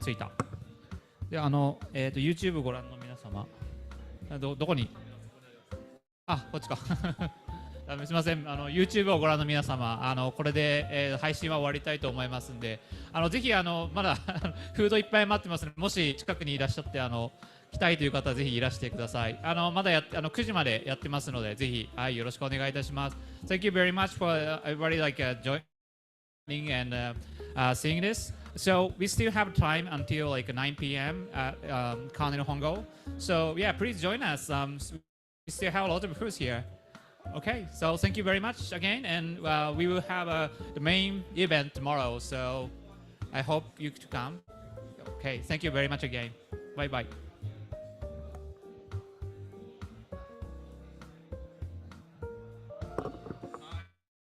ついた。で、YouTube ご覧の皆様、どこにこっちか。すみません、YouTube をご覧の皆様、これで、配信は終わりたいと思いますんで、ぜひまだフードいっぱい待ってますので、もし近くにいらっしゃって来たいという方はぜひいらしてください。まだ9時までやってますので、ぜひ、よろしくお願いいたします。Thank you very much for everybody joining and seeing this. So we still have time until 9 p.m. at Continental Hongo. So yeah, please join us. We still have a lot of foods here. Okay, so thank you very much again, and we will have the main event tomorrow. So I hope you to come. Okay, thank you very much again. Bye bye.